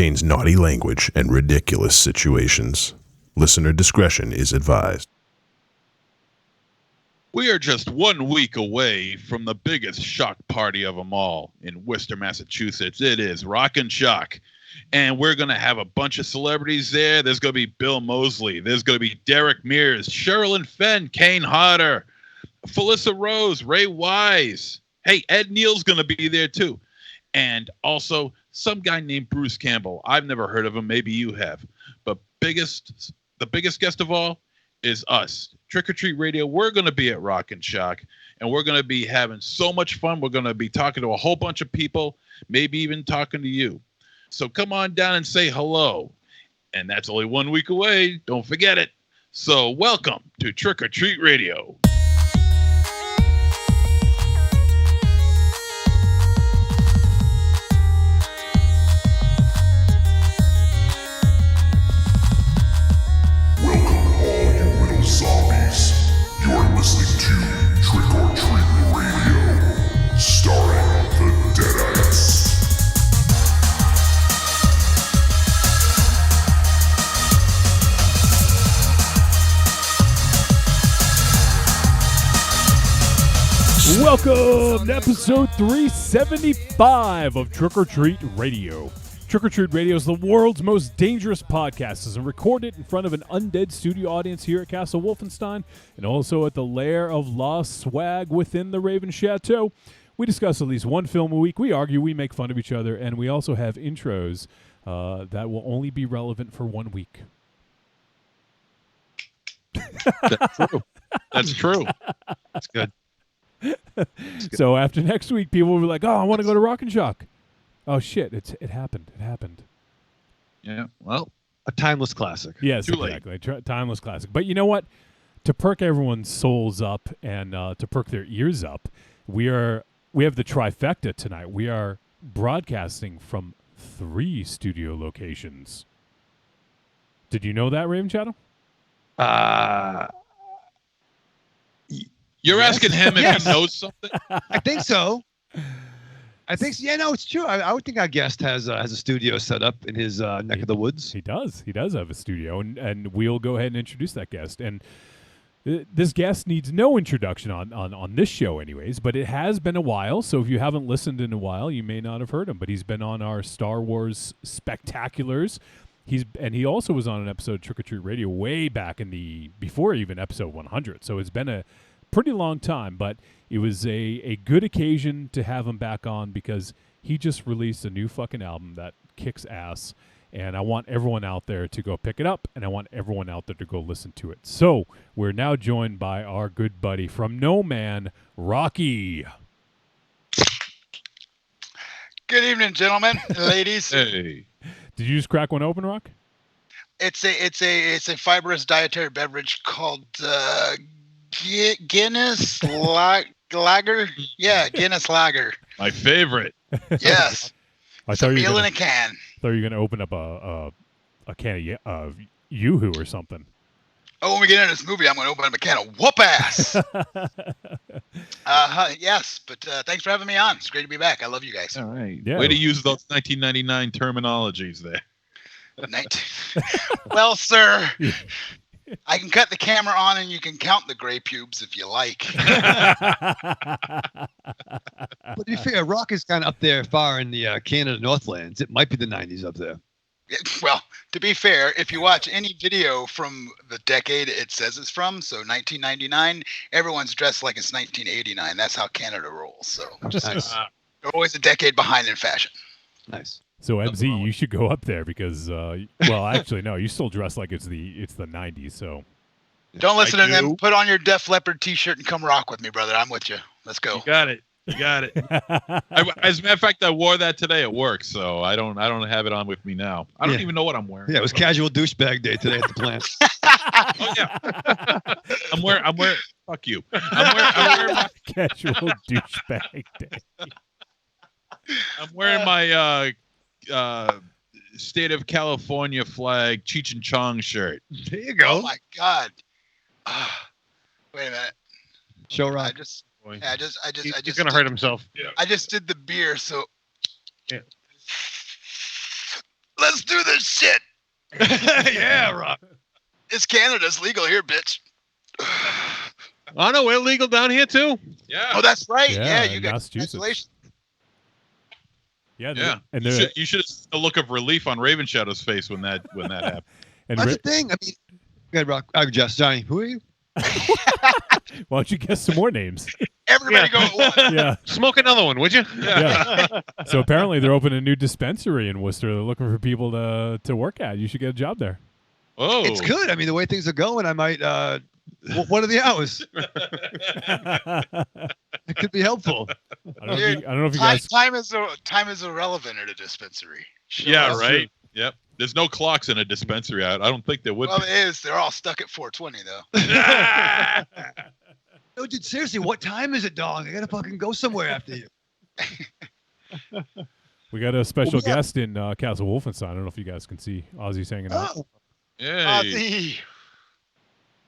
contains naughty language and ridiculous situations. Listener discretion is advised. We are just 1 week away from the biggest shock party of them all in Worcester, Massachusetts. It is Rock and Shock. And we're going to have a bunch of celebrities there. There's going to be Bill Moseley. There's going to be Derek Mears, Sherilyn Fenn, Kane Hodder, Felissa Rose, Ray Wise. Hey, Ed Neal's going to be there too. And also some guy named Bruce Campbell. I've never heard of him. Maybe you have. But the biggest guest of all is us. Trick or Treat Radio. We're going to be at Rock and Shock. And we're going to be having so much fun. We're going to be talking to a whole bunch of people. Maybe even talking to you. So come on down and say hello. And that's only 1 week away. Don't forget it. So welcome to Trick or Treat Radio. You're listening to Trick or Treat Radio, starring the Deadites. Welcome to episode 375 of Trick or Treat Radio. Trick or Treat Radio is the world's most dangerous podcast. It's recorded in front of an undead studio audience here at Castle Wolfenstein and also at the Lair of Lost Swag within the Raven Chateau. We discuss at least one film a week. We argue, we make fun of each other, and we also have intros that will only be relevant for 1 week. That's true. That's true. That's good. So after next week, people will be like, oh, I want to go to Rock and Shock. Oh, shit, it happened. It happened. Yeah, well. A timeless classic. Yes, exactly. Timeless classic. But you know what? To perk everyone's souls up and to perk their ears up, we have the trifecta tonight. We are broadcasting from 3 studio locations. Did you know that, Raven Shadow? You're asking him if he knows something? I think so. Yeah, no, it's true. I would think our guest has a studio set up in his neck of the woods. He does. He does have a studio, and we'll go ahead and introduce that guest. And this guest needs no introduction on this show anyways, but it has been a while, so if you haven't listened in a while, you may not have heard him, but he's been on our Star Wars Spectaculars. He also was on an episode of Trick or Treat Radio way back before even episode 100, so it's been a pretty long time, but it was a good occasion to have him back on because he just released a new fucking album that kicks ass, and I want everyone out there to go pick it up, and I want everyone out there to go listen to it. So we're now joined by our good buddy from No Man, Rocky. Good evening, gentlemen and ladies. Hey. Did you just crack one open, Rock? It's a fibrous dietary beverage called Guinness Lager. Yeah, Guinness Lager. My favorite. Yes. It's a meal in a can. I thought you were going to open up a can of Yoo-Hoo or something. Oh, when we get into this movie, I'm going to open up a can of whoop ass. Yes, but thanks for having me on. It's great to be back. I love you guys. All right. Yeah. Way to use those 1999 terminologies there. Well, sir, I can cut the camera on and you can count the gray pubes if you like. But to be fair, Rock is kind of up there far in the Canada Northlands. It might be the 90s up there. Well, to be fair, if you watch any video from the decade it says it's from, so 1999, everyone's dressed like it's 1989. That's how Canada rolls. So Nice. they're always a decade behind in fashion. Nice. So MZ, you should go up there because, well, actually, no, you still dress like it's the 90s. So don't listen to them. Put on your Def Leppard T-shirt and come rock with me, brother. I'm with you. Let's go. You got it. As a matter of fact, I wore that today at work, so I don't have it on with me now. I don't even know what I'm wearing. Yeah, it was casual douchebag day today at the plant. Oh yeah. I'm wearing. Fuck you. I'm wearing my casual douchebag day. I'm wearing my state of California flag Cheech and Chong shirt. There you go. Oh my God. Wait a minute. Show Rock. He's gonna hurt himself. I just did the beer, so. Yeah. Let's do this shit. Yeah, Rock. It's Canada's legal here, bitch. Oh no, we're legal down here too. Yeah. Oh, that's right. Yeah, Yeah, in you got Massachusetts. congratulations. Yeah, Yeah. and You they're- should have seen the look of relief on Raven Shadow's face when that happened. and That's Ra- the thing. I mean, good Rock. Jess, Johnny, who are you? why don't you guess some more names? Everybody go at once. Yeah. Smoke another one, would you? Yeah. So apparently they're opening a new dispensary in Worcester. They're looking for people to work at. You should get a job there. Oh. It's good. I mean, the way things are going, I might. What are the hours? It could be helpful. I don't know if you guys. Time is irrelevant at a dispensary. Sure. Yeah, That's right. Yep. There's no clocks in a dispensary. I don't think there would Well, be. it is. They're all stuck at 420 though. No, dude, seriously, what time is it, dog? I gotta fucking go somewhere after you. We got a special Well, yeah. guest in Castle Wolfenstein. I don't know if you guys can see Ozzy's hanging out. Oh, Hey. Ozzy.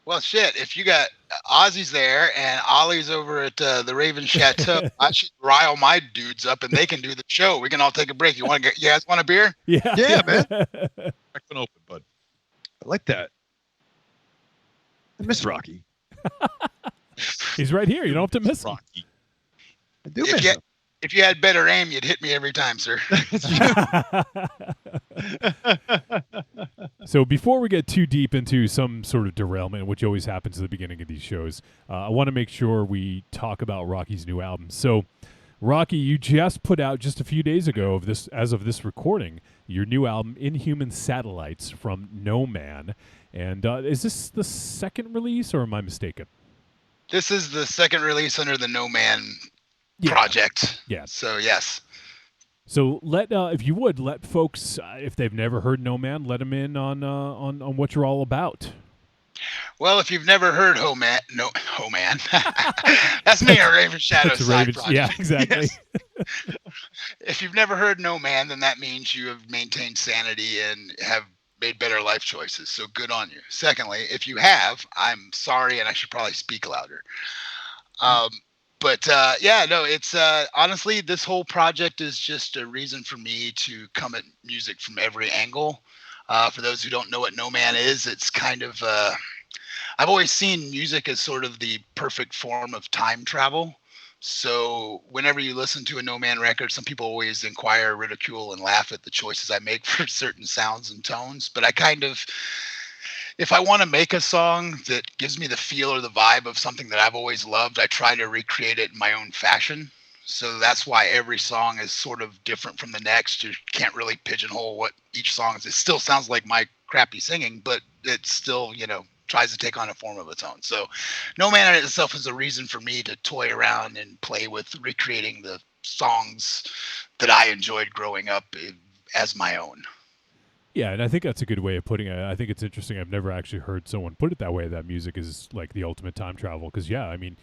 Well, shit. If you got Ozzy's there and Ollie's over at the Raven Chateau, I should rile my dudes up and they can do the show. We can all take a break. You guys want a beer? Yeah, Yeah, man. Crack one open, bud. I like that. I miss Rocky. He's right here. You don't have to miss him. Rocky. I do If miss you, him. if you had better aim, you'd hit me every time, sir. So before we get too deep into some sort of derailment, which always happens at the beginning of these shows, I want to make sure we talk about Rocky's new album. So, Rocky, you just put out just a few days ago as of this recording, your new album, Inhuman Satellites from No Man. And is this the second release, or am I mistaken? This is the second release under the No Man Yeah. project. Yeah. So, yes. So if you would, let folks, if they've never heard No Man, let them in on what you're all about. Well, if you've never heard Ho Man, that's me or Raven Shadow It's a side Raven- project. yeah, exactly. If you've never heard No Man, then that means you have maintained sanity and have made better life choices. So good on you. Secondly, if you have, I'm sorry, and I should probably speak louder. It's honestly, this whole project is just a reason for me to come at music from every angle. For those who don't know what No Man is, it's kind of, I've always seen music as sort of the perfect form of time travel. So whenever you listen to a No Man record, some people always inquire, ridicule, and laugh at the choices I make for certain sounds and tones. But I kind of, if I want to make a song that gives me the feel or the vibe of something that I've always loved, I try to recreate it in my own fashion. So that's why every song is sort of different from the next. You can't really pigeonhole what each song is. It still sounds like my crappy singing, but it still, tries to take on a form of its own. So No Man in itself is a reason for me to toy around and play with recreating the songs that I enjoyed growing up as my own. Yeah, and I think that's a good way of putting it. I think it's interesting. I've never actually heard someone put it that way, that music is like the ultimate time travel. Because, yeah, I mean,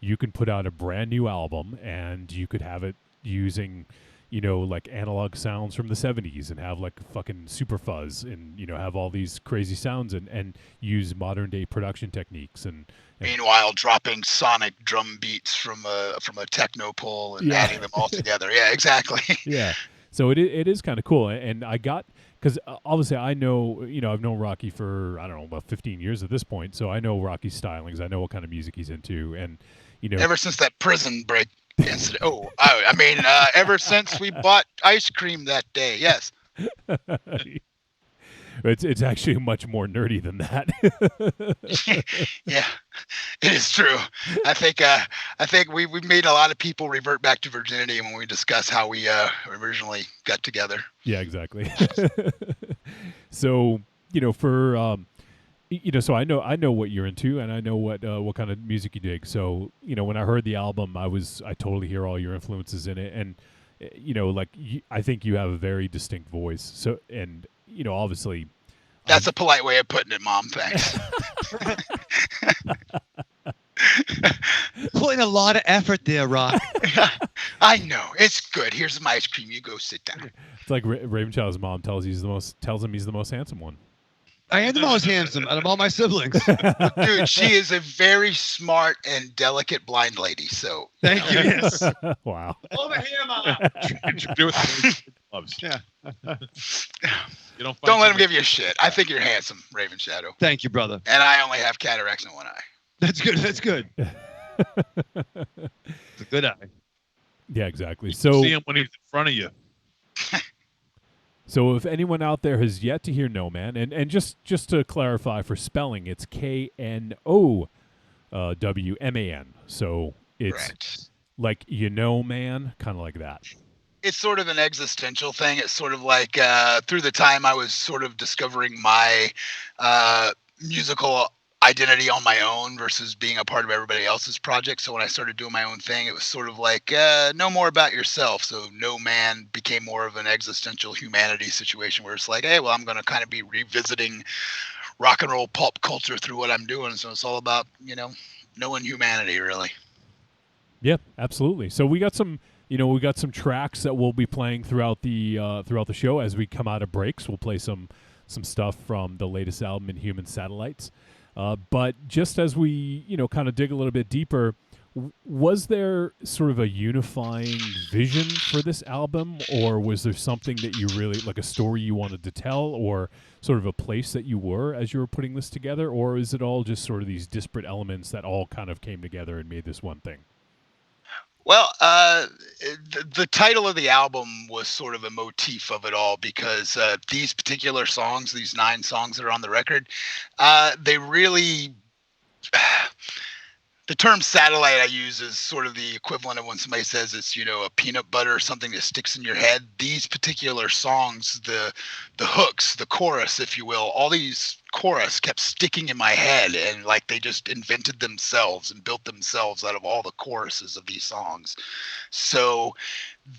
you can put out a brand new album and you could have it using, like analog sounds from the 70s and have like fucking super fuzz and, have all these crazy sounds and use modern day production techniques. And Meanwhile, dropping sonic drum beats from a techno pole and adding them all together. Yeah, exactly. Yeah. So it is kind of cool. And I got, because obviously I know, I've known Rocky for, I don't know, about 15 years at this point. So I know Rocky's stylings. I know what kind of music he's into. And, ever since that prison break incident. Ever since we bought ice cream that day. Yes. It's actually much more nerdy than that. Yeah, it is true. I think we've made a lot of people revert back to virginity when we discuss how we originally got together. Yeah, exactly. So so I know what you're into, and I know what kind of music you dig. So when I heard the album, I totally hear all your influences in it, and I think you have a very distinct voice. So and obviously. That's a polite way of putting it, Mom. Thanks. Putting a lot of effort there, Rock. I know. It's good. Here's my ice cream. You go sit down. It's like Ravenchild's mom tells him he's the most handsome one. I am the most handsome out of all my siblings. Dude, she is a very smart and delicate blind lady. So Thank you. Yes. Wow. Over here, Mom. Introduce gloves. Yeah. You don't. Don't let him give you a shit. I think you're handsome, Raven Shadow. Thank you, brother. And I only have cataracts in one eye. That's good. That's good. It's a good eye. Yeah, exactly. You So see him when he's in front of you. So if anyone out there has yet to hear No Man, and just to clarify for spelling, it's KNOWMAN. So it's Right. like man, kind of like that. It's sort of an existential thing. It's sort of like through the time I was sort of discovering my musical identity on my own versus being a part of everybody else's project. So when I started doing my own thing, it was sort of like know more about yourself. So No Man became more of an existential humanity situation where it's like, hey, well, I'm going to kind of be revisiting rock and roll pop culture through what I'm doing. So it's all about, knowing humanity, really. Yeah, absolutely. So we got some tracks that we'll be playing throughout the show as we come out of breaks. We'll play some stuff from the latest album, Inhuman Satellites. But just as we, kind of dig a little bit deeper, was there sort of a unifying vision for this album, or was there something that you really, like a story you wanted to tell, or sort of a place that you were as you were putting this together, or is it all just sort of these disparate elements that all kind of came together and made this one thing? Well, the title of the album was sort of a motif of it all because these particular songs, these 9 songs that are on the record, they really. The term satellite I use is sort of the equivalent of when somebody says it's, a peanut butter or something that sticks in your head. These particular songs, the hooks, the chorus, if you will, all these chorus kept sticking in my head, and like they just invented themselves and built themselves out of all the choruses of these songs. So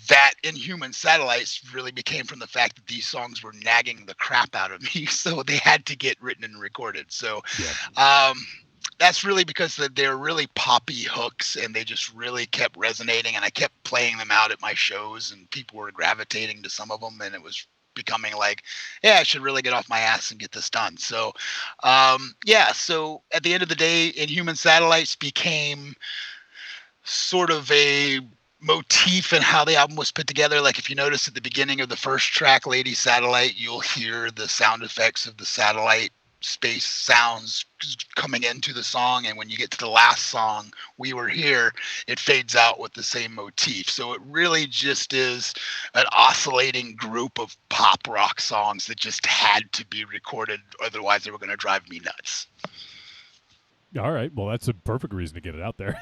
that Inhuman Satellites really became from the fact that these songs were nagging the crap out of me. So they had to get written and recorded. So, that's really because they're really poppy hooks, and they just really kept resonating, and I kept playing them out at my shows, and people were gravitating to some of them, and it was becoming like, yeah, I should really get off my ass and get this done. So, so at the end of the day, Inhuman Satellites became sort of a motif in how the album was put together. Like if you notice at the beginning of the first track, Lady Satellite, you'll hear the sound effects of the satellite space sounds coming into the song, and when you get to the last song, We Were Here, it fades out with the same motif. So it really just is an oscillating group of pop rock songs that just had to be recorded, otherwise they were going to drive me nuts. All right, well, that's a perfect reason to get it out there.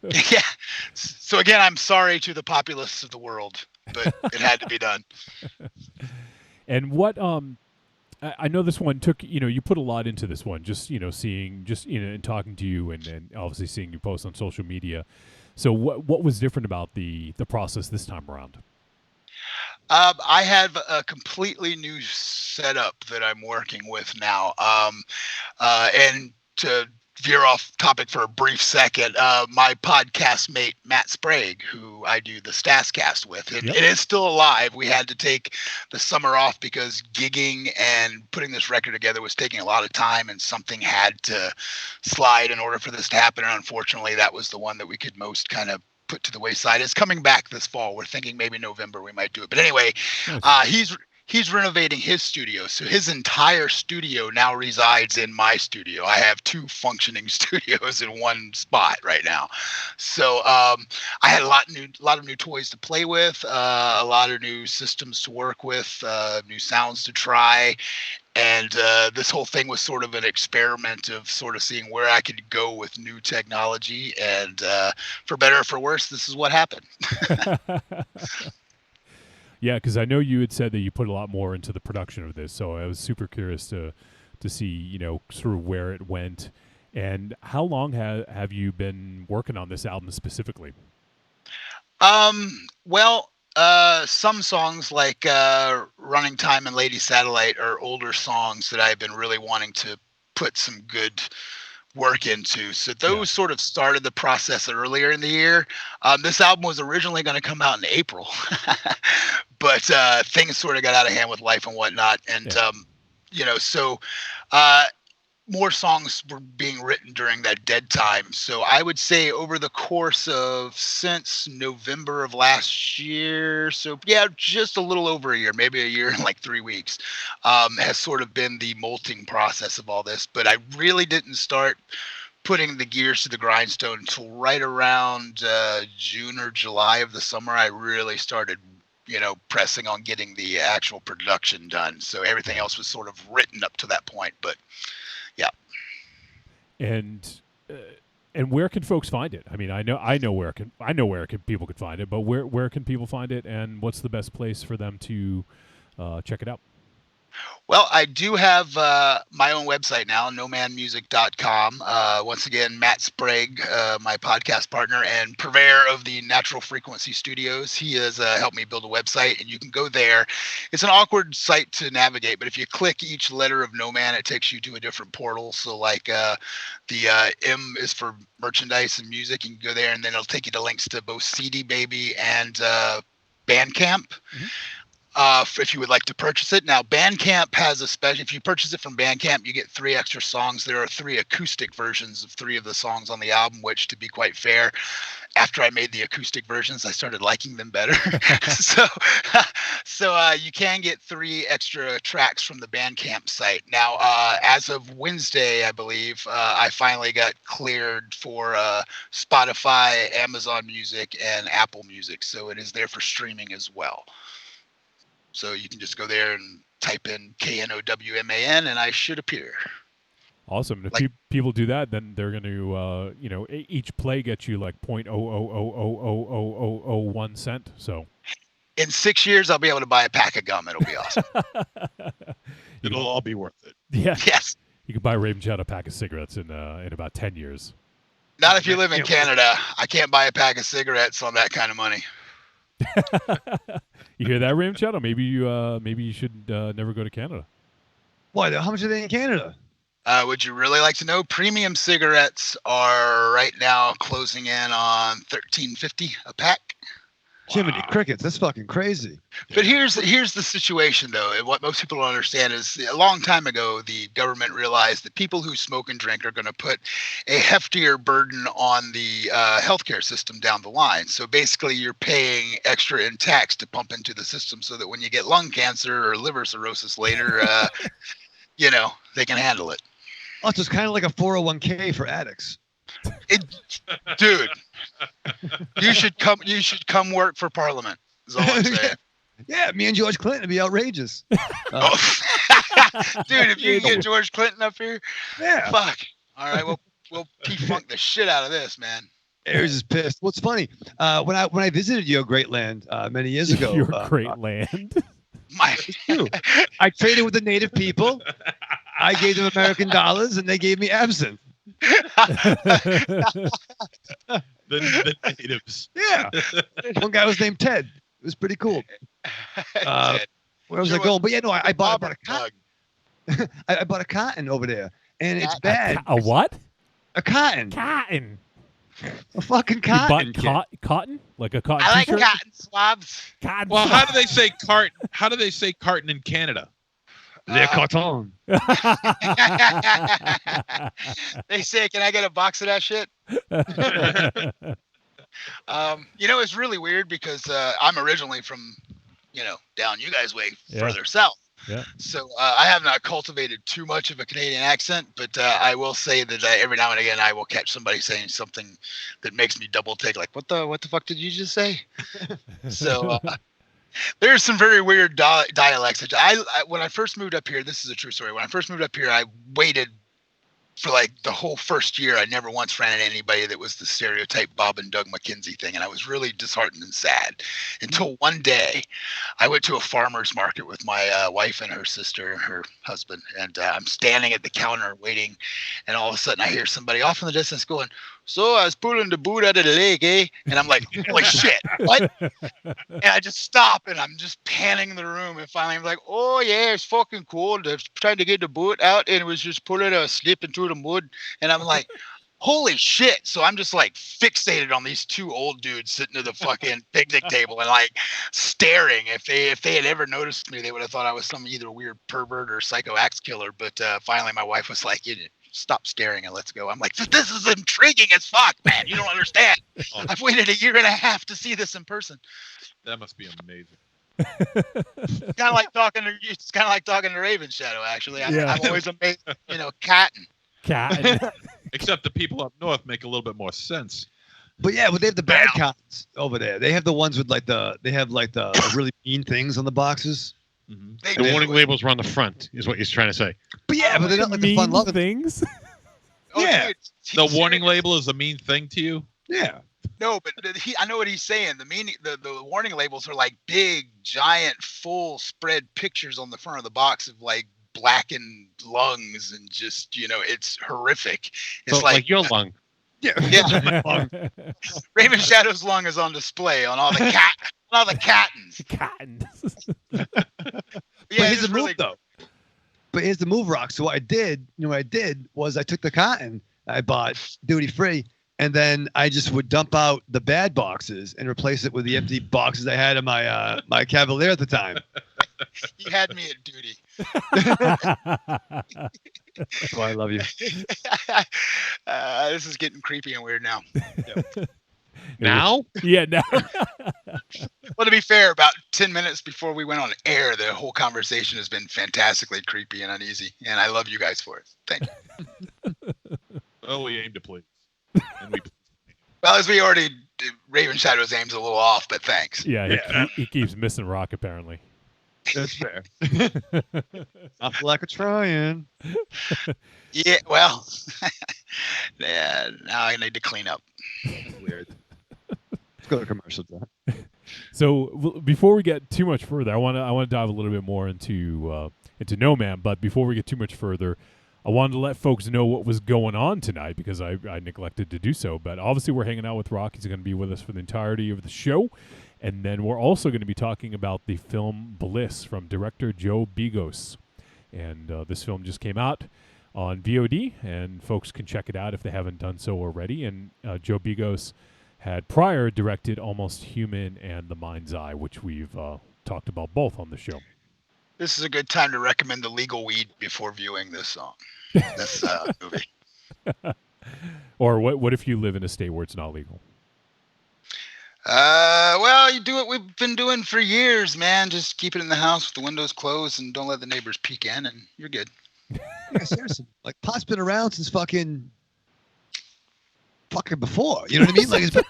Yeah. So again, I'm sorry to the populace of the world, but it had to be done. And what I know this one took, you put a lot into this one, just, seeing, and talking to you and obviously seeing you post on social media. So what was different about the process this time around? I have a completely new setup that I'm working with now. And to veer off topic for a brief second, my podcast mate, Matt Sprague, who I do the Stascast with, and it is still alive. We had to take the summer off because gigging and putting this record together was taking a lot of time, and something had to slide in order for this to happen. And unfortunately, that was the one that we could most kind of put to the wayside. It's coming back this fall. We're thinking maybe November we might do it. But anyway, he's renovating his studio. So his entire studio now resides in my studio. I have 2 functioning studios in one spot right now. So I had a lot of new toys to play with, a lot of new systems to work with, new sounds to try. And this whole thing was sort of an experiment of sort of seeing where I could go with new technology. And for better or for worse, this is what happened. Yeah, because I know you had said that you put a lot more into the production of this, so I was super curious to see, sort of where it went. And how long have you been working on this album specifically? Well, some songs like Running Time and Lady Satellite are older songs that I've been really wanting to put some good work into. So those sort of started the process earlier in the year. This album was originally going to come out in April, but things sort of got out of hand with life and whatnot. And, so more songs were being written during that dead time. So I would say over the course of since November of last year, so yeah, just a little over a year, maybe a year and like 3 weeks, has sort of been the molting process of all this. But I really didn't start putting the gears to the grindstone until right around June or July of the summer. I really started, pressing on getting the actual production done. So everything else was sort of written up to that point. But yeah. And where can folks find it? I mean, I know where people could find it, but where can people find it, and what's the best place for them to check it out? Well, I do have my own website now, nomanmusic.com. Once again, Matt Sprague, my podcast partner and purveyor of the Natural Frequency Studios, he has helped me build a website, and you can go there. It's an awkward site to navigate, but if you click each letter of No Man, it takes you to a different portal. So like the M is for merchandise and music. You can go there, and then it'll take you to links to both CD Baby and Bandcamp. Mm-hmm. If you would like to purchase it. Now, Bandcamp has a special. If you purchase it from Bandcamp, you get 3 extra songs. There are 3 acoustic versions of 3 of the songs on the album, which, to be quite fair, after I made the acoustic versions, I started liking them better. So you can get 3 extra tracks from the Bandcamp site. Now, as of Wednesday, I believe, I finally got cleared for Spotify, Amazon Music, and Apple Music. So it is there for streaming as well. So you can just go there and type in KNOWMAN, and I should appear. Awesome. If people do that, then they're going to, each play gets you like 0.0000001 cent. So in 6 years, I'll be able to buy a pack of gum. It'll be awesome. It'll all be worth it. Yeah. Yes. You can buy Raven Chat a pack of cigarettes in about 10 years. Not if you live in Canada. I can't buy a pack of cigarettes on that kind of money. You hear that, Raven Chat? Or maybe you should never go to Canada. Why? How much are they in Canada? Would you really like to know? Premium cigarettes are right now closing in on $13.50 a pack. Jiminy crickets, that's fucking crazy. But here's the situation, though. And what most people don't understand is a long time ago, the government realized that people who smoke and drink are going to put a heftier burden on the healthcare system down the line. So basically, you're paying extra in tax to pump into the system so that when you get lung cancer or liver cirrhosis later, they can handle it. Oh, so it's kind of like a 401k for addicts. Dude, you should come work for Parliament. Is all I'm saying. Yeah, me and George Clinton would be outrageous. Dude, if you can get George Clinton up here, yeah. Fuck. All right, we'll P-funk the shit out of this, man. Aries is pissed. What's funny? When I visited your great land many years ago, your great land. I traded with the native people. I gave them American dollars, and they gave me absinthe. the natives. Yeah. One guy was named Ted. It was pretty cool. Where was I going? But yeah, no, I bought a cotton. I bought a cotton over there, and it's bad. A what? A cotton. Cotton. A fucking cotton. You bought cotton? Like a cotton I like t-shirt? cotton swabs. Cotton Well, swabs. how do they say carton? How do they say carton in Canada? Le coton. They say, "Can I get a box of that shit?" It's really weird because I'm originally from, down you guys' way, further south. Yeah. So I have not cultivated too much of a Canadian accent, but I will say that every now and again I will catch somebody saying something that makes me double take, like, "What the fuck did you just say?" So. There's some very weird dialects. When I first moved up here, this is a true story. When I first moved up here, I waited for like the whole first year. I never once ran into anybody that was the stereotype Bob and Doug McKenzie thing. And I was really disheartened and sad until one day I went to a farmer's market with my wife and her sister and her husband. And I'm standing at the counter waiting. And all of a sudden I hear somebody off in the distance going, "So I was pulling the boot out of the lake, eh?" And I'm like, "Holy shit, what?" And I just stop and I'm just panning the room. And finally I'm like, "Oh yeah, it's fucking cool. They're trying to get the boot out and it was just pulling slipping through the mud." And I'm like, holy shit. So I'm just like fixated on these 2 old dudes sitting at the fucking picnic table and like staring. If they had ever noticed me, they would have thought I was some either weird pervert or psycho axe killer. But finally my wife was like, stop staring and let's go. I'm like, this is intriguing as fuck, man. You don't understand. I've waited 1.5 years to see this in person. That must be amazing. It's kind of like talking to Raven Shadow. Actually, I'm always amazed. Catting. Except the people up north make a little bit more sense. But they have the bad cons over there. They have the ones with the really mean things on the boxes. Mm-hmm. The warning labels are on the front, is what he's trying to say. But but they're not like the fun loving things. Dude, the warning label is a mean thing to you. Yeah. No, but I know what he's saying. The warning labels are like big, giant, full spread pictures on the front of the box of like blackened lungs and just it's horrific. It's So, like your lung. Yeah. Raven Shadow's lung is on display on all the cattons. Yeah, here's the move though. But here's the move, Rock. So what I did was I took the cotton I bought duty free, and then I just would dump out the bad boxes and replace it with the empty boxes I had in my my Cavalier at the time. You had me at duty. That's why I love you. This is getting creepy and weird now. Now? Yeah, now. Well, to be fair, about 10 minutes before we went on air, the whole conversation has been fantastically creepy and uneasy, and I love you guys for it. Thank you. Well, we aim to please. And we Well, as we already did, Raven Shadow's aim's a little off, but thanks. Yeah, he keeps missing Rock, apparently. That's fair. Not for lack of trying. Yeah, well, yeah, now I need to clean up. Weird. Let's go to commercial, John. So before we get too much further, I want to dive a little bit more into No Man. But before we get too much further, I wanted to let folks know what was going on tonight because I neglected to do so. But obviously, we're hanging out with Rock. He's going to be with us for the entirety of the show. And then we're also going to be talking about the film Bliss from director Joe Bigos. And this film just came out on VOD, and folks can check it out if they haven't done so already. And Joe Bigos had prior directed Almost Human and The Mind's Eye, which we've talked about both on the show. This is a good time to recommend the legal weed before viewing this movie. Or what if you live in a state where it's not legal? Well, you do what we've been doing for years, man. Just keep it in the house with the windows closed and don't let the neighbors peek in, and you're good. Yeah, seriously. Like, pot's been around since fucking before. You know what I mean? Like, it's been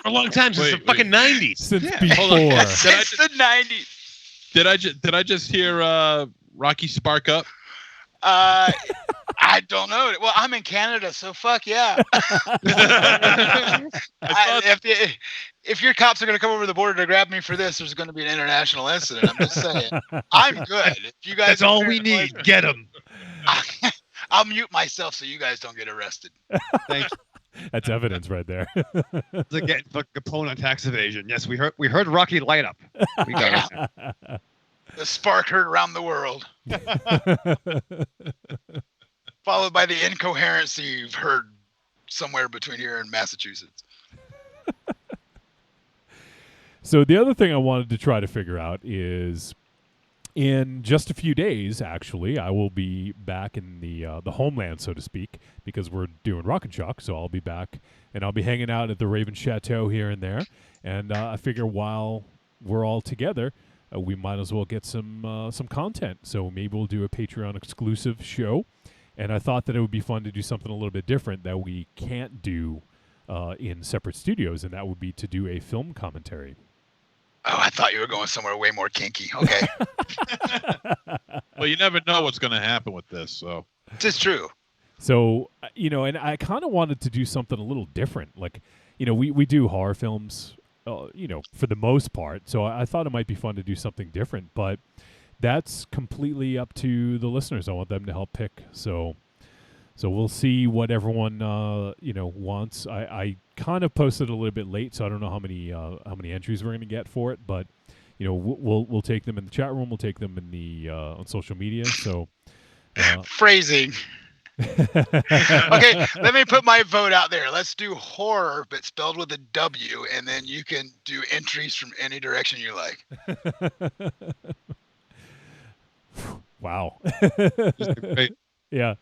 For a long time, since the fucking 90s. Since Yeah. before. Since the 90s. Did I just hear Rocky spark up? I don't know. Well, I'm in Canada, so fuck yeah. If your cops are going to come over the border to grab me for this, there's going to be an international incident. I'm just saying. I'm good. If you guys That's all we need. Get him. I'll mute myself so you guys don't get arrested. Thank you. That's evidence right there. It's like getting fucking Capone on tax evasion. Yes, we heard Rocky light up. We got it. The spark heard around the world. Followed by the incoherency you've heard somewhere between here and Massachusetts. So the other thing I wanted to try to figure out is in just a few days, actually, I will be back in the homeland, so to speak, because we're doing Rock and Shock. So I'll be back and I'll be hanging out at the Raven Chateau here and there. And I figure while we're all together, we might as well get some content. So maybe we'll do a Patreon exclusive show. And I thought that it would be fun to do something a little bit different that we can't do in separate studios, and that would be to do a film commentary. Oh, I thought you were going somewhere way more kinky. Okay. Well, you never know what's going to happen with this, so. This is true. So, and I kind of wanted to do something a little different. Like, we do horror films, for the most part. So I thought it might be fun to do something different, but that's completely up to the listeners. I want them to help pick. So we'll see what everyone wants. I kind of posted a little bit late, so I don't know how many entries we're going to get for it. But we'll take them in the chat room. We'll take them in the on social media. So phrasing. Okay, let me put my vote out there. Let's do horror, but spelled with a W, and then you can do entries from any direction you like. Wow. Great. Yeah.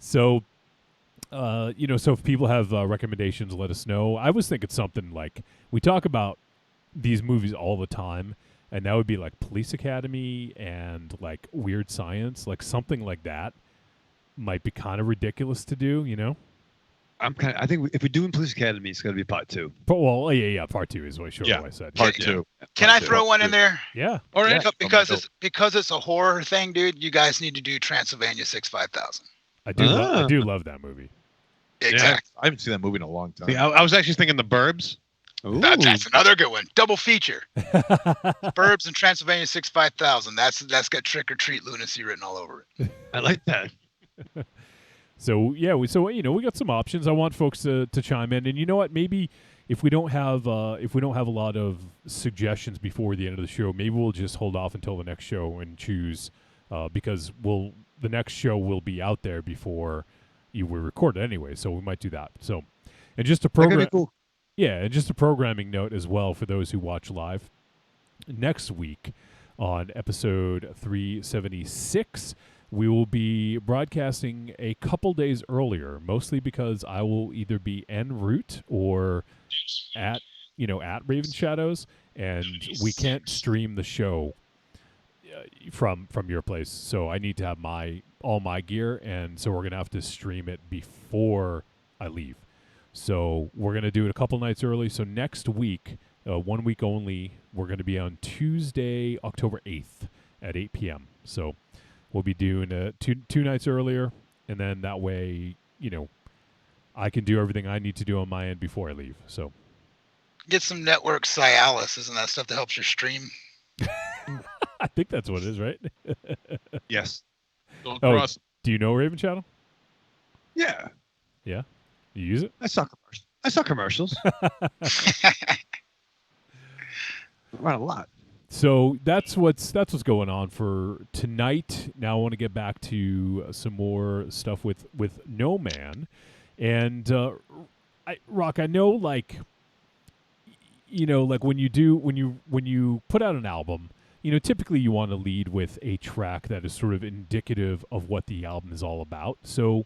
So, so if people have recommendations, let us know. I was thinking something like we talk about these movies all the time, and that would be like Police Academy and like Weird Science, like something like that might be kind of ridiculous to do, I think if we're doing Police Academy, it's going to be part 2. But well, yeah, part 2 is what Yeah, I said. Part 2. Can I throw one in there? Yeah. All right. Because it's a horror thing, dude. You guys need to do Transylvania 65000. I do love that movie. Exactly. I haven't seen that movie in a long time. See, I was actually thinking The Burbs. That's another good one. Double feature. Burbs and Transylvania 65000. That's got Trick or Treat lunacy written all over it. I like that. So yeah, we got some options. I want folks to chime in, and you know what? Maybe if we don't have a lot of suggestions before the end of the show, maybe we'll just hold off until the next show and choose, because the next show will be out there before we record it anyway. So we might do that. So, and just a program. Cool. Yeah, and just a programming note as well for those who watch live. Next week on episode 376, we will be broadcasting a couple days earlier, mostly because I will either be en route or at Raven Shadows, and we can't stream the show from your place. So I need to have all my gear, and so we're gonna have to stream it before I leave. So we're going to do it a couple nights early. So next week, 1 week only, we're going to be on Tuesday, October 8th at 8 p.m. So we'll be doing two nights earlier, and then that way, I can do everything I need to do on my end before I leave. So get some network Cialis. Isn't that stuff that helps your stream? I think that's what it is, right? Yes. Don't cross. Do you know Raven Channel? Yeah. Yeah? You use it? I saw commercials. Run a lot. So that's what's going on for tonight. Now I want to get back to some more stuff with No Man, and Rock. I know, like when you put out an album, typically you want to lead with a track that is sort of indicative of what the album is all about. So.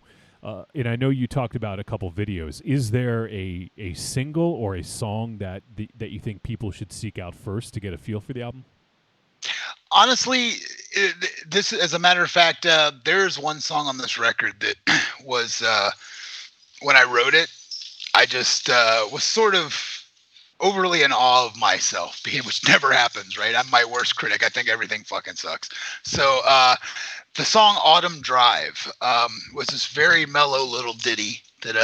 And I know you talked about a couple videos. Is there a single or a song that you think people should seek out first to get a feel for the album? Honestly, this, as a matter of fact, there's one song on this record that was, when I wrote it, I just was sort of overly in awe of myself, which never happens, right? I'm my worst critic. I think everything fucking sucks. So, the song Autumn Drive was this very mellow little ditty that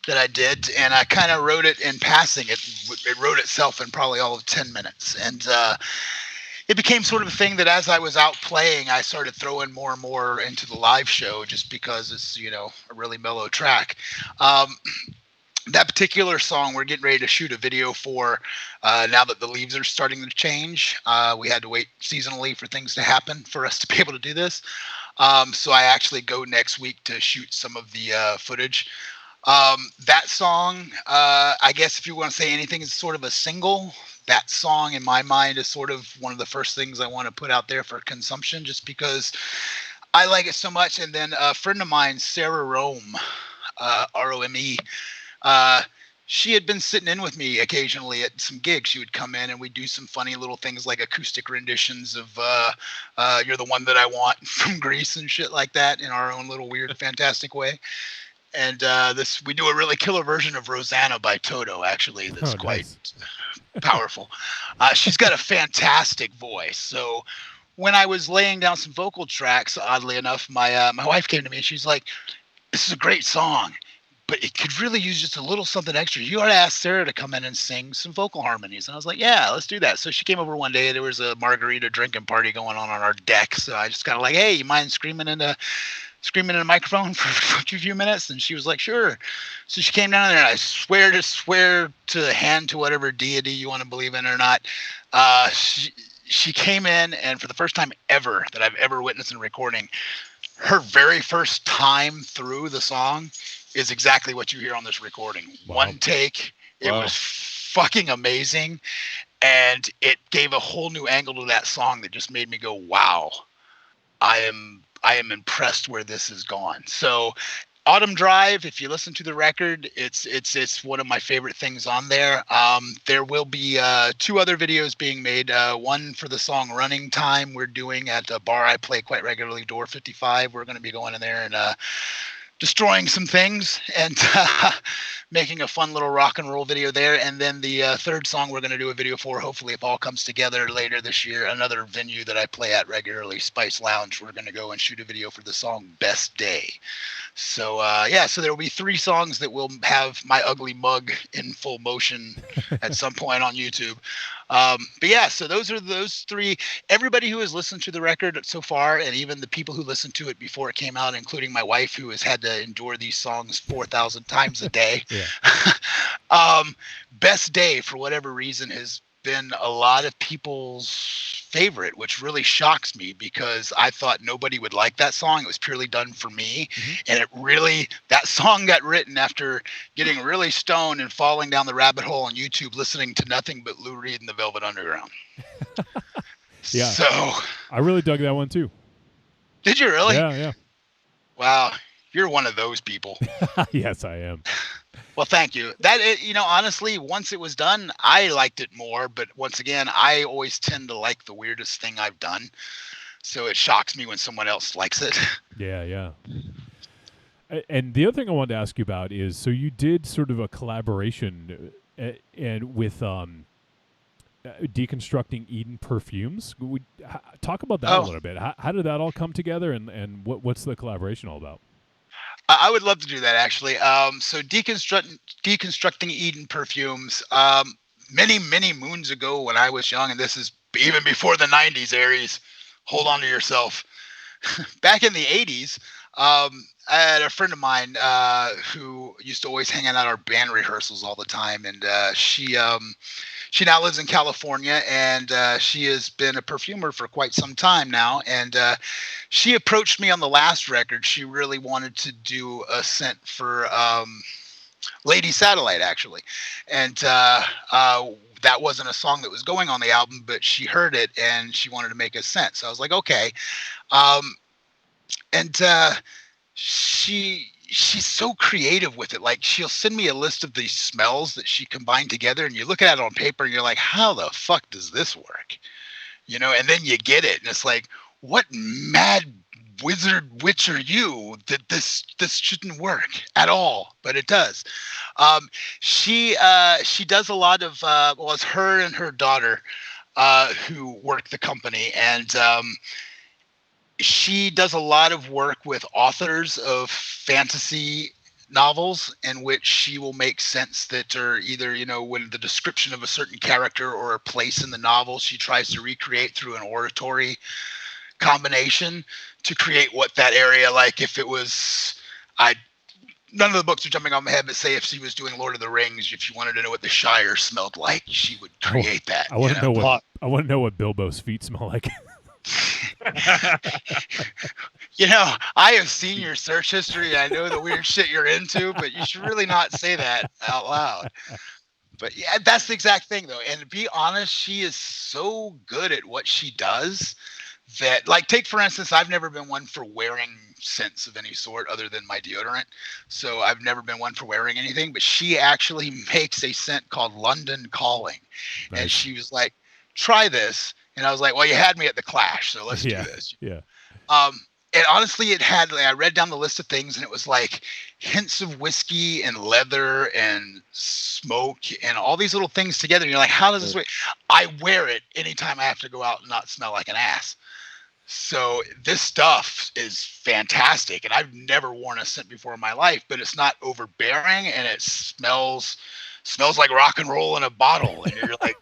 I did, and I kind of wrote it in passing. It wrote itself in probably all of 10 minutes. And it became sort of a thing that as I was out playing, I started throwing more and more into the live show just because it's, a really mellow track. That particular song we're getting ready to shoot a video for now that the leaves are starting to change. We had to wait seasonally for things to happen for us to be able to do this. So I actually go next week to shoot some of the footage. That song, I guess if you want to say anything, is sort of a single. That song in my mind is sort of one of the first things I want to put out there for consumption just because I like it so much. And then a friend of mine, Sarah Rome, R-O-M-E, she had been sitting in with me occasionally at some gigs. She would come in and we'd do some funny little things like acoustic renditions of You're the One That I Want from Grease and shit like that in our own little weird, fantastic way. And we do a really killer version of Rosanna by Toto, actually, that's quite powerful. She's got a fantastic voice. So when I was laying down some vocal tracks, oddly enough, my wife came to me and she's like, "This is a great song, but it could really use just a little something extra. You ought to ask Sarah to come in and sing some vocal harmonies." And I was like, yeah, let's do that. So she came over one day. There was a margarita drinking party going on our deck. So I just kind of like, hey, you mind screaming in a microphone for a few minutes? And she was like, sure. So she came down there, and I swear to hand to whatever deity you want to believe in or not. She came in, and for the first time ever that I've ever witnessed in a recording, her very first time through the song is exactly what you hear on this recording. Wow. One take. It was fucking amazing. And it gave a whole new angle to that song that just made me go, wow, I I am impressed where this has gone. So Autumn Drive, if you listen to the record, it's one of my favorite things on there. There will be 2 other videos being made. One for the song Running Time we're doing at a bar I play quite regularly, Door 55. We're going to be going in there and destroying some things and making a fun little rock and roll video there. And then the third song we're going to do a video for, hopefully if all comes together later this year, another venue that I play at regularly, Spice Lounge. We're going to go and shoot a video for the song Best Day. So so there will be 3 songs that will have my ugly mug in full motion at some point on YouTube. So those are those 3. Everybody who has listened to the record so far, and even the people who listened to it before it came out, including my wife, who has had to endure these songs 4,000 times a day. Best Day, for whatever reason, has been a lot of people's favorite, which really shocks me because I thought nobody would like that song. It was purely done for me. And that song got written after getting really stoned and falling down the rabbit hole on YouTube, listening to nothing but Lou Reed and the Velvet Underground. Yeah. So I really dug that one too. Did you really? Yeah. Wow. You're one of those people. Yes, I am. Well, thank you. Honestly, once it was done, I liked it more. But once again, I always tend to like the weirdest thing I've done. So it shocks me when someone else likes it. Yeah. And the other thing I wanted to ask you about is, so you did sort of a collaboration and with Deconstructing Eden Perfumes. Talk about that a little bit. How did that all come together, and what's the collaboration all about? I would love to do that, actually. So Deconstructing Eden Perfumes, many, many moons ago when I was young, and this is even before the 90s, Aries, hold on to yourself. Back in the 80s, I had a friend of mine who used to always hang out at our band rehearsals all the time, and she now lives in California, and she has been a perfumer for quite some time now. And she approached me on the last record. She really wanted to do a scent for Lady Satellite, actually. And that wasn't a song that was going on the album, but she heard it and she wanted to make a scent. So I was like, okay. She's so creative with it. Like, she'll send me a list of these smells that she combined together, and you look at it on paper and you're like, how the fuck does this work? And then you get it and it's like, what mad wizard witch are you that this shouldn't work at all, but it does. She does a lot of it's her and her daughter who work the company, and she does a lot of work with authors of fantasy novels in which she will make scents that are either, when the description of a certain character or a place in the novel, she tries to recreate through an oratory combination to create what that area, like if it was, none of the books are jumping on my head, but say if she was doing Lord of the Rings, if you wanted to know what the Shire smelled like, she would create that. I want to know what Bilbo's feet smell like. I have seen your search history. I know the weird shit you're into, but you should really not say that out loud. But yeah, that's the exact thing, though. And to be honest, she is so good at what she does that, like, take for instance, I've never been one for wearing scents of any sort other than my deodorant. So I've never been one for wearing anything, but she actually makes a scent called London Calling. Nice. And she was like, try this. And I was like, well, you had me at the Clash, so let's do this. Yeah. And honestly, it had, I read down the list of things, and it was like hints of whiskey and leather and smoke and all these little things together. And you're like, how does this work? I wear it anytime I have to go out and not smell like an ass. So this stuff is fantastic. And I've never worn a scent before in my life, but it's not overbearing, and it smells like rock and roll in a bottle. And you're like,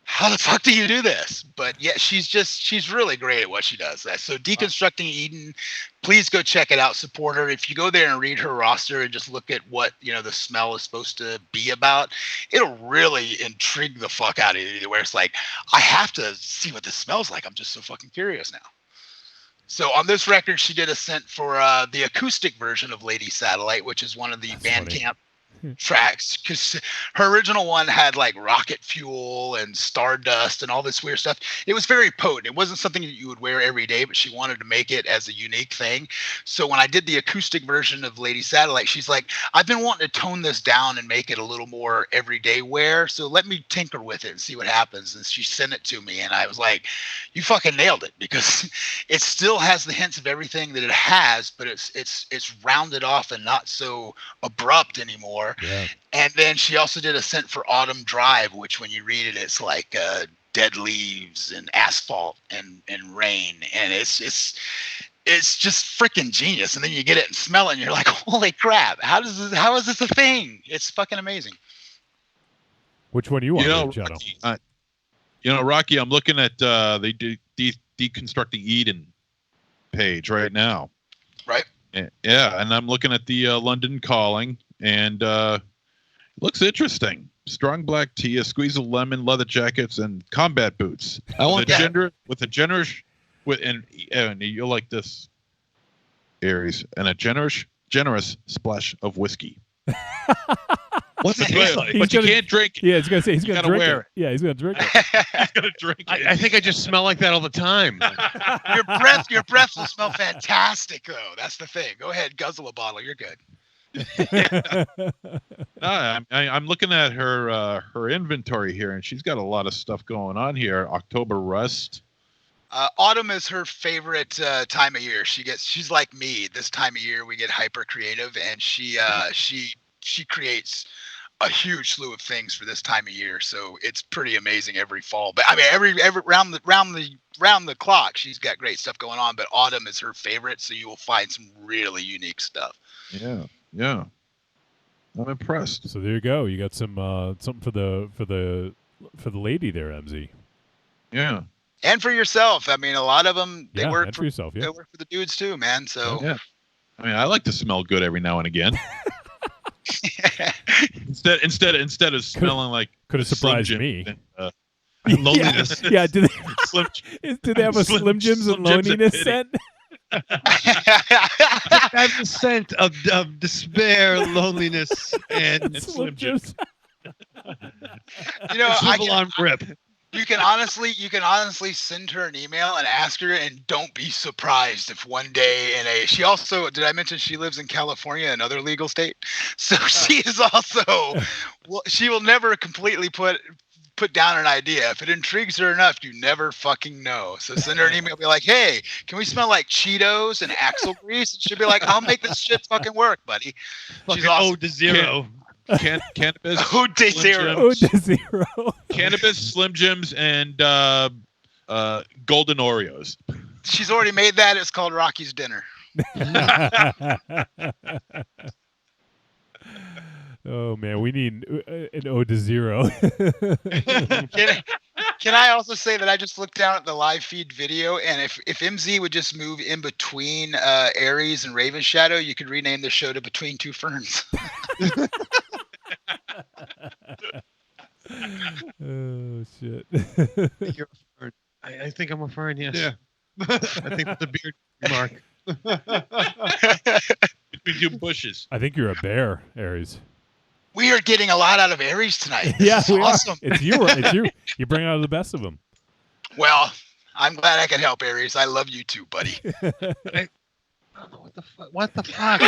how the fuck do you do this? But yeah, she's really great at what she does. So Deconstructing Eden, please go check it out. Support her. If you go there and read her roster and just look at what, the smell is supposed to be about, it'll really intrigue the fuck out of you, where it's like, I have to see what this smells like. I'm just so fucking curious now. So on this record, she did a scent for the acoustic version of Lady Satellite, which is one of the Bandcamp tracks, because her original one had like rocket fuel and stardust and all this weird stuff. It was very potent. It wasn't something that you would wear every day, but she wanted to make it as a unique thing. So when I did the acoustic version of Lady Satellite, she's like, I've been wanting to tone this down and make it a little more everyday wear, so let me tinker with it and see what happens. And she sent it to me, and I was like, you fucking nailed it, because it still has the hints of everything that it has, but it's rounded off and not so abrupt anymore. Yeah. And then she also did a scent for Autumn Drive, which when you read it, it's like dead leaves and asphalt and rain, and it's just freaking genius. And then you get it and smell it, and you're like, holy crap! How is this a thing? It's fucking amazing. Which one do you want, Shadow? Rocky, Rocky, I'm looking at they deconstructing Eden page right now. Right. Yeah, and I'm looking at the London Calling, and looks interesting. Strong black tea, a squeeze of lemon, leather jackets, and combat boots. I want that. With a generous, and you'll like this, Aries, and a generous splash of whiskey. What's it taste like? But you can't drink it. Yeah, he's gonna say he's gonna gotta drink wear it. Yeah, he's gonna drink it. He's gonna drink it. I think I just smell like that all the time. Your breath will smell fantastic, though. That's the thing. Go ahead, guzzle a bottle. You're good. I'm looking at her inventory here, and she's got a lot of stuff going on here. October Rust. Autumn is her favorite time of year. She's like me. This time of year, we get hyper creative, and she creates a huge slew of things for this time of year. So it's pretty amazing every fall. But I mean, every round the clock, she's got great stuff going on. But autumn is her favorite, so you will find some really unique stuff. Yeah. I'm impressed. So there you go. You got some something for the lady there, MZ. Yeah. And for yourself. I mean, a lot of them they work for yourself. Yeah. They work for the dudes too, man. So yeah. I mean, I like to smell good every now and again. instead of smelling like could have surprised me. And loneliness. Yeah. Did they have a Slim Jims and loneliness scent? That's the scent of despair, loneliness, and Slim Jims. swivel on grip. You can honestly send her an email and ask her, and don't be surprised if one day she also, did I mention she lives in California, another legal state? So she is also, she will never completely put down an idea. If it intrigues her enough, you never fucking know. So send her an email, be like, hey, can we smell like Cheetos and Axle grease? And she'll be like, I'll make this shit fucking work, buddy. She's awesome. Ode to zero. Cannabis. Ode to zero. Ode to zero. Cannabis, Slim Jims, and Golden Oreos. She's already made that. It's called Rocky's Dinner. Oh man, we need an ode to zero. Can I also say that I just looked down at the live feed video, and if MZ would just move in between Aries and Raven Shadow, you could rename the show to Between Two Ferns. Oh shit. You're a fern. I think I'm a fern, yes. Yeah. I think that's a beard mark. Between two bushes. I think you're a bear, Aries. We are getting a lot out of Aries tonight. Yeah, This is awesome. It's you. It's you. You bring out the best of them. Well, I'm glad I can help, Aries. I love you too, buddy. What the fuck?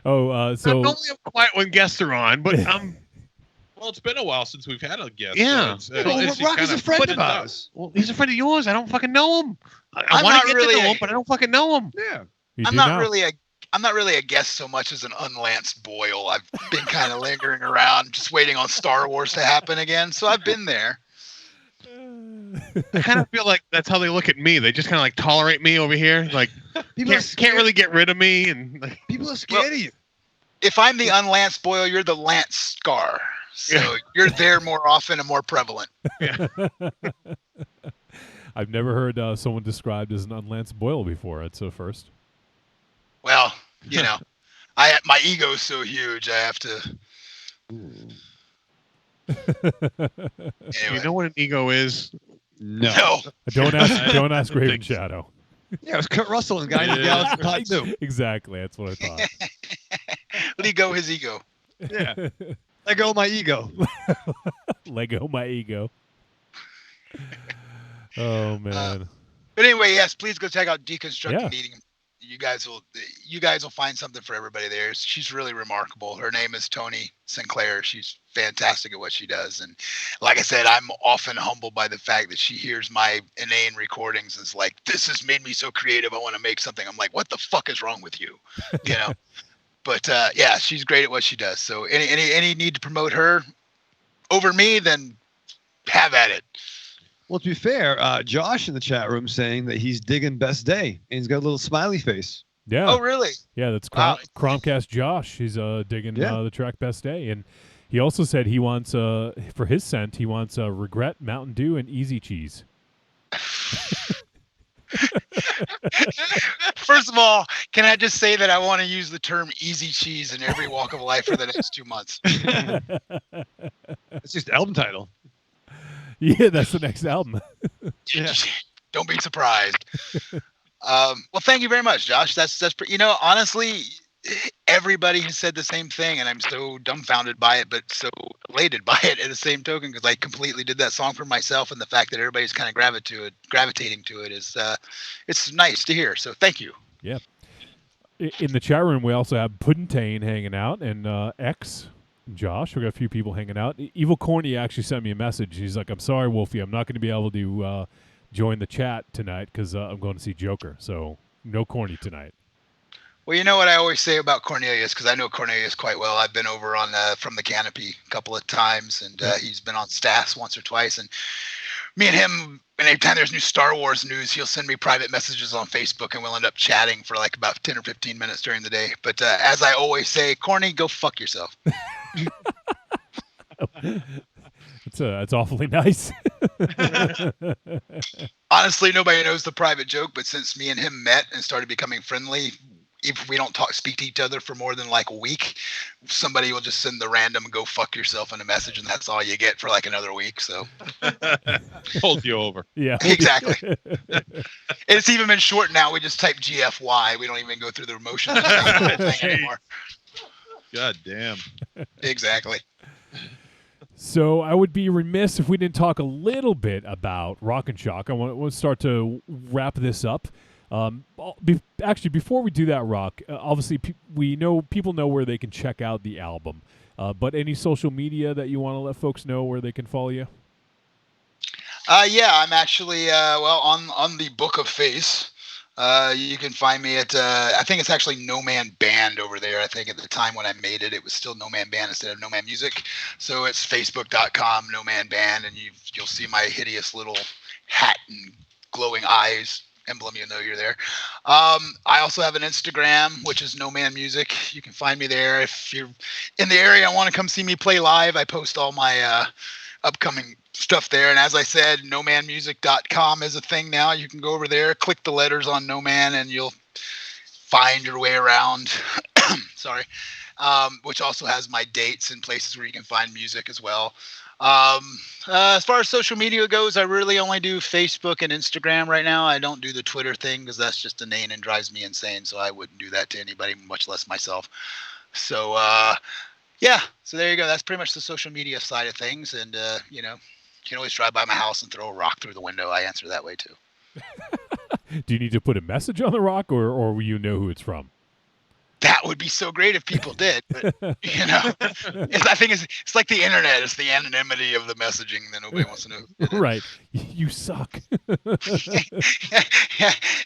So I'm normally quiet when guests are on, but Well, it's been a while since we've had a guest. Yeah. So Rocky's a friend of ours. well, he's a friend of yours. I don't fucking know him. I I'm want not to get really to know a- him, but I don't fucking know him. Yeah. you I'm do not now. really a guest so much as an unlanced boil. I've been kind of lingering around, just waiting on Star Wars to happen again. So I've been there. I kind of feel like that's how they look at me. They just kind of like tolerate me over here. Like People are can't scared. really get rid of me, and like, People are scared of you. If I'm the unlanced boil, you're the Lance Scar. So Yeah. you're there more often and more prevalent. I've never heard someone described as an unlanced boil before. It's a first. Well, my ego's so huge. I have to. Anyway. you know what an ego is? No. Don't ask Raven Shadow. Yeah, it was Kurt Russell and Guardians of the Yeah. Galaxy Part 2. Exactly. That's what I thought. Let he go his ego. Yeah. Let go of my ego. Lego my ego. Oh man. But anyway, yes, please go check out Deconstructing Yeah. Eating. You guys will find something for everybody there. She's really remarkable. Her name is Toni Sinclair. She's fantastic at what she does. And like I said, I'm often humbled by the fact that she hears my inane recordings and is like, this has made me so creative. I want to make something. I'm like, what the fuck is wrong with you? You know? But yeah, she's great at what she does. So any need to promote her over me, then have at it. Well, to be fair, Josh in the chat room saying that he's digging Best Day, and he's got a little smiley face. Yeah. Oh, really? Yeah, that's Wow. Chromcast Josh. He's digging Yeah. the track Best Day. And he also said he wants, for his scent, he wants Regret, Mountain Dew, and Easy Cheese. First of all, can I just say that I want to use the term easy cheese in every walk of life for the next 2 months? It's just album title. Yeah, that's the next album. Yeah. Don't be surprised. Well, thank you very much, Josh. That's honestly, everybody has said the same thing, and I'm so dumbfounded by it, but so elated by it at the same token, because I completely did that song for myself, and the fact that everybody's kind of gravitating to it is it's nice to hear. So thank you. Yeah. In the chat room, we also have Puddintain hanging out, and X, Josh. We got a few people hanging out. Evil Corny actually sent me a message. He's like, I'm sorry, Wolfie, I'm not going to be able to join the chat tonight because I'm going to see Joker. So no Corny tonight. Well, you know what I always say about Cornelius, because I know Cornelius quite well. I've been over on From the Canopy a couple of times, and he's been on Stas once or twice. And me and him, anytime there's new Star Wars news, he'll send me private messages on Facebook, and we'll end up chatting for like about 10 or 15 minutes during the day. But as I always say, Corny, go fuck yourself. It's awfully nice. Honestly, nobody knows the private joke, but since me and him met and started becoming friendly, if we don't speak to each other for more than like a week, somebody will just send the random "go fuck yourself" in a message, and that's all you get for like another week. So Hold you over. Yeah. exactly. It's even been short now. We just type GFY. We don't even go through the motions of saying the whole thing anymore. God damn. Exactly. So I would be remiss if we didn't talk a little bit about Rock and Shock. I want to start to wrap this up. Actually, before we do that, Rock, obviously we know people know where they can check out the album. But any social media that you want to let folks know where they can follow you? Yeah, I'm actually on the Book of Face. You can find me at I think it's actually No Man Band over there. I think at the time when I made it, it was still No Man Band instead of No Man Music. So it's facebook.com No Man Band, and you'll see my hideous little hat and glowing eyes emblem. You know you're there. I also have an Instagram, which is No Man Music. You can find me there if you're in the area and want to come see me play live. I post all my upcoming stuff there. And as I said, nomanmusic.com is a thing now. You can go over there, click the letters on No Man, and you'll find your way around. Sorry. Which also has my dates and places where you can find music as well. As far as social media goes, I really only do Facebook and Instagram right now. I don't do the Twitter thing because that's just inane and drives me insane. So I wouldn't do that to anybody, much less myself. So, yeah, so there you go. That's pretty much the social media side of things. And, you can always drive by my house and throw a rock through the window. I answer that way, too. Do you need to put a message on the rock, or will you know who it's from? That would be so great if people did, but I think it's like the internet. It's the anonymity of the messaging that nobody wants to know. Right. You suck.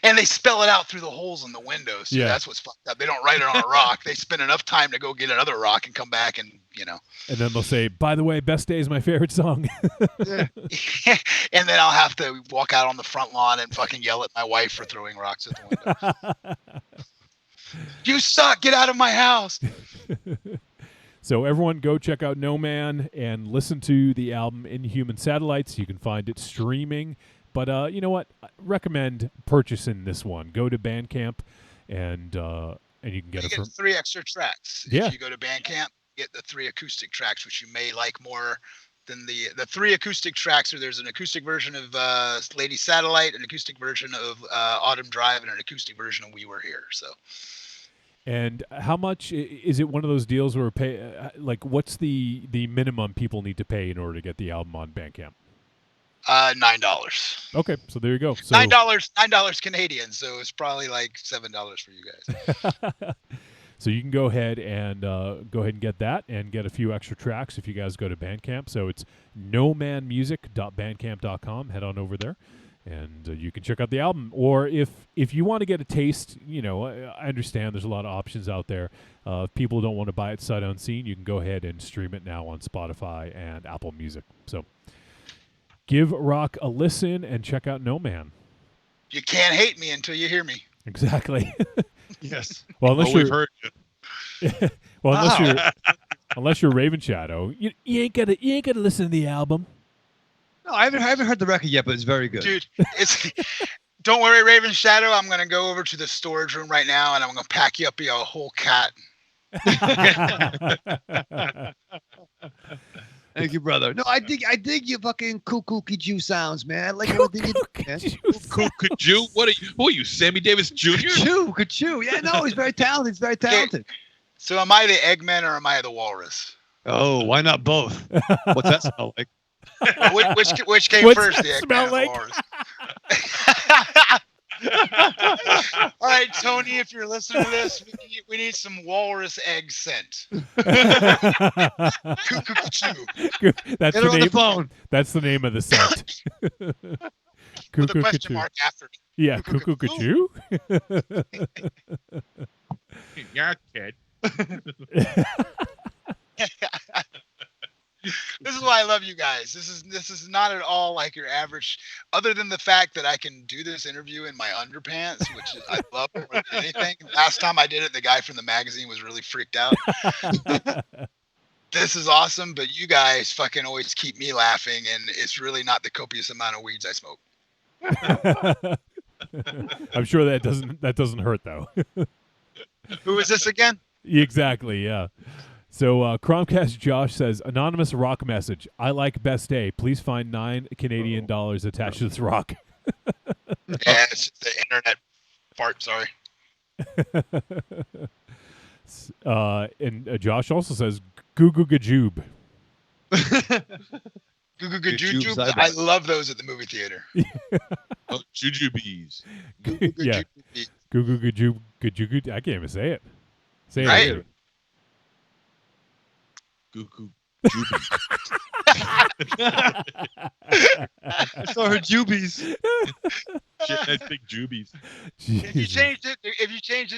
And they spell it out through the holes in the windows. So Yeah. That's what's fucked up. They don't write it on a rock. They spend enough time to go get another rock and come back and. And then they'll say, by the way, Best Day is my favorite song. And then I'll have to walk out on the front lawn and fucking yell at my wife for throwing rocks at the window. You suck! Get out of my house! So everyone go check out No Man and listen to the album Inhuman Satellites. You can find it streaming. But you know what? I recommend purchasing this one. Go to Bandcamp and you can get You it get from 3 extra tracks. Yeah. If you go to Bandcamp, get the 3 acoustic tracks, which you may like more Then the 3 acoustic tracks are there's an acoustic version of Lady Satellite, an acoustic version of Autumn Drive, and an acoustic version of We Were Here. So. And how much is it? One of those deals where like what's the minimum people need to pay in order to get the album on Bandcamp? $9. Okay, so there you go. So, $9 Canadian. So it's probably like $7 for you guys. So you can go ahead and get that and get a few extra tracks if you guys go to Bandcamp. So it's nomanmusic.bandcamp.com. Head on over there, and you can check out the album. Or if you want to get a taste, I understand there's a lot of options out there. If people don't want to buy it sight unseen, you can go ahead and stream it now on Spotify and Apple Music. So give rock a listen and check out No Man. You can't hate me until you hear me. Exactly. Yes. Well, unless we've heard you. unless you're Raven Shadow, you ain't gonna listen to the album. No, I haven't heard the record yet, but it's very good. Dude, don't worry, Raven Shadow. I'm gonna go over to the storage room right now, and I'm gonna pack you up a whole cat. Thank you, brother. No, I dig your fucking cuckoo Jew sounds, man. I like everything you do, man. Jew? Who are you, Sammy Davis Jr.? Jew. Yeah, no, he's very talented. He's very talented. So am I the Eggman or am I the Walrus? Oh, why not both? What's that smell like? Which came What's first, that the Eggman smell or the like? Walrus? All right, Tony, if you're listening to this, we need some walrus egg scent. Cuckoo-cuckoo. That's Get her on the phone. That's the name of the scent. With a question mark after it. Yeah, cuckoo cuckoo. Yeah, kid. This is why I love you guys. This is not at all like your average, other than the fact that I can do this interview in my underpants, which I love more than anything. Last time I did it, the guy from the magazine was really freaked out. This is awesome, but you guys fucking always keep me laughing, and it's really not the copious amount of weeds I smoke. I'm sure that doesn't hurt though. Who is this again? Exactly, yeah. So Chromecast Josh says, anonymous rock message. I like Best Day. Please find $9 Canadian attached to this rock. Yeah, it's just the internet fart. Sorry. And Josh also says, Goo Goo Gajoob. Goo Goo Gajoob. I love those at the movie theater. Oh, Jujubes. Yeah. Goo Goo Gajoob. Gajoob. I can't even say it. Say it. Right? Again. Goo I saw her jubies. Shit, I think Jubies. If you changed it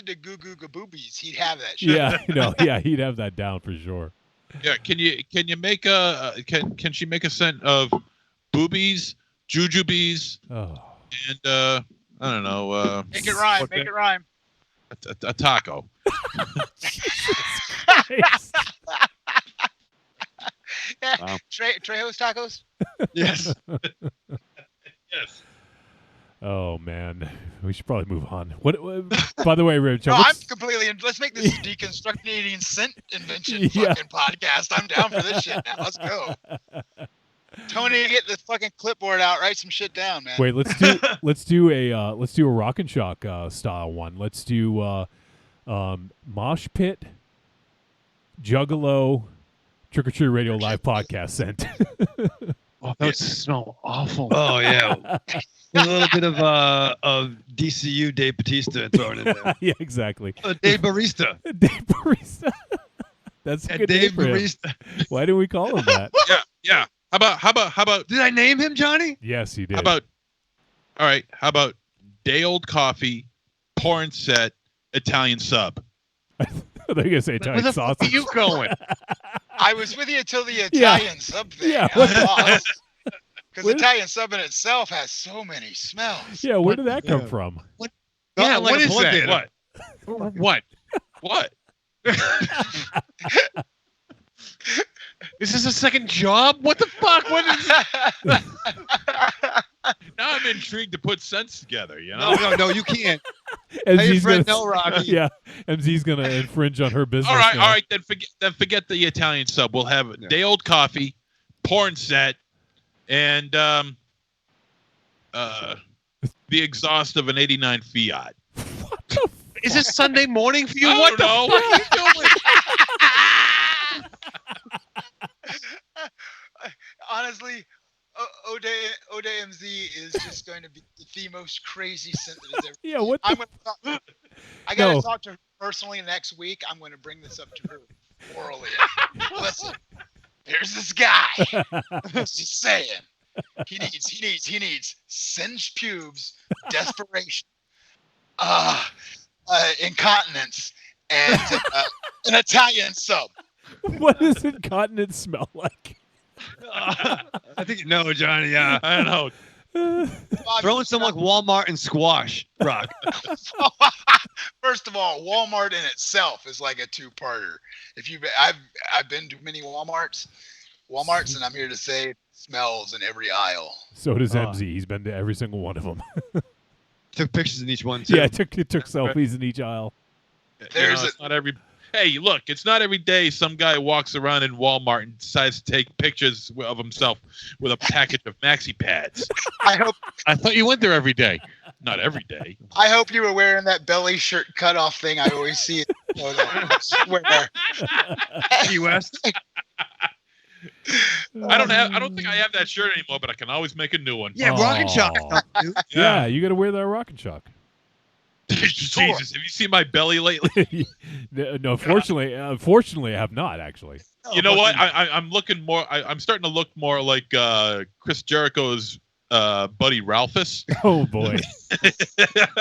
to Goo Goo Gaboobies, he'd have that shit. Yeah, he'd have that down for sure. Yeah, can you make can she make a scent of boobies, jujubes, Oh. and I don't know. Make it rhyme. Make it rhyme. A taco. Yeah. Wow. Trejo's tacos. Yes. Yes. Oh man, we should probably move on. What by the way, Rich? No, I'm completely. Let's make this deconstructing scent invention fucking podcast. I'm down for this shit now. Let's go. Tony, get the fucking clipboard out. Write some shit down, man. Wait, let's do a Rock and Shock style one. Let's do Mosh Pit, Juggalo, Trick or Treat Radio Live podcast scent. Oh, those smell awful. Oh yeah. There's a little bit of DCU Dave Bautista thrown in there. Yeah, exactly. Dave Barista. Dave Barista. That's a good Dave name for him. Barista. Why do we call him that? Yeah. How about? Did I name him Johnny? Yes, you did. How about day old coffee, porn set, Italian sub? They're gonna say Where Italian the fuck sausage. are you going? I was with you until the Italian sub thing. Yeah. Because Italian sub in itself has so many smells. Yeah, where did that come from? Yeah, Like what a is plug that? data. What? What? Is this a second job? What the fuck? What is Now I'm intrigued to put scents together. You know. No, you can't. Hey, MZ's friend, gonna, no, Rocky. Yeah, MZ's gonna infringe on her business. All right. now. Then forget the Italian sub. We'll have day old coffee, porn set, and the exhaust of an '89 Fiat. Is this Sunday morning for you? I What the don't know. fuck are you doing? Honestly, Ode MZ is just going to be the most crazy scent that has ever. Yeah, what the I'm gonna talk, I gotta No. talk to her personally next week. I'm going to bring this up to her orally. Listen, here's this guy. Just saying, he needs singed pubes, desperation, incontinence, and an Italian sub. what does incontinence smell like? I think you know, Johnny. Yeah. I don't know. Throw in some like Walmart and squash, Rock. First of all, Walmart in itself is like a two-parter. I've been to many Walmarts, and I'm here to say it smells in every aisle. So does Oh. MZ. He's been to every single one of them. Took pictures in each one too. Yeah, it took selfies in each aisle. There's it's not every. Hey, look! It's not every day some guy walks around in Walmart and decides to take pictures of himself with a package of maxi pads. I thought you went there every day. Not every day. I hope you were wearing that belly shirt cutoff thing I always see. I swear. Key West. I don't think I have that shirt anymore, but I can always make a new one. Yeah, Rock and Shock. Aw. Yeah, you got to wear that rock and shock. Jesus, have you seen my belly lately? No, fortunately, I have not actually. You know what? I'm looking more. I'm starting to look more like Chris Jericho's buddy Ralphus. Oh boy.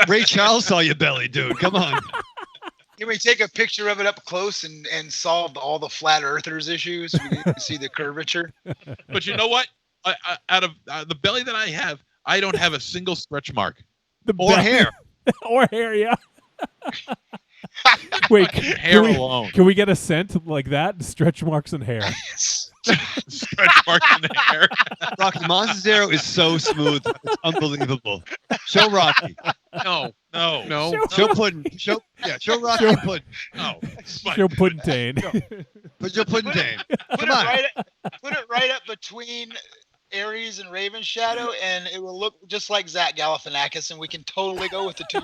Ray Charles saw your belly, dude. Come on. Can we take a picture of it up close and solve all the flat earthers issues? We can see the curvature. But you know what? Out of the belly that I have, I don't have a single stretch mark. Or hair. Or hair, yeah. Wait, Hair alone. can we get a scent like that? Stretch marks and hair. Stretch marks in the hair. Rock, the Monster Zero is so smooth. It's unbelievable. Show Rocky. No. Show Puddin. Show Rocky Puddin. No. Show Puddintain. Put your Puddin Dane. Put Come it on. right up between Aries and Raven Shadow, and it will look just like Zach Galifianakis, and we can totally go with the two.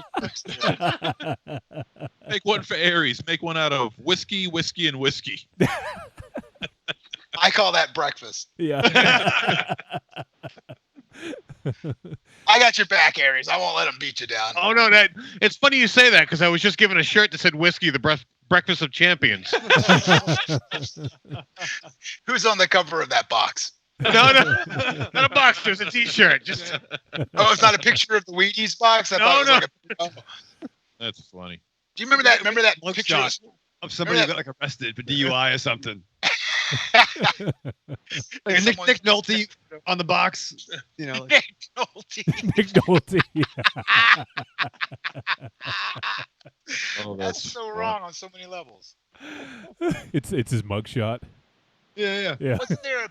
Make one for Aries. Make one out of whiskey, and whiskey. I call that breakfast. Yeah. I got your back, Aries. I won't let them beat you down. Oh no, it's funny you say that because I was just given a shirt that said "Whiskey, the Breakfast of Champions." Who's on the cover of that box? No, not a box. There's a T-shirt. Just Oh, it's not a picture of the Wheaties box. I thought it was like That's funny. Do you remember that? Remember that Mug picture? shot of somebody who got like arrested for DUI or something. Like Someone- Nick Nolte on the box. You know. Like, Nick Nolte. Nick Nolte. Oh, That's so fun. wrong on so many levels. It's his mugshot. yeah. Yeah. Wasn't there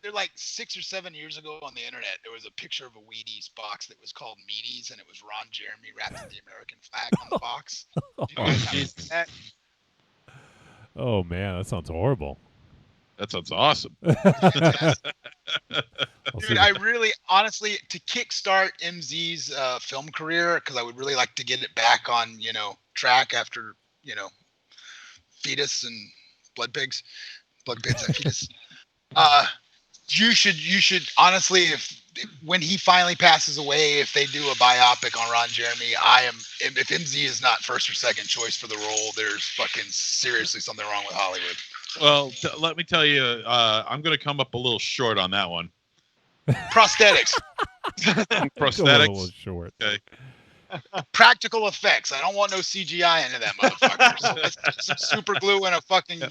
there like 6 or 7 years ago on the internet, there was a picture of a Wheaties box that was called Meaties, and it was Ron Jeremy wrapped in the American flag on the box. Do you know Jesus. that? Oh man, that sounds horrible. That sounds awesome. I'll see Dude, if- I really, honestly, to kickstart MZ's film career, because I would really like to get it back on, track after, Fetus and Blood Pigs and Fetus. You should honestly, when he finally passes away, if they do a biopic on Ron Jeremy, if MZ is not first or second choice for the role, there's fucking seriously something wrong with Hollywood. Well, let me tell you, I'm going to come up a little short on that one. Prosthetics, Go a little Prosthetics. short. Okay. practical effects. I don't want no CGI into that motherfucker. So let's put some super glue in a fucking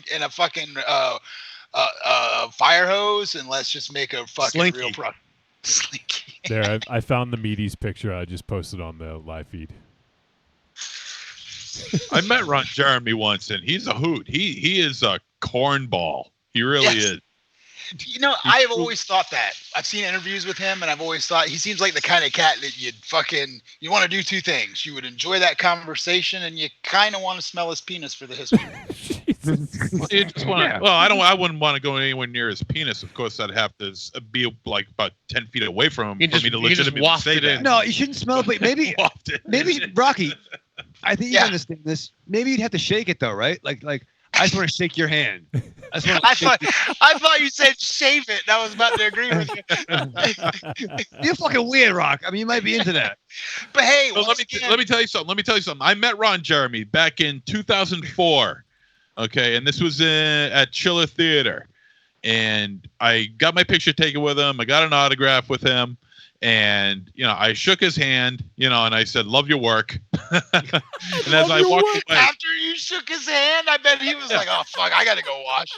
fire hose, and let's just make a fucking Slinky. real Slinky. There, I found the Meaties picture I just posted on the live feed. I met Ron Jeremy once, and he's a hoot. He is a cornball. He really Yes. is. I have always thought that. I've seen interviews with him, and I've always thought he seems like the kind of cat that you want to do two things. You would enjoy that conversation, and you kind of want to smell his penis for the history. You just want well, I wouldn't want to go anywhere near his penis. Of course, I'd have to be like about 10 feet away from him for me to legitimately say that. No, you shouldn't smell it, but maybe Rocky, I think you understand this. Maybe you'd have to shake it though, right? Like I just want to shake your hand. I thought you said shave it. I was about to agree with you. You're fucking weird, Rock. I mean, you might be into that. But hey, let me tell you something. I met Ron Jeremy back in 2004. Okay, and this was at Chiller Theater, and I got my picture taken with him. I got an autograph with him, and I shook his hand, and I said, "Love your work." And as I walked away, after you shook his hand, I bet he was like, "Oh fuck, I gotta go wash."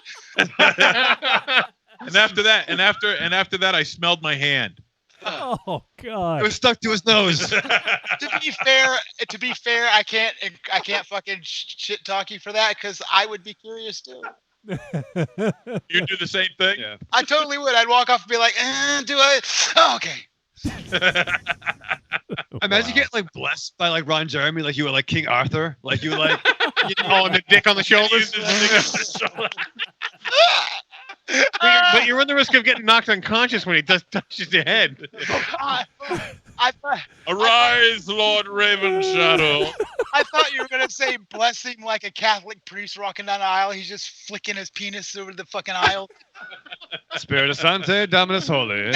And after that, I smelled my hand. Oh God! It was stuck to his nose. To be fair, I can't fucking shit talk you for that because I would be curious too. You do the same thing? Yeah. I totally would. I'd walk off and be like, "Do I?" Oh, okay. Imagine getting like blessed by like Ron Jeremy, like you were like King Arthur, like you were like, and the dick on the shoulders. But you run the risk of getting knocked unconscious when he touches your head. Arise, Lord Ravenshadow. I thought you were gonna say bless him like a Catholic priest walking down the aisle. He's just flicking his penis over the fucking aisle. Spiritus Sancti, Dominus Holy.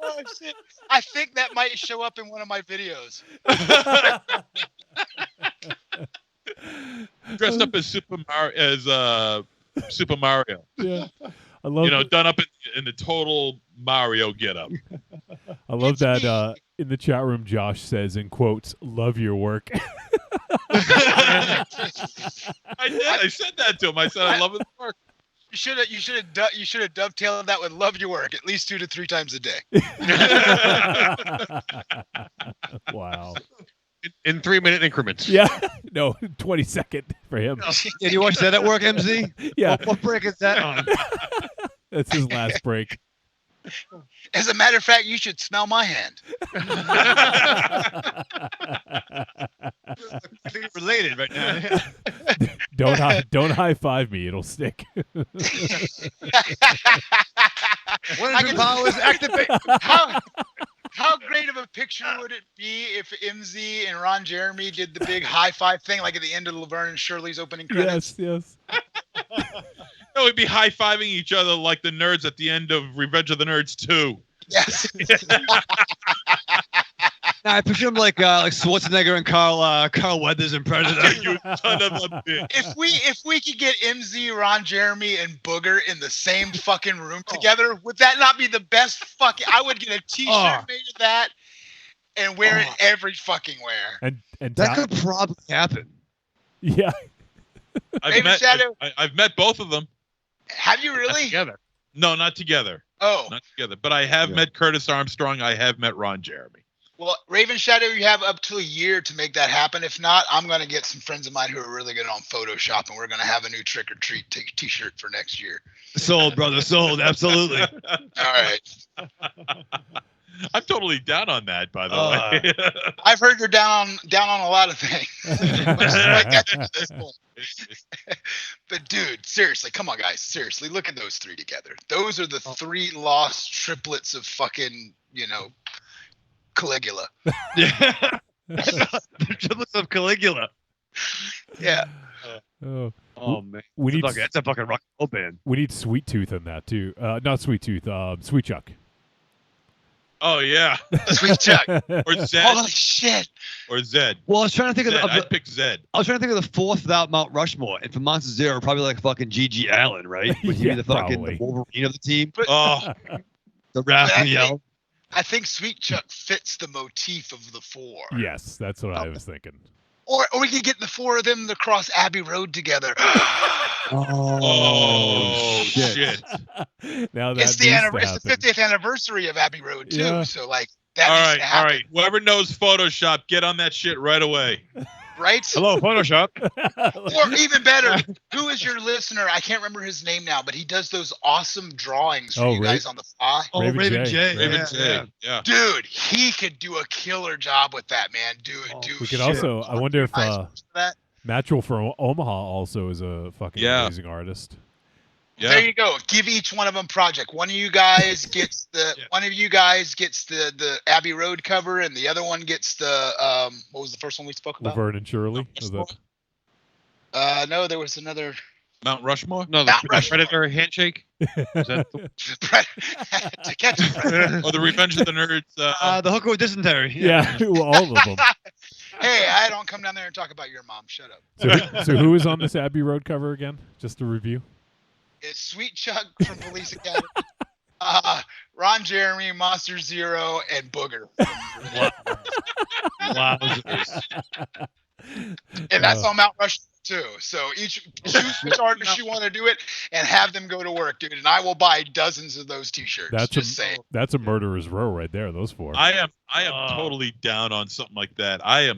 Oh, shit. I think that might show up in one of my videos. Dressed up as Super Mario. Yeah, I love done up in the total Mario getup. I love that in the chat room. Josh says in quotes, "Love your work." I did. I said that to him. I said I love his work. You should have dovetailed that with "love your work" at least 2 to 3 times a day. Wow. In 3-minute increments. Yeah. No, 20-second for him. Did you watch that at work, MZ? Yeah. What break is that on? That's his last break. As a matter of fact, you should smell my hand. I think we're related right now. Don't high five me; it'll stick. One of your powers activate. How great of a picture would it be if MZ and Ron Jeremy did the big high five thing, like at the end of Laverne and Shirley's opening credits? Yes. No, we'd be high fiving each other like the nerds at the end of Revenge of the Nerds 2. Yes. I picture him like Schwarzenegger and Carl Weathers in Predator. You son of a bitch. If we could get MZ, Ron Jeremy, and Booger in the same fucking room together, would that not be the best fucking? I would get a T-shirt made of that and wear it every fucking wear. And that could probably happen. Yeah. I've met both of them. Have you really? Not together. No, not together. Oh, not together. But I have met Curtis Armstrong. I have met Ron Jeremy. Well, Raven Shadow, you have up to a year to make that happen. If not, I'm going to get some friends of mine who are really good on Photoshop, and we're going to have a new Trick or Treat T-shirt for next year. Sold, brother. Sold. Absolutely. All right. I'm totally down on that, by the way. I've heard you're down on a lot of things. But dude, seriously, come on, guys. Seriously, look at those three together. Those are the three lost triplets of fucking, Caligula. Yeah. The triplets of Caligula. Yeah. Oh man. That's a fucking rock and roll band. We need Sweet Tooth in that too. Not Sweet Tooth. Sweet Chuck. Oh yeah. Sweet Chuck. Or Zed. Holy shit. Or Zed. Well, I was trying to think I'd pick Zed. I was trying to think of the fourth without Mount Rushmore, and for Monster Zero, probably like fucking G.G. Allen, right? Would he be the fucking the Wolverine of the team? The Raphael. I think Sweet Chuck fits the motif of the four. Yes, that's what I was thinking. Or we could get the four of them to cross Abbey Road together. Oh shit! Now that it's the 50th anniversary of Abbey Road too. Yeah. So like that. All right. Whoever knows Photoshop, get on that shit right away. right? Hello, Photoshop. Or even better, who is your listener? I can't remember his name now, but he does those awesome drawings for you guys on the fly. Oh, Raven J. Raven Yeah, J. yeah. Yeah. Dude, he could do a killer job with that, man. We could also. I wonder if that. Matchel from Omaha also is a fucking amazing artist. Yeah. There you go. Give each one of them project. One of you guys gets the the Abbey Road cover, and the other one gets the what was the first one we spoke about? Laverne and Shirley. Was that? No, there was another. Mount Rushmore? No, the Predator handshake. Is that To catch a predator. Or the Revenge of the Nerds? The hooker with dysentery. Yeah, well, all of them. Hey, I don't come down there and talk about your mom. Shut up. So who is on this Abbey Road cover again? Just to review. It's Sweet Chuck from Police Academy. Ron Jeremy, Monster Zero, and Booger. And that's on Mount Rushmore too. So choose which artist you want to do it and have them go to work, dude. And I will buy dozens of those T-shirts. That's a murderer's row right there. Those four. I am totally down on something like that. I am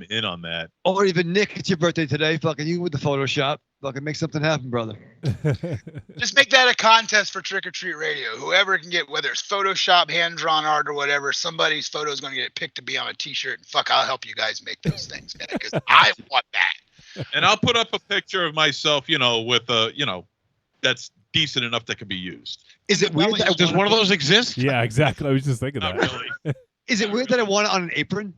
in on that. Or even Nick, it's your birthday today. Fucking you with the Photoshop. Fucking make something happen, brother. Just make that a contest for Trick or Treat Radio. Whoever can get, whether it's Photoshop, hand-drawn art, or whatever, somebody's photo is going to get picked to be on a T-shirt. And fuck, I'll help you guys make those things, man, because I want that. And I'll put up a picture of myself, with a, that's decent enough that can be used. Is it weird? Does one of those exist? Yeah, exactly. I was just thinking Not that. really. Is it weird that I want it on an apron?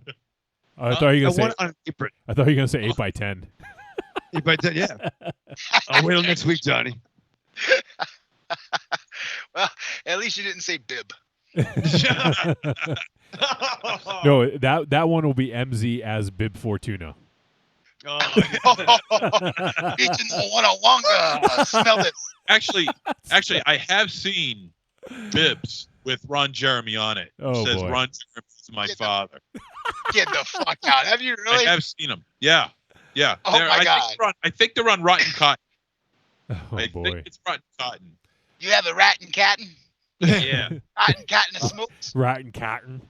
I thought you were I gonna want say. it on an apron. I thought you were gonna say 8x10. 8x10, yeah. I'll wait till next week, Johnny. Well, at least you didn't say bib. No, that one will be MZ as Bib Fortuna. It's in the Wonga. Smell this. Actually, I have seen bibs with Ron Jeremy on it. Oh, It says boy. Ron Jeremy is my father. Get the fuck out. Have you really? I have seen them. Yeah. Oh, my God. I think they're on Rotten Cotton. Oh I boy. think it's Rotten Cotton. You have a rat and cattin? Yeah. Rotten cotton and smokes? Rotten cotton.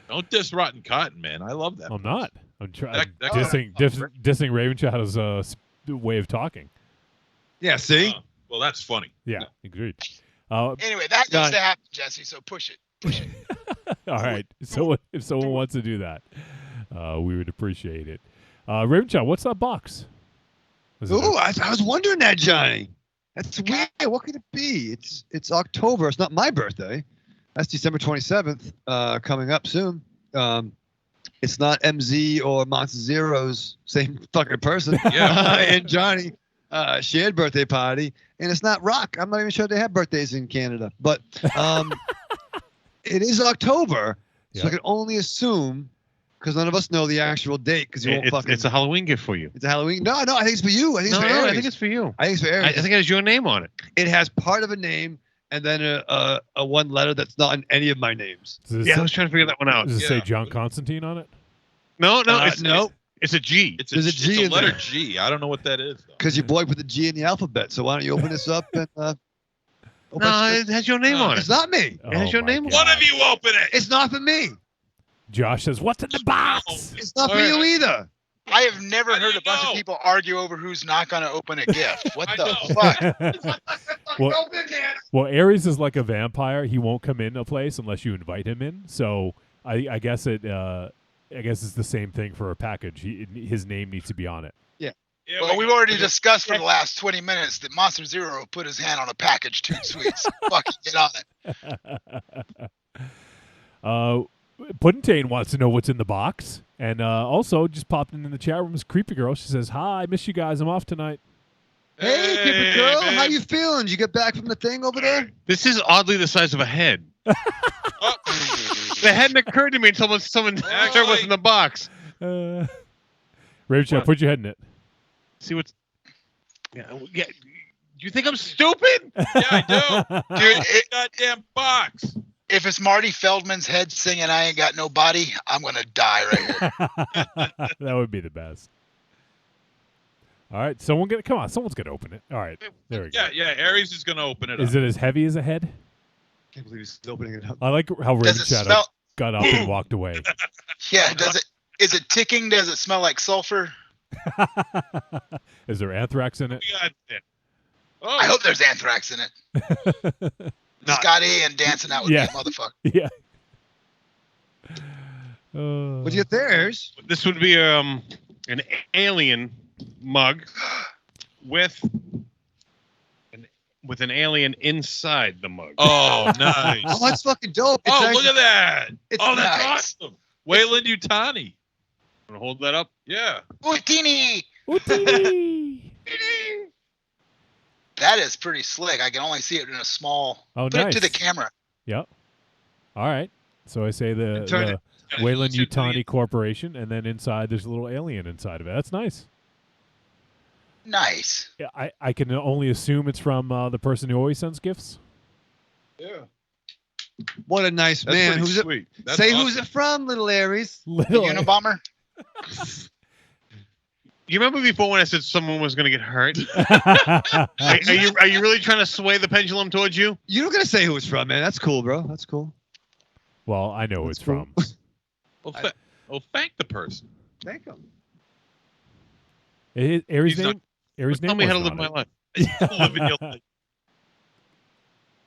Don't diss Rotten Cotton, man. I love that. I'm not. I'm trying That- dissing Ravenshadow's way of talking. Yeah, see? Well, that's funny. Yeah, agreed. Anyway, that needs to happen, Jesse, so push it. All right. So if someone wants to do that, we would appreciate it. Ravenchild, what's that box? Is it Ooh, I was wondering that, Johnny. That's weird. What could it be? It's October. It's not my birthday. That's December 27th, coming up soon. It's not MZ or Monster Zero's same fucking person. Yeah. And Johnny shared birthday party. And it's not Rock. I'm not even sure they have birthdays in Canada. But it is October. So I can only assume, because none of us know the actual date, because you won't fucking... It's a Halloween gift for you. It's a Halloween. No, I think it's for you. I think it's for Aries. I think it's for you. I think it's for Aries. I think it has your name on it. It has part of a name and then a one letter that's not in any of my names. I was trying to figure that one out. Does it say John Constantine on it? No, no. It's a G. There's a G It's a in letter there. G. I don't know what that is, though. Because your boy put the G in the alphabet. So why don't you open this up and No, it has your name on it. It's not me. It has your name on it. One of you open it. It's not for me. Josh says, "What's in the box?" It's not for you either. I have never heard a bunch of people argue over who's not going to open a gift. What the fuck? Well, Aries is like a vampire. He won't come in a place unless you invite him in. So I guess it's the same thing for a package. His name needs to be on it. Yeah, Well, we've already discussed for the last 20 minutes that Monster Zero put his hand on a package too sweet. So fucking get on it. Puddintain wants to know what's in the box. And also just popped in the chat room is Creepy Girl. She says, "Hi, I miss you guys. I'm off tonight." Hey, Creepy girl, babe. how you feeling? Did you get back from the thing over there? This is oddly the size of a head. That hadn't occurred to me until someone shared what's in the box. Ravenchild, put your head in it. See what's... Yeah. Do you think I'm stupid? Yeah, I do. Dude, Goddamn box. if it's Marty Feldman's head singing I Ain't Got No Body, I'm going to die right here. That would be the best. All right, someone's gonna open it. All right, there we go. Yeah. Aries is gonna open it up. Is it as heavy as a head? Can't believe he's opening it up. I like how Does it Ravenchild smell? got up and walked away. Yeah. Is it ticking? Does it smell like sulfur? Is there anthrax in it? We got it. I Oh, hope there's anthrax in it. Scotty and dancing out with Yeah. me, motherfucker. Yeah. What'd you get theirs? This would be an alien mug with an alien inside the mug. oh, nice. Oh, that's fucking dope. It's Oh, actually- look at that. It's Oh, that's nice. awesome. Wayland Utani. Want to hold that up? Yeah. Utini! Ootee. That is pretty slick. I can only see it in a small. Oh, Put it to the nice. camera. Yep. All right. So I say And turn the it. Wayland Utani Corporation, and then inside there's a little alien inside of it. That's nice. Nice. Yeah, I can only assume it's from the person who always sends gifts. Yeah. What a nice That's man. pretty Who's it? sweet. That's Say awesome. who's it from, little Aries? The Little Unabomber? You remember before when I said someone was going to get hurt? Are Are you really trying to sway the pendulum towards you? You're not gonna say who it's from, man. That's cool, bro. That's cool. Well, I know who That's it's cool. from. Well, thank the person. Thank him. Aries' He's not- name. Aries' name. Tell me how to wasn't live on my it. life. Living your life.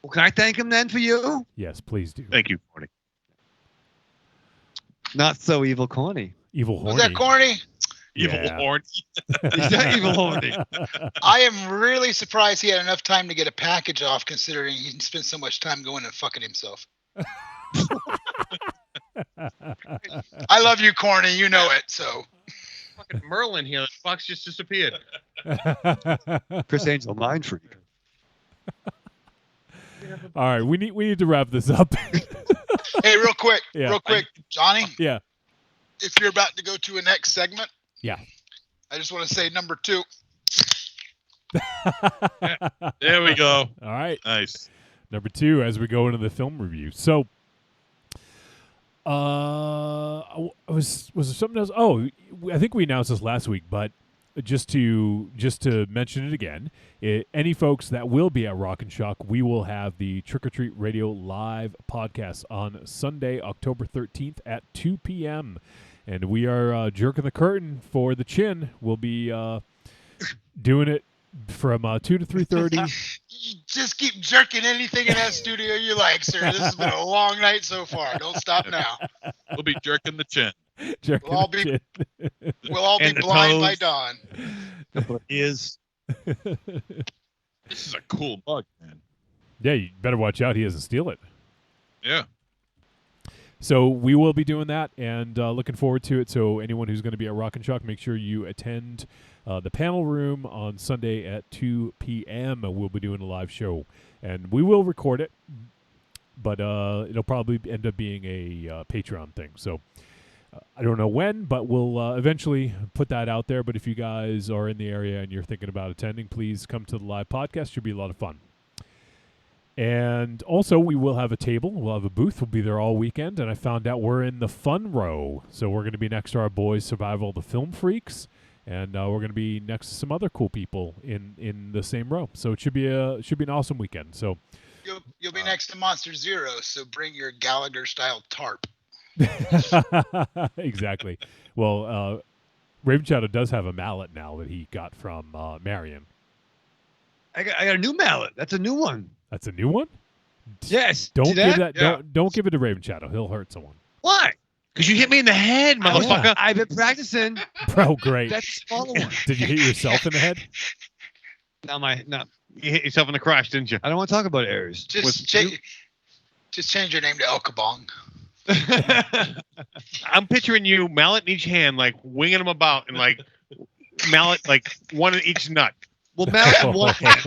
Well, can I thank him then for you? Yes, please do. Thank you, Corny. Not so evil, corny. Evil Was horny. that corny? Evil Yeah. horny. He's not evil, horny. I am really surprised he had enough time to get a package off, considering he spent so much time going and fucking himself. I love you, corny. You know it. So Fucking Merlin here. The box just disappeared. Chris Angel, mind freak. All right, we need to wrap this up. hey, real quick, Yeah. Johnny. Yeah. If you're about to go to a next segment, Yeah. I just want to say number 2. There we go. All right. Nice. Number 2 as we go into the film review. So, was there something else? Oh, I think we announced this last week, but just to mention it again, any folks that will be at Rock and Shock, we will have the Trick or Treat Radio live podcast on Sunday, October 13th at 2 p.m. And we are jerking the curtain for the chin. We'll be doing it from 2 to 3:30. You just keep jerking anything in that studio you like, sir. This has been a long night so far. Don't stop now. We'll be jerking the chin. Jerking We'll all the be- chin. We'll all be And the blind by toes. dawn. Is This is a cool mug, man. Yeah, you better watch out. He doesn't steal it. Yeah. So we will be doing that, and looking forward to it. So anyone who's going to be at Rock and Shock, make sure you attend the panel room on Sunday at 2 p.m. We'll be doing a live show, and we will record it, but it'll probably end up being a Patreon thing. So I don't know when, but we'll eventually put that out there. But if you guys are in the area and you're thinking about attending, please come to the live podcast. Should be a lot of fun. And also, we will have a table. We'll have a booth. We'll be there all weekend. And I found out we're in the fun row. So we're going to be next to our boys, Survival of the Film Freaks. And we're going to be next to some other cool people in the same row. So it should be an awesome weekend. So You'll be next to Monster Zero, so bring your Gallagher-style tarp. exactly. Well, Raven Shadow does have a mallet now that he got from Marion. I got a new mallet. That's a new one. That's a new one? Yes. Don't See give that. Yeah. Don't give it to Raven Shadow. He'll hurt someone. Why? Because you hit me in the head, motherfucker. I've been practicing. Bro, great. That's a smaller one. Did you hit yourself in the head? No. You hit yourself in the crotch, didn't you? I don't want to talk about Aries. Just change your name to El Kabong. I'm picturing you, mallet in each hand, like winging them about, and like mallet, like one in each nut. Well, mallet in one hand.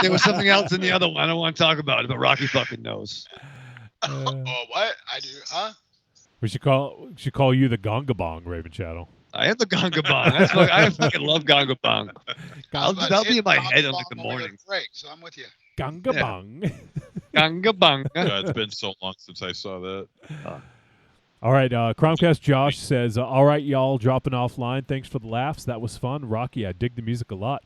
There was something else in the other one. I don't want to talk about it, but Rocky fucking knows. Oh, what? I do, huh? We should call you the Gongabong, Raven Shadow. I am the Gongabong. That's what I fucking love Gongabong. That'll be in my head in the morning. Break, so I'm with you. Gongabong. Gongabong. God, it's been so long since I saw that. All right, Cromcast Josh says, all right, y'all, dropping offline. Thanks for the laughs. That was fun. Rocky, I dig the music a lot.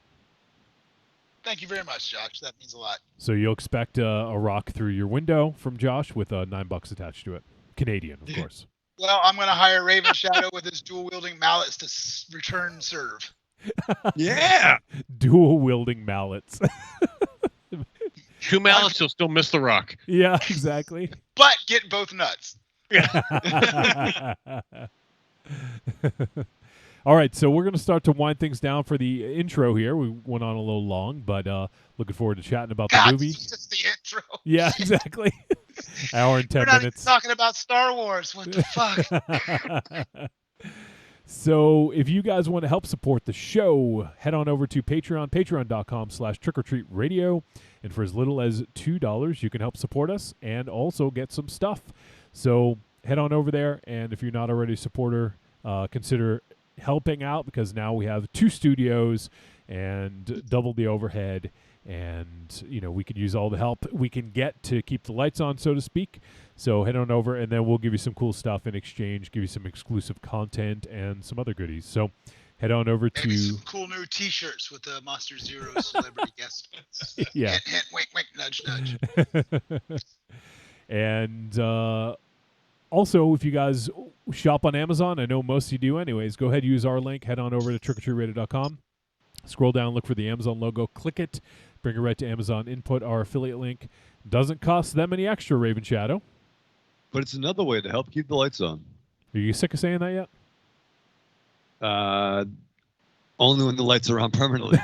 Thank you very much, Josh. That means a lot. So you'll expect a rock through your window from Josh with $9 attached to it. Canadian, of course. Well, I'm going to hire Raven Shadow with his dual-wielding mallets to return serve. Yeah. Dual wielding mallets. 2 mallets, you'll still miss the rock. Yeah, exactly. But get both nuts. All right, so we're going to start to wind things down for the intro here. We went on a little long, but looking forward to chatting about the God, movie. Jesus, the intro. Yeah, exactly. Hour and 10 We're not even minutes. talking about Star Wars. What the fuck? So if you guys want to help support the show, head on over to Patreon, patreon.com/trickortreatradio. And for as little as $2, you can help support us and also get some stuff. So head on over there, and if you're not already a supporter, consider helping out, because now we have 2 studios and double the overhead, and we could use all the help we can get to keep the lights on, so to speak. So head on over, and then we'll give you some cool stuff in exchange, give you some exclusive content and some other goodies. So head on over Maybe to some cool new T-shirts with the Monster Zero celebrity guest. yeah. Hint, hint, wink, wink, nudge, nudge. And also, if you guys shop on Amazon, I know most of you do anyways, go ahead, use our link, head on over to trickortreatradio.com, scroll down, look for the Amazon logo, click it, bring it right to Amazon, input our affiliate link. Doesn't cost them any extra, Raven Shadow. But it's another way to help keep the lights on. Are you sick of saying that yet? Only when the lights are on permanently.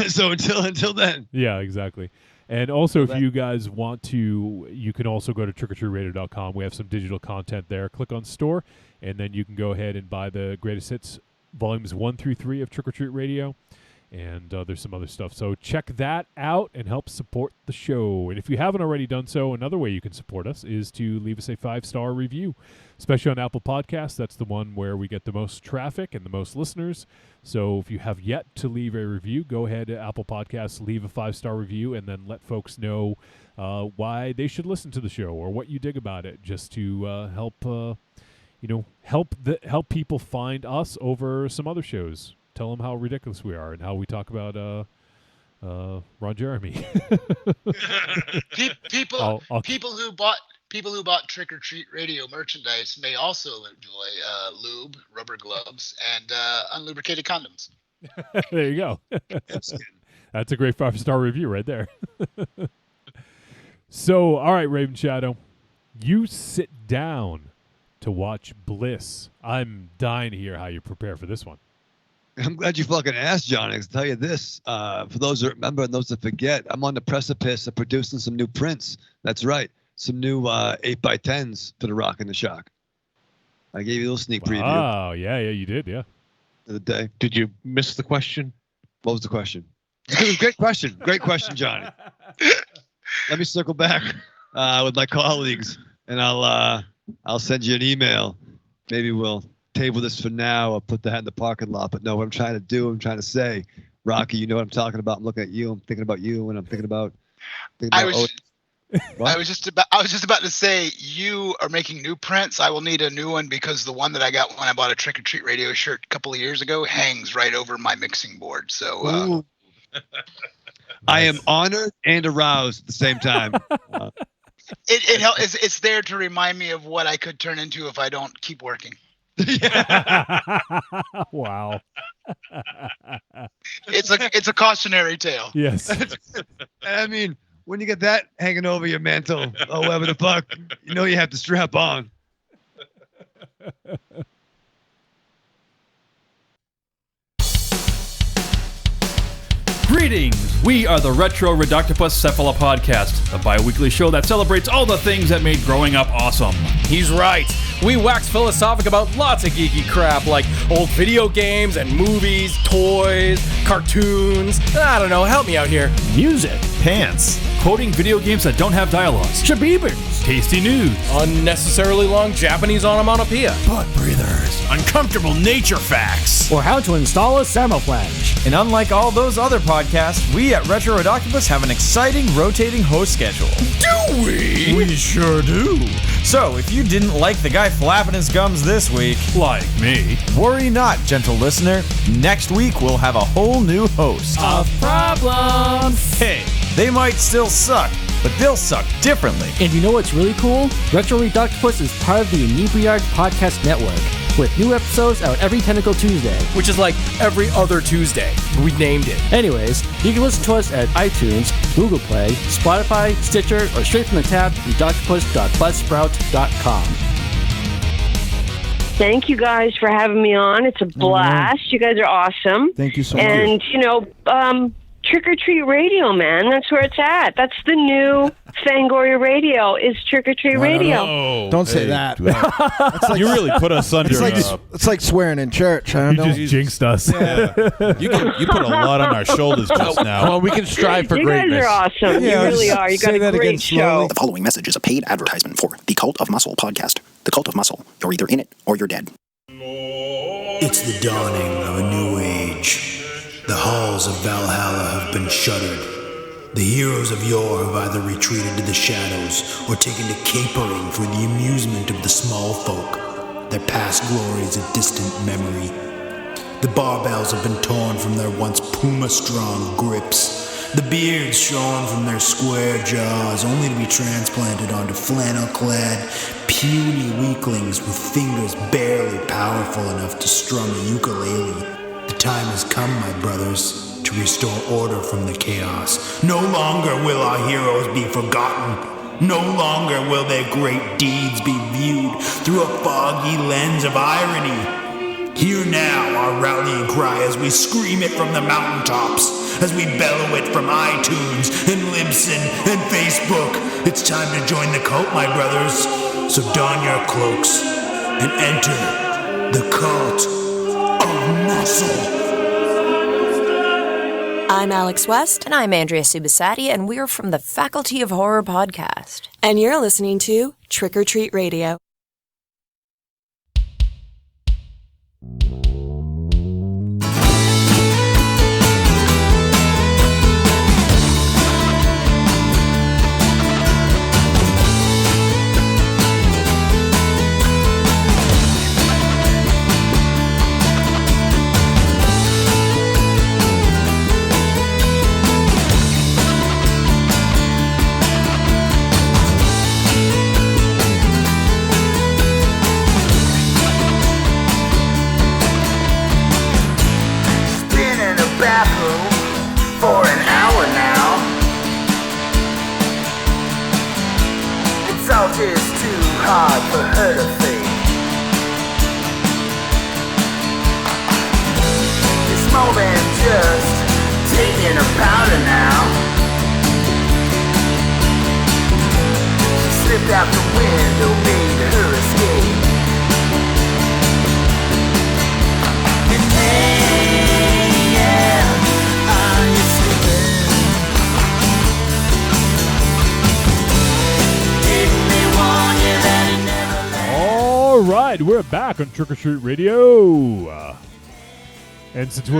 So until then. Yeah, exactly. And also, if you guys want to, you can also go to trickortreatradio.com. We have some digital content there. Click on store, and then you can go ahead and buy the greatest hits volumes 1 through 3 of Trick or Treat Radio. And there's some other stuff. So check that out and help support the show. And if you haven't already done so, another way you can support us is to leave us a 5-star review, especially on Apple Podcasts. That's the one where we get the most traffic and the most listeners. So if you have yet to leave a review, go ahead to Apple Podcasts, leave a 5-star review, and then let folks know why they should listen to the show or what you dig about it, just to help people find us over some other shows. Tell them how ridiculous we are and how we talk about Ron Jeremy. People who bought Trick or Treat Radio merchandise may also enjoy lube, rubber gloves, and unlubricated condoms. There you go. That's a great 5-star review right there. So, all right, Raven Shadow, you sit down to watch Bliss. I'm dying to hear how you prepare for this one. I'm glad you fucking asked, Johnny. I'll tell you this. For those that remember and those that forget, I'm on the precipice of producing some new prints. That's right. Some new 8x10s for the Rock and the Shock. I gave you a little sneak preview. Oh, yeah, you did, yeah. The other day. Did you miss the question? What was the question? Great question. Great question, Johnny. Let me circle back with my colleagues, and I'll send you an email. Maybe we'll table this for now. I'll put that in the parking lot. But no, what I'm trying to say, Rocky, you know what I'm talking about. I'm looking at you. I'm thinking about you, and I'm thinking about. I was just about to say, you are making new prints. I will need a new one because the one that I got when I bought a Trick or Treat Radio shirt a couple of years ago hangs right over my mixing board. So I am honored and aroused at the same time. It's there to remind me of what I could turn into if I don't keep working. Wow. It's a cautionary tale. Yes. I mean, when you get that hanging over your mantle, oh, whatever the fuck, you know you have to strap on. Greetings! We are the Retro Reductopus Cephala Podcast, the bi-weekly show that celebrates all the things that made growing up awesome. He's right. We wax philosophic about lots of geeky crap like old video games and movies, toys, cartoons. I don't know, help me out here. Music, pants, quoting video games that don't have dialogues, shabibers, tasty news, Unnecessarily long Japanese onomatopoeia. butt breathers, uncomfortable nature facts. or how to install a Samoflange. And unlike all those other podcasts, we at Retro Reductopus have an exciting rotating host schedule. Do we? We sure do. So, if you didn't like the guy flapping his gums this week, Like me. worry not, gentle listener. Next week, we'll have a whole new host. Of problems. Hey, they might still suck, but they'll suck differently. And you know what's really cool? Retro Reductopus is part of the Inebriard Podcast Network, with new episodes out every Tentacle Tuesday. Which is like every other Tuesday. We named it. Anyways, you can listen to us at iTunes, Google Play, Spotify, Stitcher, or straight from the tab, reductopus.buzzsprout.com. Thank you guys for having me on. It's a blast. You guys are awesome. Thank you so much. And, Trick or Treat Radio, man. That's where it's at. That's the new Fangoria Radio is Trick or Treat Radio. No. Don't say that. It's like, you really put us under. It's like swearing in church. I don't know. You just jinxed us. Yeah. you put a lot on our shoulders just now. Well, we can strive for you greatness. You guys are awesome. Yeah, you really are. You got a great show. The following message is a paid advertisement for the Cult of Muscle podcast. The Cult of Muscle. You're either in it or you're dead. It's the dawning of a new age. The halls of Valhalla have been shuttered. The heroes of yore have either retreated to the shadows or taken to capering for the amusement of the small folk. Their past glories a distant memory. The barbells have been torn from their once puma-strong grips. The beards shorn from their square jaws, only to be transplanted onto flannel-clad, puny weaklings with fingers barely powerful enough to strum a ukulele. The time has come, my brothers, to restore order from the chaos. No longer will our heroes be forgotten. No longer will their great deeds be viewed through a foggy lens of irony. Hear now our rallying cry as we scream it from the mountaintops, as we bellow it from iTunes and Libsyn and Facebook. It's time to join the cult, my brothers. So don your cloaks and enter the Cult of Muscle. I'm Alex West. And I'm Andrea Subasati, and we're from the Faculty of Horror podcast. And you're listening to Trick or Treat Radio. For an hour now. It's all just too hard for her to think. It's more than just taking a powder now. She slipped out the window, made her escape. And hey, yeah, All right, we're back on Trick or Treat Radio, and since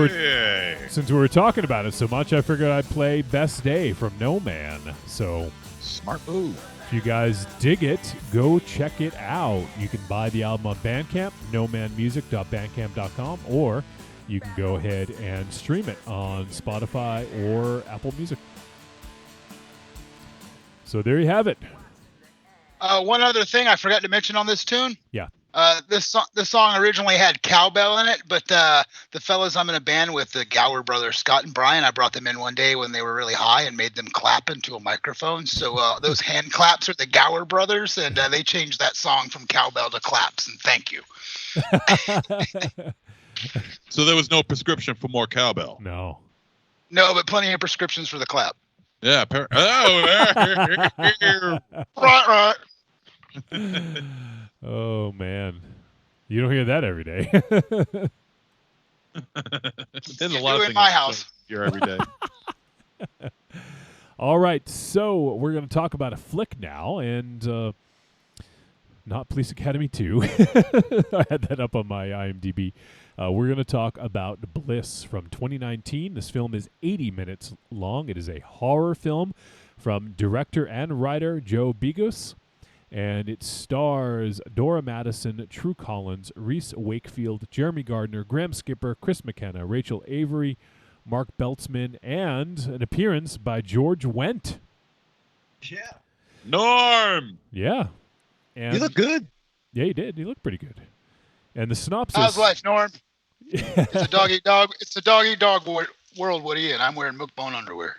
we're talking about it so much, I figured I'd play "Best Day" from No Man. So smart move. If you guys dig it, go check it out. You can buy the album on Bandcamp, nomanmusic.bandcamp.com, or you can go ahead and stream it on Spotify or Apple Music. So there you have it. One other thing I forgot to mention on this tune. Yeah. This song originally had cowbell in it, but the fellas I'm in a band with, the Gower brothers, Scott and Brian, I brought them in one day when they were really high and made them clap into a microphone. So those hand claps are the Gower brothers, and they changed that song from cowbell to claps, and thank you. So there was no prescription for more cowbell? No. No, but plenty of prescriptions for the clap. Yeah. Right. Oh, man. You don't hear that every day. There's a lot of things in my house here every day. All right, so we're going to talk about a flick now, and not Police Academy 2. I had that up on my IMDb. We're going to talk about Bliss from 2019. This film is 80 minutes long. It is a horror film from director and writer Joe Begos, and it stars Dora Madison, True Collins, Reese Wakefield, Jeremy Gardner, Graham Skipper, Chris McKenna, Rachel Avery, Mark Beltzman, and an appearance by George Wendt. Yeah. Norm. Yeah. And You look good. Yeah, he did. He looked pretty good. And the synopsis. How's life, Norm? It's a dog eat dog. It's a dog eat dog world, Woody, and I'm wearing Mookbone underwear.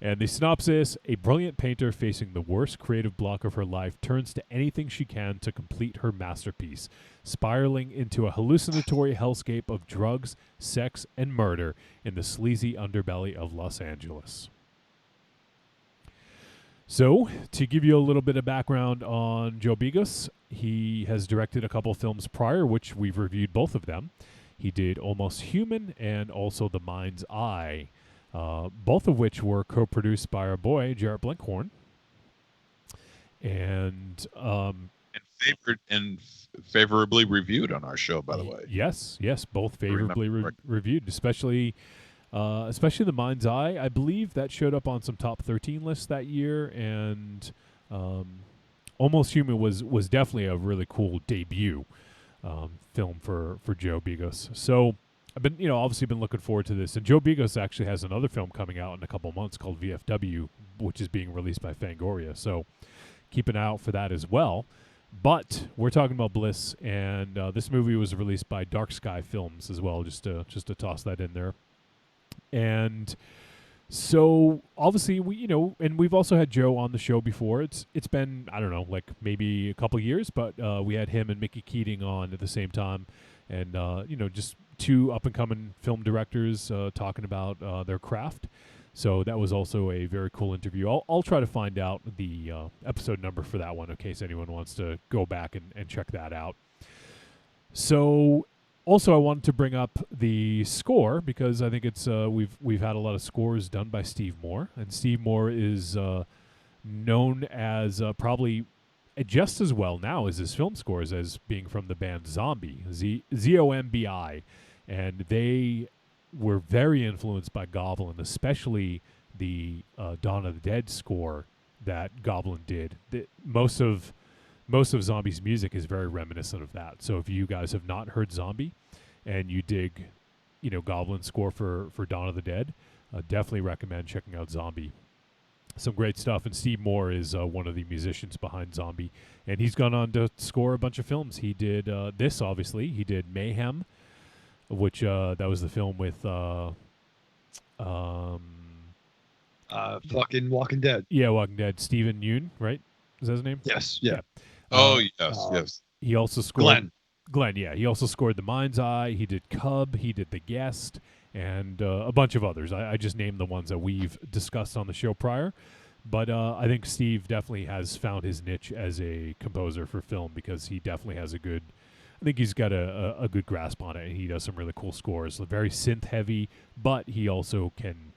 And the synopsis: a brilliant painter facing the worst creative block of her life turns to anything she can to complete her masterpiece, spiraling into a hallucinatory hellscape of drugs, sex, and murder in the sleazy underbelly of Los Angeles. So, to give you a little bit of background on Joe Bigos, he has directed a couple films prior, which we've reviewed both of them. He did Almost Human and also The Mind's Eye, both of which were co-produced by our boy, Jarrett Blinkhorn. And favorably reviewed on our show, by the way. Yes, both favorably reviewed, especially The Mind's Eye. I believe that showed up on some top 13 lists that year, and Almost Human was definitely a really cool debut film for Joe Bigos. So I've been, obviously been looking forward to this. And Joe Bigos actually has another film coming out in a couple months called VFW, which is being released by Fangoria. So keep an eye out for that as well. But we're talking about Bliss, and this movie was released by Dark Sky Films as well, just to toss that in there. And so obviously and we've also had Joe on the show before. It's been, I don't know, like maybe a couple years, but we had him and Mickey Keating on at the same time, and just two up and coming film directors talking about their craft. So that was also a very cool interview. I'll try to find out the episode number for that one in case anyone wants to go back and check that out. So also I wanted to bring up the score because I think it's we've had a lot of scores done by Steve Moore, and Steve Moore is known as probably just as well now as his film scores as being from the band Zombie, Zombi, and they were very influenced by Goblin, especially the Dawn of the Dead score that Goblin did. Most of Zombie's music is very reminiscent of that. So if you guys have not heard Zombie and you dig, Goblin score for Dawn of the Dead, definitely recommend checking out Zombie. Some great stuff, and Steve Moore is one of the musicians behind Zombie, and he's gone on to score a bunch of films. He did this, obviously. He did Mayhem, which that was the film with fucking Walking Dead. Yeah, Walking Dead. Stephen Yeun, right? Is that his name? Yes. Yeah. Yes. He also scored Glenn. Yeah. He also scored The Mind's Eye. He did Cub. He did The Guest, and a bunch of others. I just named the ones that we've discussed on the show prior. But I think Steve definitely has found his niche as a composer for film because he definitely has I think he's got a good grasp on it, and he does some really cool scores. Very synth heavy, but he also can,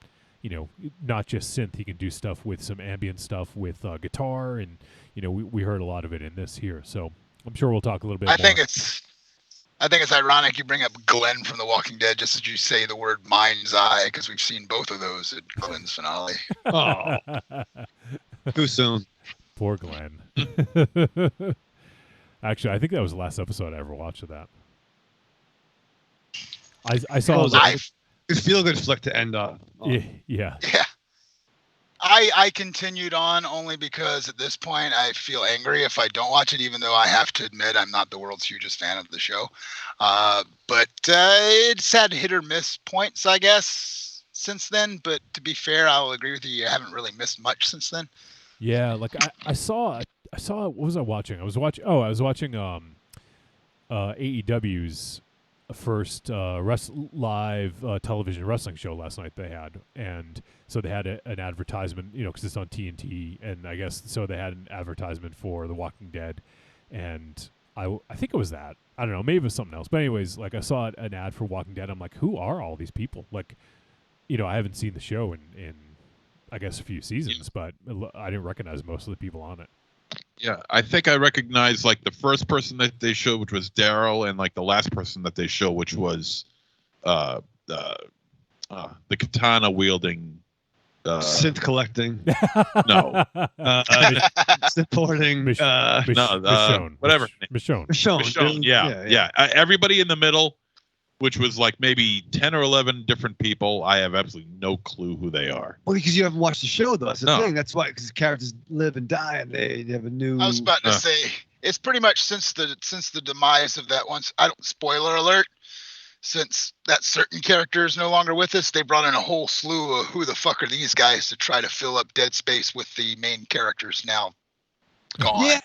not just synth. He can do stuff with some ambient stuff with guitar, and we heard a lot of it in this here. So I'm sure we'll talk a little bit. I think it's ironic you bring up Glenn from The Walking Dead just as you say the word Mind's Eye, because we've seen both of those at Glenn's finale. Oh, too soon. Poor Glenn. Actually, I think that was the last episode I ever watched of that. I saw it's feel good flick to end on. Yeah. I continued on only because at this point I feel angry if I don't watch it, even though I have to admit I'm not the world's hugest fan of the show. But it's had hit or miss points, I guess, since then. But to be fair, I'll agree with you. You haven't really missed much since then. Yeah, like I saw. What was I watching? I was watching AEW's first live television wrestling show last night they had, and so they had an advertisement, because it's on TNT, and I guess so they had an advertisement for The Walking Dead, and I think it was that. I don't know, maybe it was something else, but anyways, like I saw an ad for Walking Dead. I'm like, who are all these people? Like, I haven't seen the show in I guess a few seasons, but I didn't recognize most of the people on it. Yeah, I think I recognized like the first person that they showed, which was Daryl, and like the last person that they showed, which was the katana wielding synth collecting. No. Supporting. Whatever. Michonne. Michonne. Yeah. Everybody in the middle which was like maybe 10 or 11 different people. I have absolutely no clue who they are. Well, because you haven't watched the show, though. That's the No. thing. That's why, because characters live and die, and they have a new. I was about to say it's pretty much since the demise of that once. I don't spoiler alert. Since that certain character is no longer with us, they brought in a whole slew of who the fuck are these guys to try to fill up dead space with the main characters now gone. Yeah,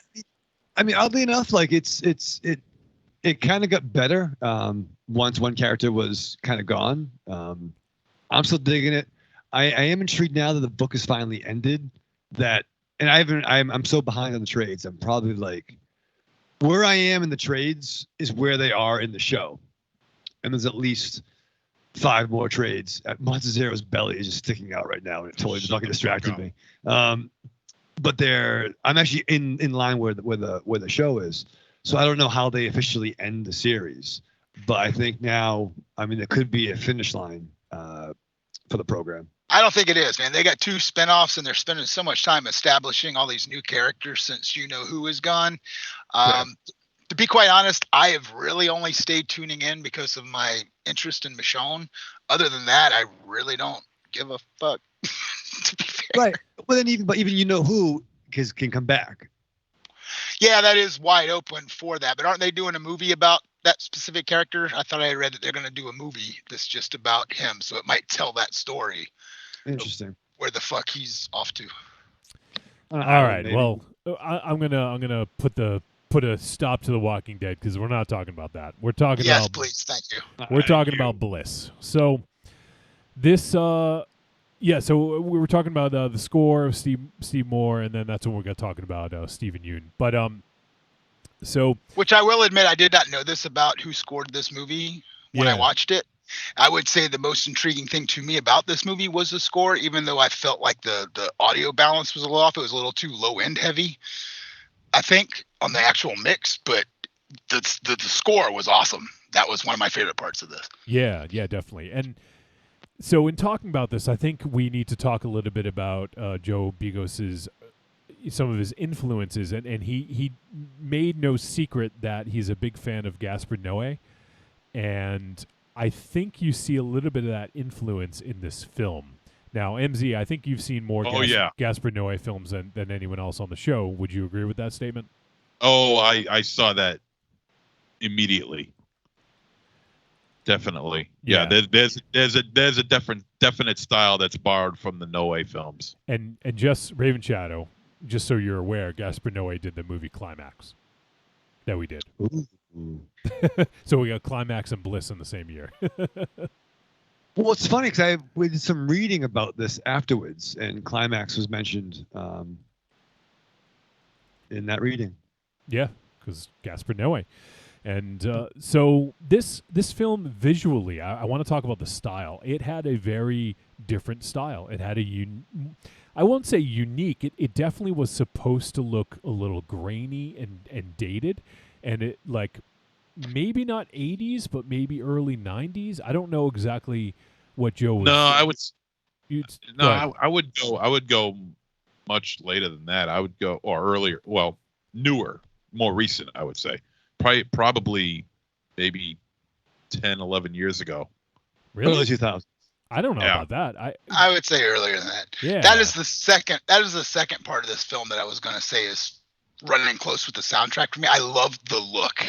I mean, oddly enough, like it kind of got better once one character was kind of gone. I'm still digging it. I am intrigued now that the book is finally ended. I'm so behind on the trades. I'm probably like where I am in the trades is where they are in the show. And there's at least 5 more trades. Monster Zero's belly is just sticking out right now, and it totally fucking distracted me. But I'm actually in line where the show is. So I don't know how they officially end the series, but I think now, I mean, there could be a finish line for the program. I don't think it is, man. They got 2 spinoffs, and they're spending so much time establishing all these new characters since You Know Who is gone. To be quite honest, I have really only stayed tuning in because of my interest in Michonne. Other than that, I really don't give a fuck. To be fair. Right. Well, then even You Know Who can come back. Yeah, that is wide open for that. But aren't they doing a movie about that specific character? I thought I read that they're going to do a movie that's just about him, so it might tell that story. Interesting. Where the fuck he's off to. All right. Maybe. Well, I'm gonna put a stop to The Walking Dead because we're not talking about that. We're talking about. Yes, please. Thank you. We're talking about Bliss. So this, so we were talking about the score of Steve Moore, and then that's when we're going to talking about Stephen Yeun. But which I will admit, I did not know this about who scored this movie when I watched it. I would say the most intriguing thing to me about this movie was the score, even though I felt like the audio balance was a little off. It was a little too low end heavy, I think, on the actual mix, but the score was awesome. That was one of my favorite parts of this. Yeah, definitely. And so in talking about this, I think we need to talk a little bit about Joe Bigos's some of his influences, and he made no secret that he's a big fan of Gaspar Noé, and I think you see a little bit of that influence in this film. Now, MZ, I think you've seen more Gaspar Noé films than anyone else on the show. Would you agree with that statement? Oh, I saw that immediately. Definitely. Yeah. There's a definite style that's borrowed from the Noé films. And just Raven Shadow, just so you're aware, Gaspar Noé did the movie Climax that we did. So we got Climax and Bliss in the same year. Well, it's funny because we did some reading about this afterwards, and Climax was mentioned in that reading. Yeah, because Gaspar Noé. And so this film visually, I want to talk about the style. It had a very different style. It had I won't say unique. It definitely was supposed to look a little grainy and dated, and it like maybe not 80s, but maybe early 90s. I don't know exactly what Joe was. No, I would go much later than that. I would go or earlier. Well, newer, more recent. I would say probably maybe 10, 11 years ago. Really? Early 2000s. I don't know about that. I would say earlier than that. Yeah. That is the second part of this film that I was going to say is running close with the soundtrack for me. I loved the look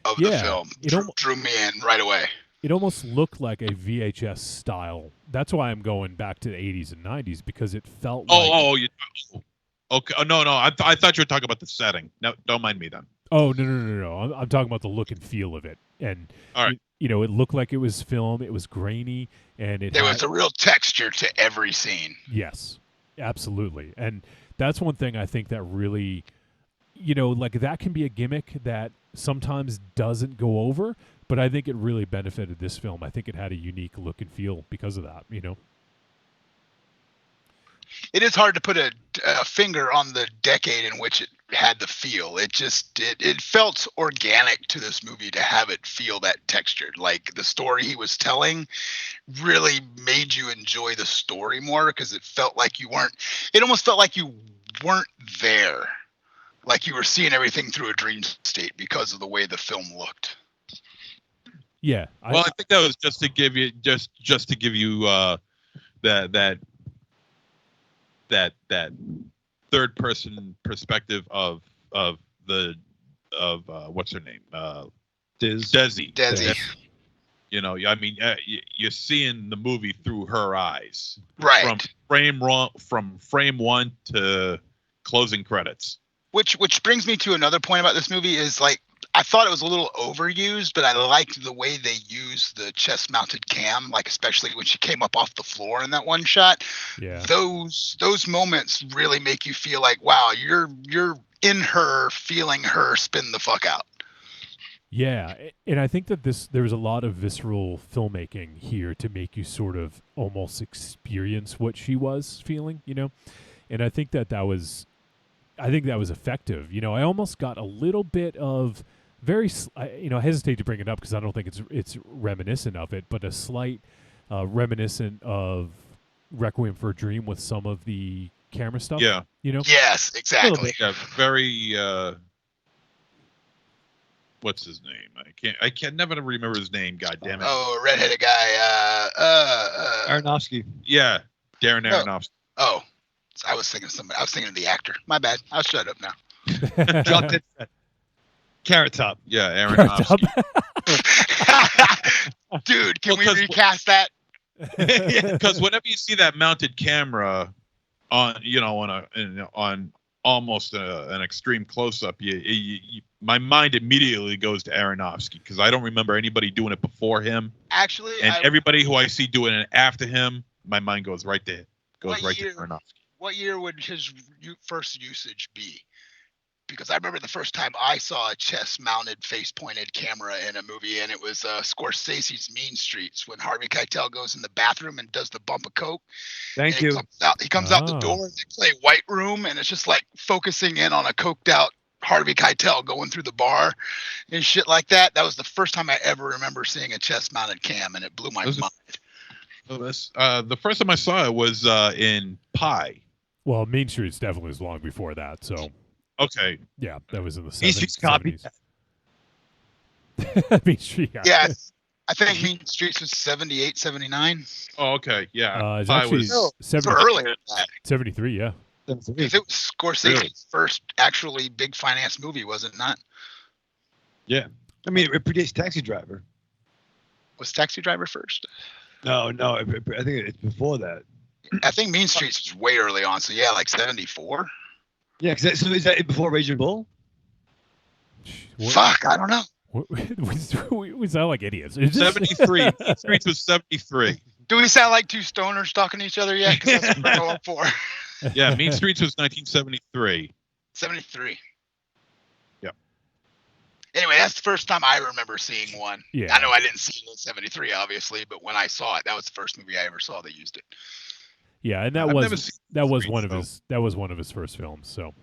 of the film. It drew me in right away. It almost looked like a VHS style. That's why I'm going back to the 80s and 90s, because it felt okay. Oh, no. I thought you were talking about the setting. No, don't mind me then. Oh, no. I'm talking about the look and feel of it. And, all right. It looked like it was film. It was grainy. And there was a real texture to every scene. Yes, absolutely. And that's one thing I think that really, like that can be a gimmick that sometimes doesn't go over, but I think it really benefited this film. I think it had a unique look and feel because of that, It is hard to put a finger on the decade in which it had the feel. It felt organic to this movie to have it feel that textured. Like the story he was telling really made you enjoy the story more because it almost felt like you weren't there. Like you were seeing everything through a dream state because of the way the film looked. Yeah. Well, I think that was just to give you that third person perspective of what's her name? Desi. You know, I mean, you're seeing the movie through her eyes, right? From frame one to closing credits. Which brings me to another point about this movie is like I thought it was a little overused, but I liked the way they used the chest-mounted cam, like especially when she came up off the floor in that one shot. Yeah. Those moments really make you feel like, wow, you're in her, feeling her spin the fuck out. Yeah, and I think that there's a lot of visceral filmmaking here to make you sort of almost experience what she was feeling, you know? And I think that was effective. You know, I almost got a little bit of I hesitate to bring it up because I don't think it's reminiscent of it, but a slight reminiscent of Requiem for a Dream with some of the camera stuff. Yeah. You know? Yes, exactly. Yeah, very what's his name? I can never remember his name. God damn it! Oh, redheaded guy. Aronofsky. Yeah, Darren Aronofsky. Oh, I was thinking of somebody. I was thinking of the actor. My bad. I'll shut up now. Dropped it. Carrot Top. Yeah, Aronofsky. Dude, can we recast that? Because whenever you see that mounted camera on almost an extreme close-up, my mind immediately goes to Aronofsky because I don't remember anybody doing it before him. Actually, and everybody who I see doing it after him, my mind goes right there. To Aronofsky. What year would his first usage be? Because I remember the first time I saw a chest-mounted, face-pointed camera in a movie, and it was Scorsese's Mean Streets when Harvey Keitel goes in the bathroom and does the bump of coke. Thank you. He comes out the door and they play White Room, and it's just like focusing in on a coked-out Harvey Keitel going through the bar and shit like that. That was the first time I ever remember seeing a chest-mounted cam, and it blew my mind. The first time I saw it was in Pi. Well, Mean Streets definitely was long before that, so... Okay. Yeah, that was in the 70s. Mean Streets copied. Mean Street. Yeah, I think Mean Streets was 78, 79. Oh, okay. Yeah. It's actually so earlier than that. 73, yeah. Because it was Scorsese's first actually big finance movie, was it not? Yeah. I mean, it predates Taxi Driver. Was Taxi Driver first? No. I think it's before that. I think Mean Streets was way early on. So, yeah, like 74. Yeah, so is that before Raging Bull? Fuck, I don't know. We sound like idiots. 73. Streets was 73. Do we sound like two stoners talking to each other yet? Because that's what we're going for. Yeah, Mean Streets was 1973. 73. Yep. Anyway, that's the first time I remember seeing one. Yeah. I know I didn't see it in 73, obviously, but when I saw it, that was the first movie I ever saw that used it. Yeah, and that was one of his first films. So,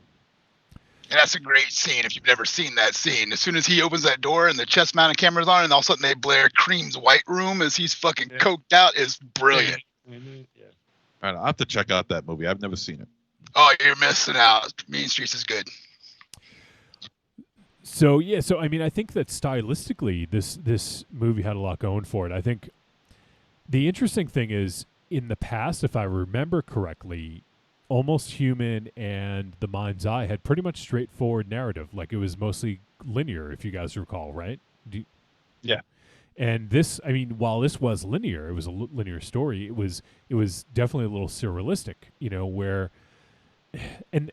and that's a great scene. If you've never seen that scene, as soon as he opens that door and the chest-mounted camera's on, and all of a sudden they blare Cream's White Room as he's fucking coked out, is brilliant. Yeah. All right, I'll have to check out that movie. I've never seen it. Oh, you're missing out. Mean Streets is good. So I mean, I think that stylistically, this movie had a lot going for it. I think the interesting thing is, in the past, if I remember correctly, Almost Human and The Mind's Eye had pretty much straightforward narrative. Like, it was mostly linear, if you guys recall, right? Yeah. And this, I mean, while this was linear, it was a linear story. It was definitely a little surrealistic, you know, where, and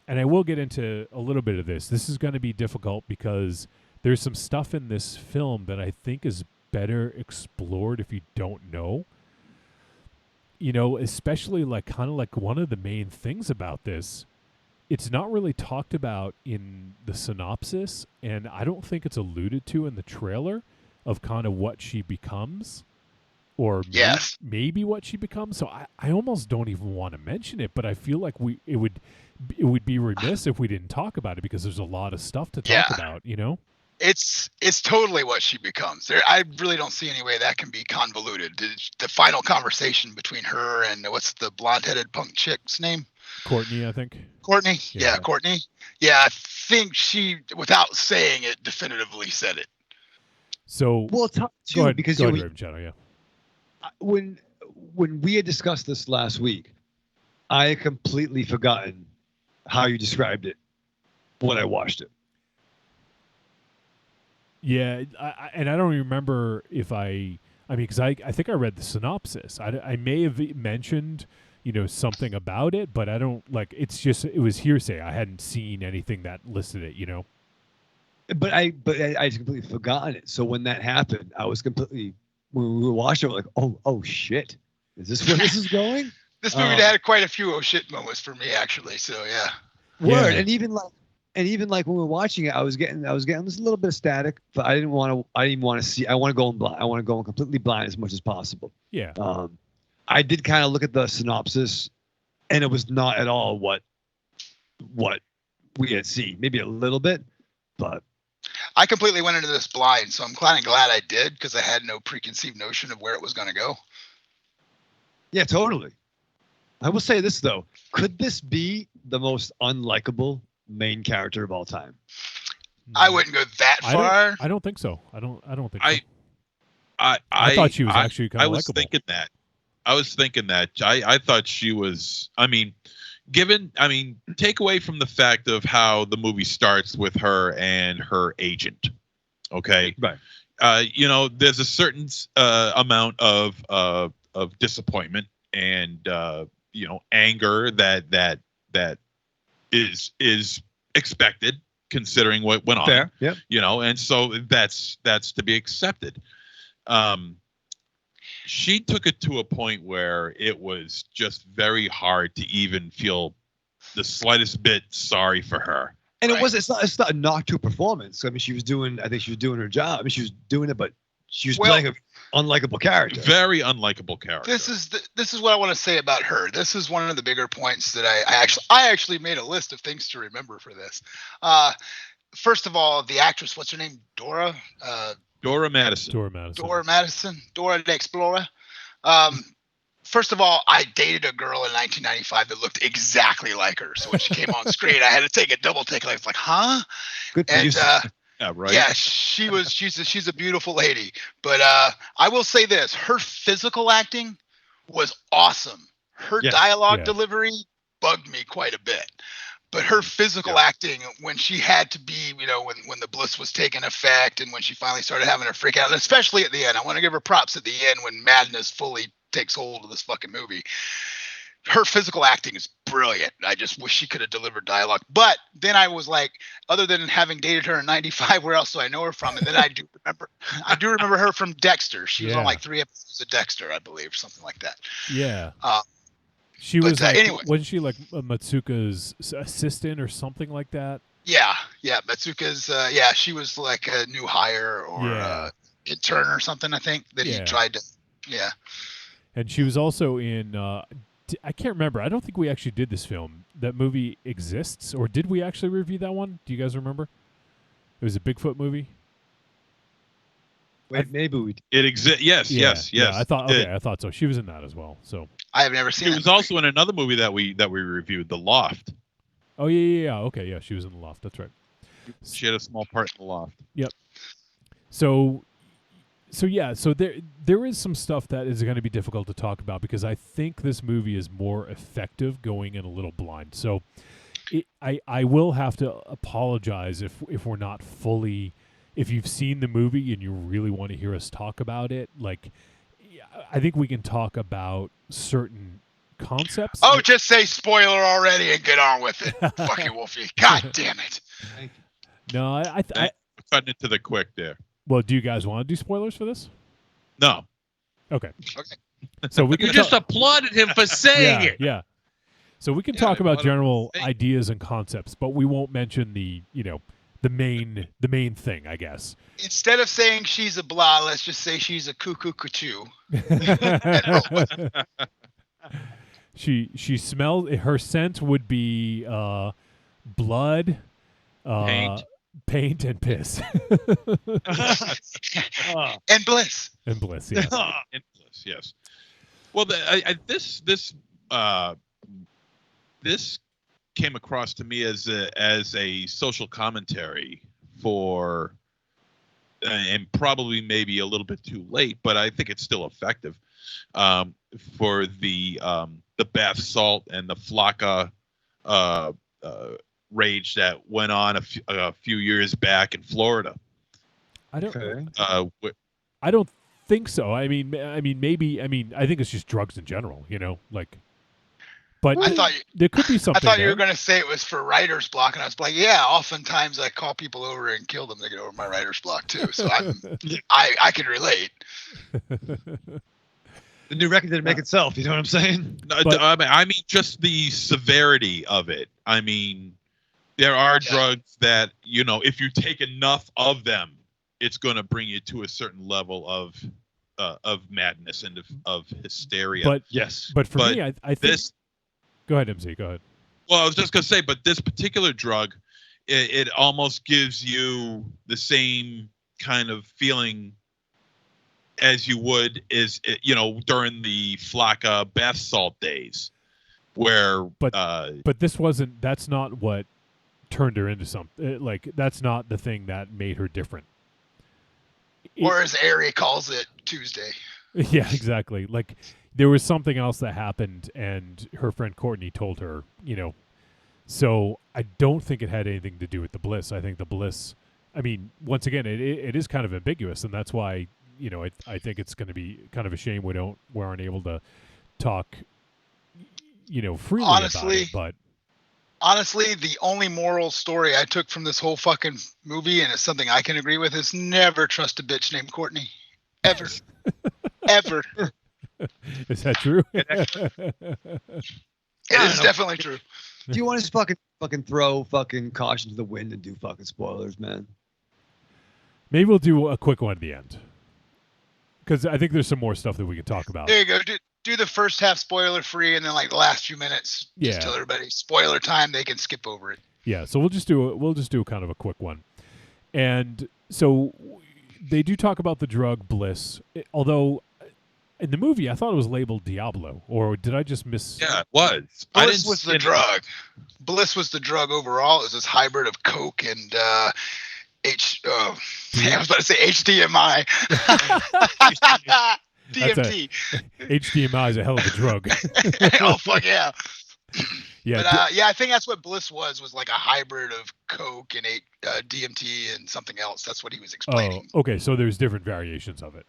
I will get into a little bit of this. This is going to be difficult because there's some stuff in this film that I think is better explored if you don't know. You know, especially kind of like one of the main things about this, it's not really talked about in the synopsis, and I don't think it's alluded to in the trailer of kind of what she becomes, or maybe what she becomes. So I almost don't even want to mention it, but I feel like it would be remiss if we didn't talk about it because there's a lot of stuff to talk about, you know? It's totally what she becomes. I really don't see any way that can be convoluted. The final conversation between her and what's the blonde-headed punk chick's name? Courtney, I think. Courtney? Yeah, Courtney. Yeah, I think she, without saying it, definitively said it. So Well, it's tough go too ahead, because go you ahead, know, Raven Shadow, yeah. when we had discussed this last week, I had completely forgotten how you described it when I watched it. Yeah, and I don't remember if I mean, because I think I read the synopsis. I may have mentioned, something about it, but I don't, like, it's just, it was hearsay. I hadn't seen anything that listed it, But I just completely forgotten it. So when that happened, I was completely, when we were watching it, like, oh shit, is this where this is going? This movie had quite a few oh shit moments for me, actually. So yeah. Word. And even like when we were watching it, I was getting just a little bit of static, but I didn't want to see. I want to go in blind. I want to go in completely blind as much as possible. Yeah. I did kind of look at the synopsis, and it was not at all what we had seen. Maybe a little bit, but I completely went into this blind, so I'm kind of glad I did because I had no preconceived notion of where it was going to go. Yeah, totally. I will say this though: could this be the most unlikable main character of all time? I wouldn't go that far. I don't think so. I don't think I so. I thought she was actually kind I of was likable. thinking that. I thought she was. Take away from the fact of how the movie starts with her and her agent. Okay. Right. There's a certain amount of disappointment and anger that is expected considering what went on. Fair. Yeah. And so that's to be accepted. She took it to a point where it was just very hard to even feel the slightest bit sorry for her. And it's not a knock to a performance. I mean, I think she was doing her job. I mean, she was doing it, but she was playing an unlikable character. Very unlikable character. This is what I want to say about her. This is one of the bigger points that I actually made a list of things to remember for this. First of all, the actress, what's her name? Dora Madison. Dora the Explorer. First of all, I dated a girl in 1995 that looked exactly like her. So when she came on screen, I had to take a double take. I was like, huh? Good for you. Yeah, right. Yeah, she's a beautiful lady. But I will say this: her physical acting was awesome. Her dialogue delivery bugged me quite a bit. But her physical acting, when she had to be, when the bliss was taking effect and when she finally started having her freak out, and especially at the end, I want to give her props at the end when madness fully takes hold of this fucking movie. Her physical acting is brilliant. I just wish she could have delivered dialogue. But then I was like, other than having dated her in 95, where else do I know her from? And then I do remember her from Dexter. She was on like 3 episodes of Dexter, I believe, or something like that. Yeah. She was wasn't she like Matsuka's assistant or something like that? Yeah, Matsuka's. She was like a new hire or intern or something. I think that he tried to. Yeah. And she was also in. I can't remember. I don't think we actually did this film. That movie exists, or did we actually review that one? Do you guys remember? It was a Bigfoot movie. Wait, maybe we. It exists. Yes. Yeah, I thought so. She was in that as well. So I have never seen. She was also in another movie that we reviewed, The Loft. Oh yeah. Okay, yeah, she was in The Loft. That's right. She had a small part in The Loft. Yep. So there is some stuff that is going to be difficult to talk about because I think this movie is more effective going in a little blind. So I will have to apologize if we're not fully. If you've seen the movie and you really want to hear us talk about it, like, I think we can talk about certain concepts. Oh, just say spoiler already and get on with it. Fucking Wolfie. God damn it. No, I cutting it to the quick there. Well, do you guys want to do spoilers for this? No. Okay. So we can you just applauded him for saying it. Yeah. So we can talk about general ideas and concepts, but we won't mention the main thing, I guess. Instead of saying she's a blah, let's just say she's a cuckoo cuckoo. She smells. Her scent would be blood, paint and piss, and bliss. And bliss, yeah. And bliss, yes. Well, this came across to me as a social commentary for and probably maybe a little bit too late, but I think it's still effective for the bath salt and the flocka rage that went on a few years back in Florida. I don't think so. I mean, maybe. I mean, I think it's just drugs in general. Like. But there could be something. I thought there. you were going to say it was for writer's block, and I was like, yeah. Oftentimes, I call people over and kill them to get over my writer's block too. So I can relate. The new record didn't make itself. You know what I'm saying? I mean, just the severity of it. I mean, there are drugs that if you take enough of them, it's going to bring you to a certain level of madness and of hysteria. But for me, I think this. Go ahead, MC. Go ahead. Well, I was just going to say, but this particular drug, it almost gives you the same kind of feeling as you would during the flocka bath salt days, where. But this wasn't. That's not what turned her into something. Like that's not the thing that made her different. Or as Ari calls it, Tuesday. Yeah, exactly. Like. There was something else that happened, and her friend Courtney told her, So I don't think it had anything to do with the Bliss. I think the Bliss, I mean, once again, it is kind of ambiguous, and that's why, I think it's going to be kind of a shame we aren't able to talk, freely about it. But honestly, the only moral story I took from this whole fucking movie, and it's something I can agree with, is never trust a bitch named Courtney, ever, ever. Is that true? It is definitely true. Do you want to fucking throw fucking caution to the wind and do fucking spoilers, man? Maybe we'll do a quick one at the end, because I think there's some more stuff that we can talk about. There you go. Do the first half spoiler free, and then like the last few minutes, just tell everybody spoiler time. They can skip over it. Yeah. So we'll just do kind of a quick one, and so they do talk about the drug Bliss, although. In the movie, I thought it was labeled Diablo, or did I just miss? Yeah, it was. Bliss was the drug. Bliss was the drug overall. It was this hybrid of Coke and I was about to say HDMI. DMT. HDMI is a hell of a drug. Oh fuck yeah. Yeah. But I think that's what Bliss was like a hybrid of Coke and DMT and something else. That's what he was explaining. Oh, okay. So there's different variations of it.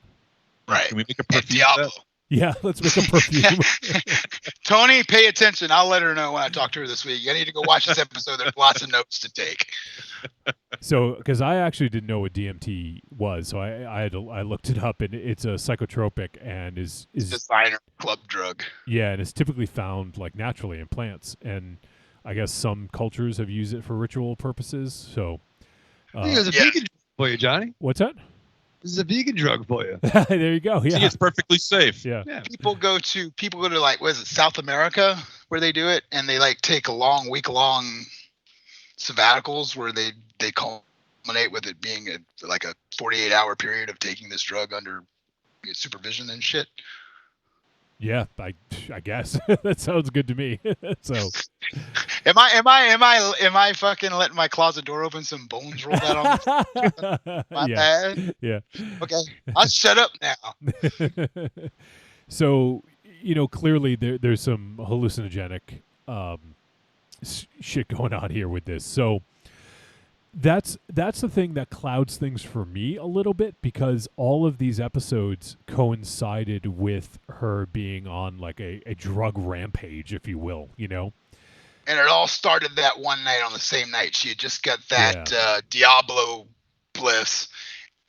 Right. Can we make a perfume? Diablo. Yeah, let's make a perfume. Tony, pay attention. I'll let her know when I talk to her this week. I need to go watch this episode. There's lots of notes to take. So, because I actually didn't know what DMT was, so I looked it up, and it's a psychotropic and is designer club drug. Yeah, and it's typically found like naturally in plants, and I guess some cultures have used it for ritual purposes. So, there's a vegan for you, Johnny. What's that? This is a vegan drug for you. There you go. Yeah, see, it's perfectly safe. Yeah. People go to like, what is it, South America, where they do it, and they like take a week-long sabbaticals where they culminate with it being a 48-hour period of taking this drug under supervision and shit. Yeah, I guess that sounds good to me. So, am I fucking letting my closet door open? Some bones rolled out on my bad. Yeah. Okay, I'll shut up now. So, clearly there's some hallucinogenic shit going on here with this. So that's the thing that clouds things for me a little bit, because all of these episodes coincided with her being on like a drug rampage, if you will, And it all started that one night on the same night. She had just got that Diablo Bliss,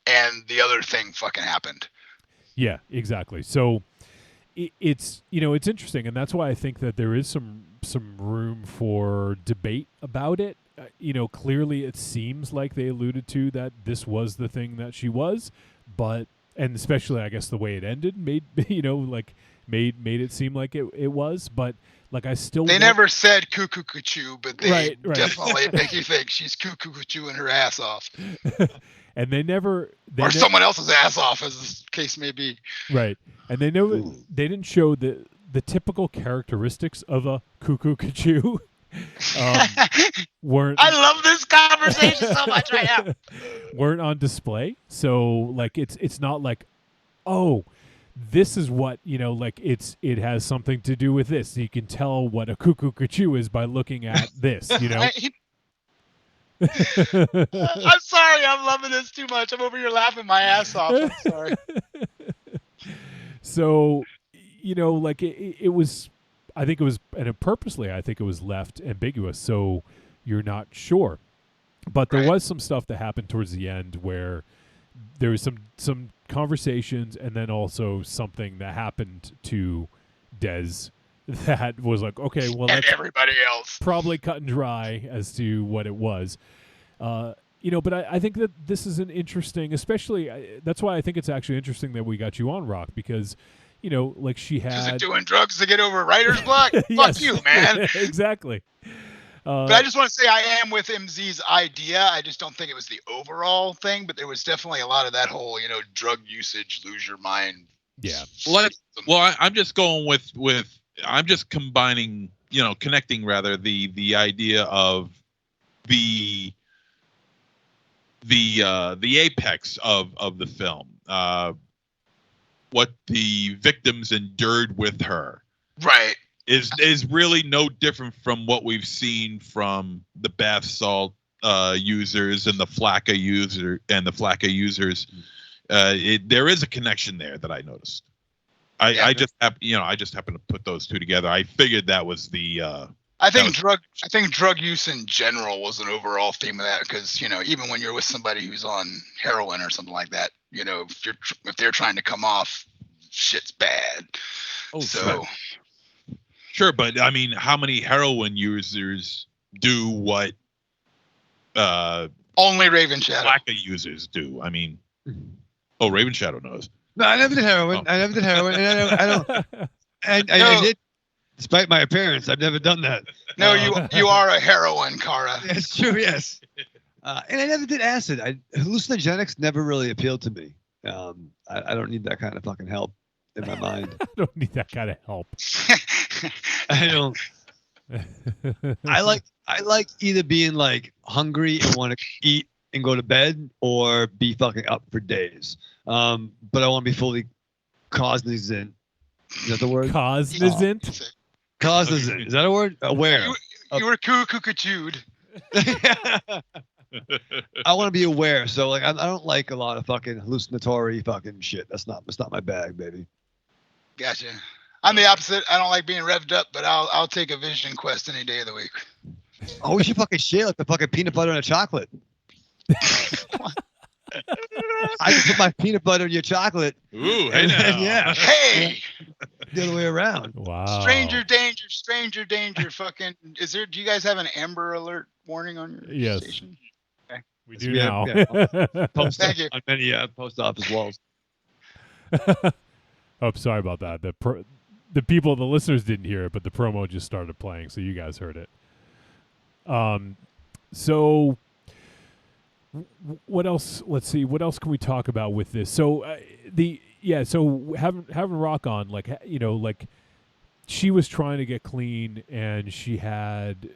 and the other thing fucking happened. Yeah, exactly. So it's it's interesting, and that's why I think that there is some room for debate about it. Clearly it seems like they alluded to that this was the thing that she was, and especially I guess the way it ended made it seem like it was, but like I still never said cuckoo cuckoo, but they right. definitely make you think she's cuckoo cuckooing her ass off. And or someone else's ass off, as the case may be. Right. And they didn't show the typical characteristics of a cuckoo cuckoo. weren't. I love this conversation so much right now. Weren't on display, so like it's not like, oh, this is what like it has something to do with this. You can tell what a cuckoo is by looking at this. I'm sorry, I'm loving this too much. I'm over here laughing my ass off. I'm sorry. So, like it was, I think it was, and purposely, I think it was left ambiguous, so you're not sure. But there was some stuff that happened towards the end where there was some conversations, and then also something that happened to Des that was like, okay, well, and that's everybody else probably cut and dry as to what it was. But I think that this is an interesting, especially that's why I think it's actually interesting that we got you on, Rock, because like she Is it had doing drugs to get over writer's block? Fuck you, man. Exactly. But I just want to say I am with MZ's idea. I just don't think it was the overall thing, but there was definitely a lot of that whole, drug usage, lose your mind. Yeah. Well, I'm just going with I'm just combining, connecting rather the idea of the apex of the film, what the victims endured with her, right, is really no different from what we've seen from the bath salt users and the Flakka users. There is a connection there that I noticed. I just happened to put those two together. I figured that was the. I think drug use in general was an overall theme of that, because even when you're with somebody who's on heroin or something like that, if they're trying to come off, shit's bad. Oh, so sure, but I mean, how many heroin users do what? Only Raven Shadow. Flakka users do. I mean, Raven Shadow knows. No, I never did heroin. I never did heroin. And I don't. I did. Despite my appearance, I've never done that. No, you are a heroine, Kara. It's true, yes. And I never did acid. Hallucinogenics never really appealed to me. I don't need that kind of fucking help in my mind. I don't need that kind of help. I don't. I like either being like hungry and want to eat and go to bed, or be fucking up for days. But I want to be fully cognizant. Is that the word? Cognizant? Cognizant. Is that a word? Aware. You were cuckooed. I want to be aware. So like, I don't like a lot of fucking hallucinatory fucking shit. That's not my bag, baby. Gotcha. I'm the opposite. I don't like being revved up, but I'll take a vision quest any day of the week. Oh, we should fucking share like the fucking peanut butter and a chocolate. I can put my peanut butter in your chocolate. Ooh, hey now. Yeah. Hey. The other way around. Wow. Stranger danger. Fucking. Do you guys have an Amber Alert warning on your station? Okay. We do now. Post Thank you. on many post office walls. Oh, sorry about that. The listeners didn't hear it, but the promo just started playing, so you guys heard it. So what else? Let's see. What else can we talk about with this? So so having Rock on, like like she was trying to get clean, and she had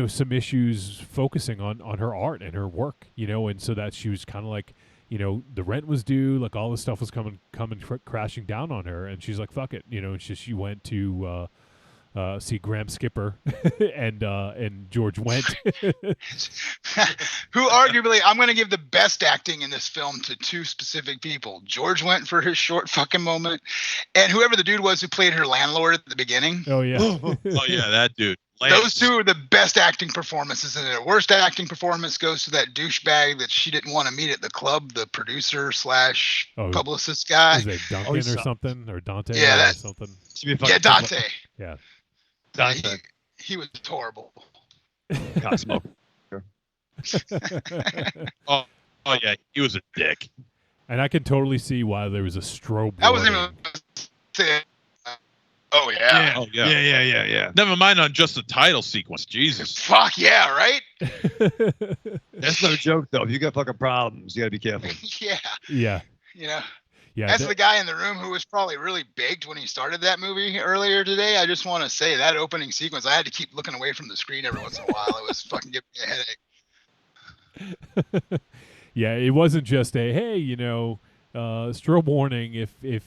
some issues focusing on her art and her work, and so that she was kind of like, the rent was due, like all this stuff was coming crashing down on her, and she's like, fuck it, and she went to see Graham Skipper and George Wendt. Who arguably, I'm going to give the best acting in this film to two specific people. George Wendt for his short fucking moment, and whoever the dude was who played her landlord at the beginning. Oh, yeah. Oh, yeah, that dude. Those two are the best acting performances, and their worst acting performance goes to that douchebag that she didn't want to meet at the club, the producer / publicist guy. Is it Duncan or something? Or Dante or something? Yeah, Dante. Yeah. Dante. He was horrible. Oh yeah, he was a dick. And I can totally see why there was a strobe. That wasn't even. Oh yeah. Oh yeah. Yeah. Never mind on just the title sequence. Jesus. Fuck yeah, right? That's no joke though. If you got fucking problems, you gotta be careful. Yeah. Yeah. Yeah, As the guy in the room who was probably really baked when he started that movie earlier today, I just want to say that opening sequence, I had to keep looking away from the screen every once in a while. It was fucking giving me a headache. Yeah, it wasn't just a hey, strobe warning. If it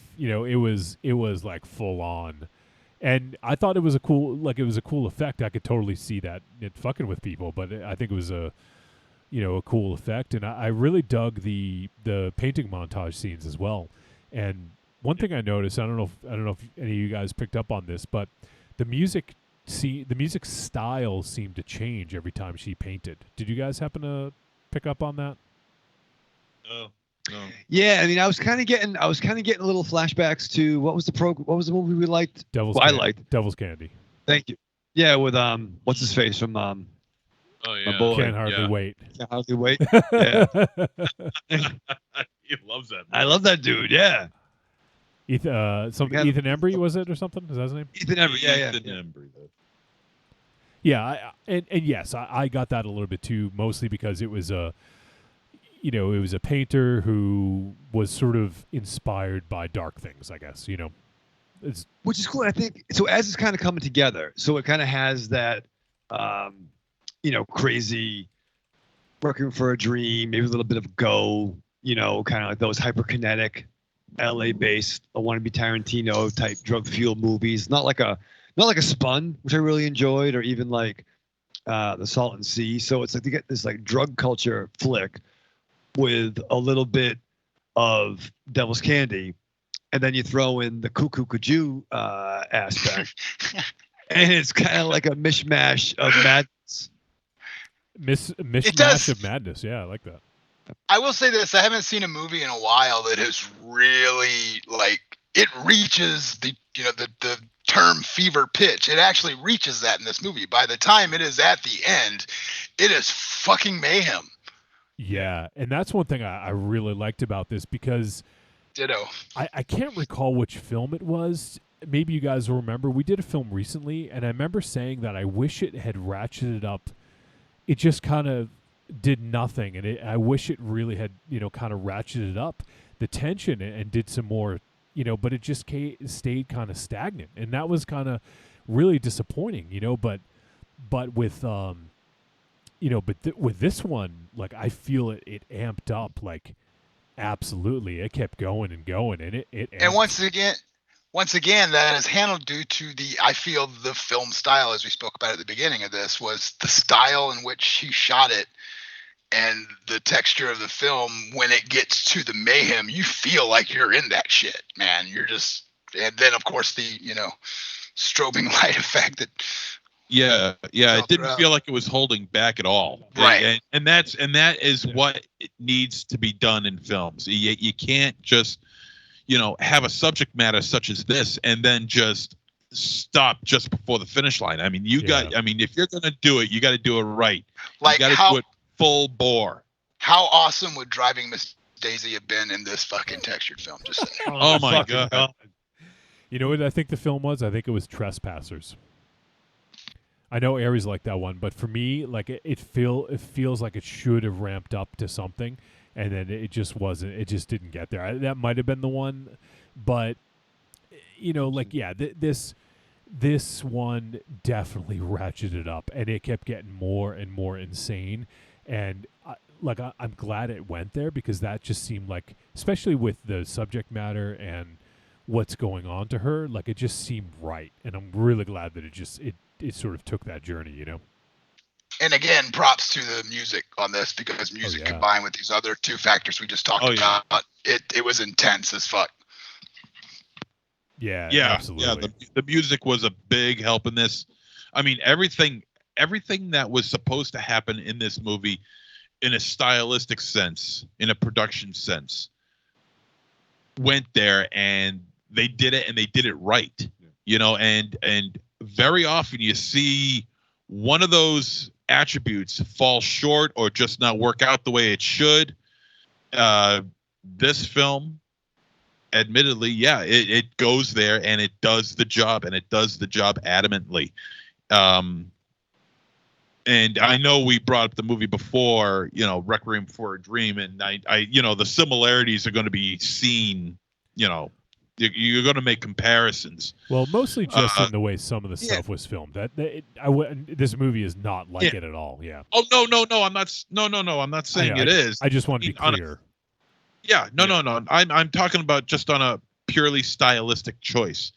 was like full on, and I thought it was a cool effect. I could totally see that it fucking with people, but I think it was a cool effect, and I really dug the painting montage scenes as well. And one thing I noticed, I don't know if any of you guys picked up on this, but the music style seemed to change every time she painted. Did you guys happen to pick up on that? No. Yeah, I mean, I was kind of getting little flashbacks to what was the movie we liked? I liked Devil's Candy. Thank you. Yeah, with what's his face from Oh yeah, my boy. Can't hardly wait. Can't hardly wait. Yeah. He loves that movie. I love that dude. Yeah. Ethan Embry was it or something? Is that his name? Ethan Embry. Yeah. Ethan Embry. Yeah, and yes, I got that a little bit too, mostly because it was a painter who was sort of inspired by dark things, I guess. Which is cool. I think so. As it's kind of coming together, so it kind of has that, crazy, working for a dream, maybe a little bit of Go, kind of like those hyperkinetic, LA-based, I Want to Be Tarantino type drug fuel movies. Not like a Spun, which I really enjoyed, or even like The Salt and Sea. So it's like to get this like drug culture flick with a little bit of Devil's Candy, and then you throw in the cuckoo kajou aspect, and it's kind of like a mishmash of madness. Mishmash of madness. Yeah, I like that. I will say this: I haven't seen a movie in a while that has really it reaches the term fever pitch. It actually reaches that in this movie. By the time it is at the end, it is fucking mayhem. Yeah, and that's one thing I really liked about this, because ditto. I can't recall which film it was. Maybe you guys will remember. We did a film recently, and I remember saying that I wish it had ratcheted up. It just kind of did nothing, and I wish it really had kind of ratcheted up the tension and did some more, but it just stayed kind of stagnant, and that was kind of really disappointing, but with with this one, like, I feel it amped up, like, absolutely. It kept going and going, and it and amped. once again, that is handled due to I feel the film style, as we spoke about at the beginning of this, was the style in which he shot it and the texture of the film. When it gets to the mayhem, you feel like you're in that shit, man. And then of course the, strobing light effect that. Yeah. It didn't feel like it was holding back at all. Right. And that is what it needs to be done in films. You can't just, have a subject matter such as this and then just stop just before the finish line. I mean, if you're going to do it, you got to do it right. Like, you got to do it full bore. How awesome would Driving Miss Daisy have been in this fucking textured film? Just saying. Oh my God. You know what I think the film was? I think it was Trespassers. I know Aries liked that one, but for me, like, it feels like it should have ramped up to something, and then it just wasn't. It just didn't get there. That might have been the one, but this one definitely ratcheted up, and it kept getting more and more insane. And I'm glad it went there, because that just seemed like, especially with the subject matter and what's going on to her, like, it just seemed right. And I'm really glad that it sort of took that journey, And again, props to the music on this, because music combined with these other two factors we just talked about, it was intense as fuck. Yeah, absolutely. Yeah, the music was a big help in this. I mean, everything that was supposed to happen in this movie, in a stylistic sense, in a production sense, went there, and they did it, and they did it right. And very often you see one of those attributes fall short or just not work out the way it should. This film, admittedly, it goes there, and it does the job, and it does the job adamantly. And I know we brought up the movie before, Requiem for a Dream, and I the similarities are going to be seen you're going to make comparisons. Well, mostly just in the way some of the stuff was filmed. This movie is not like it at all. Yeah. Oh no! I'm not saying it is. I just want to be clear. No. I'm talking about just on a purely stylistic choice.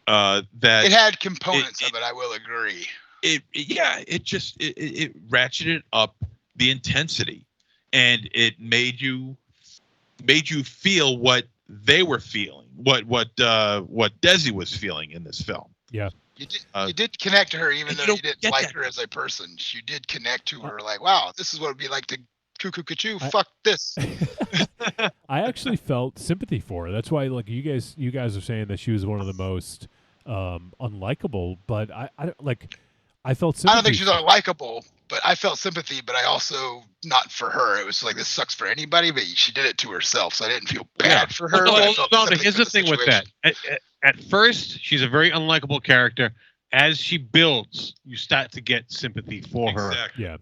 That it had components of it. I will agree. It ratcheted up the intensity, and it made you feel what they were feeling, what Desi was feeling in this film. Yeah. You did connect to her, even though you didn't like her as a person. You did connect to her, like, wow, this is what it'd be like to cuckoo. Fuck this. I actually felt sympathy for her. That's why, like, you guys are saying that she was one of the most unlikable, but I felt sympathy. I don't think she's unlikable, but I felt sympathy, but I also, not for her. It was like, this sucks for anybody, but she did it to herself, so I didn't feel bad for her. No, here's the thing with that. At first, she's a very unlikable character. As she builds, you start to get sympathy for her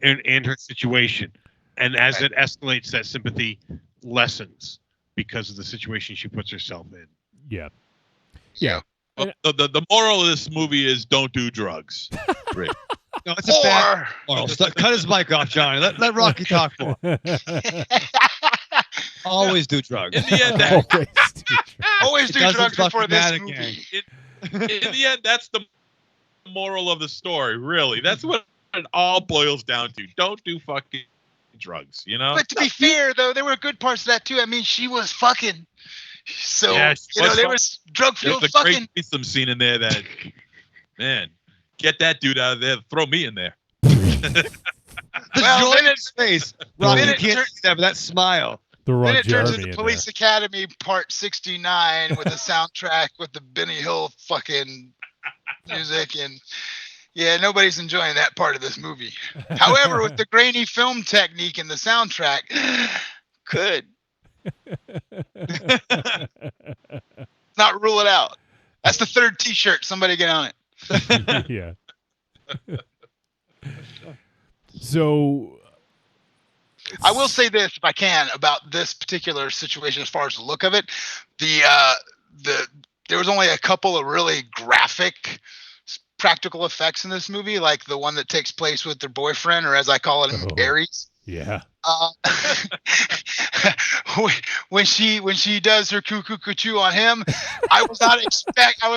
and her situation. And as it escalates, that sympathy lessens because of the situation she puts herself in. Yeah. The moral of this movie is don't do drugs. Rick. No, it's a bad moral. Cut his mic off, Johnny. Let Rocky talk more. Always do drugs. In the end, always do drugs before this movie. In the end, that's the moral of the story, really. That's what it all boils down to. Don't do fucking drugs, But to be fair, though, there were good parts of that, too. I mean, she was fucking. So, there was drug-fueled fucking. There's a great threesome scene in there that, man, get that dude out of there. Throw me in there. The joy in his face. Rocky, you can't see that, but that smile. Then it turns into Police Academy Part 69 with the soundtrack with the Benny Hill fucking music, and nobody's enjoying that part of this movie. However, with the grainy film technique and the soundtrack, could not rule it out. That's the third T-shirt. Somebody get on it. Yeah. So I will say this, if I can, about this particular situation as far as the look of it. There was only a couple of really graphic practical effects in this movie, like the one that takes place with their boyfriend, or as I call it, Aries. Yeah. When she does her cuckoo on him, I was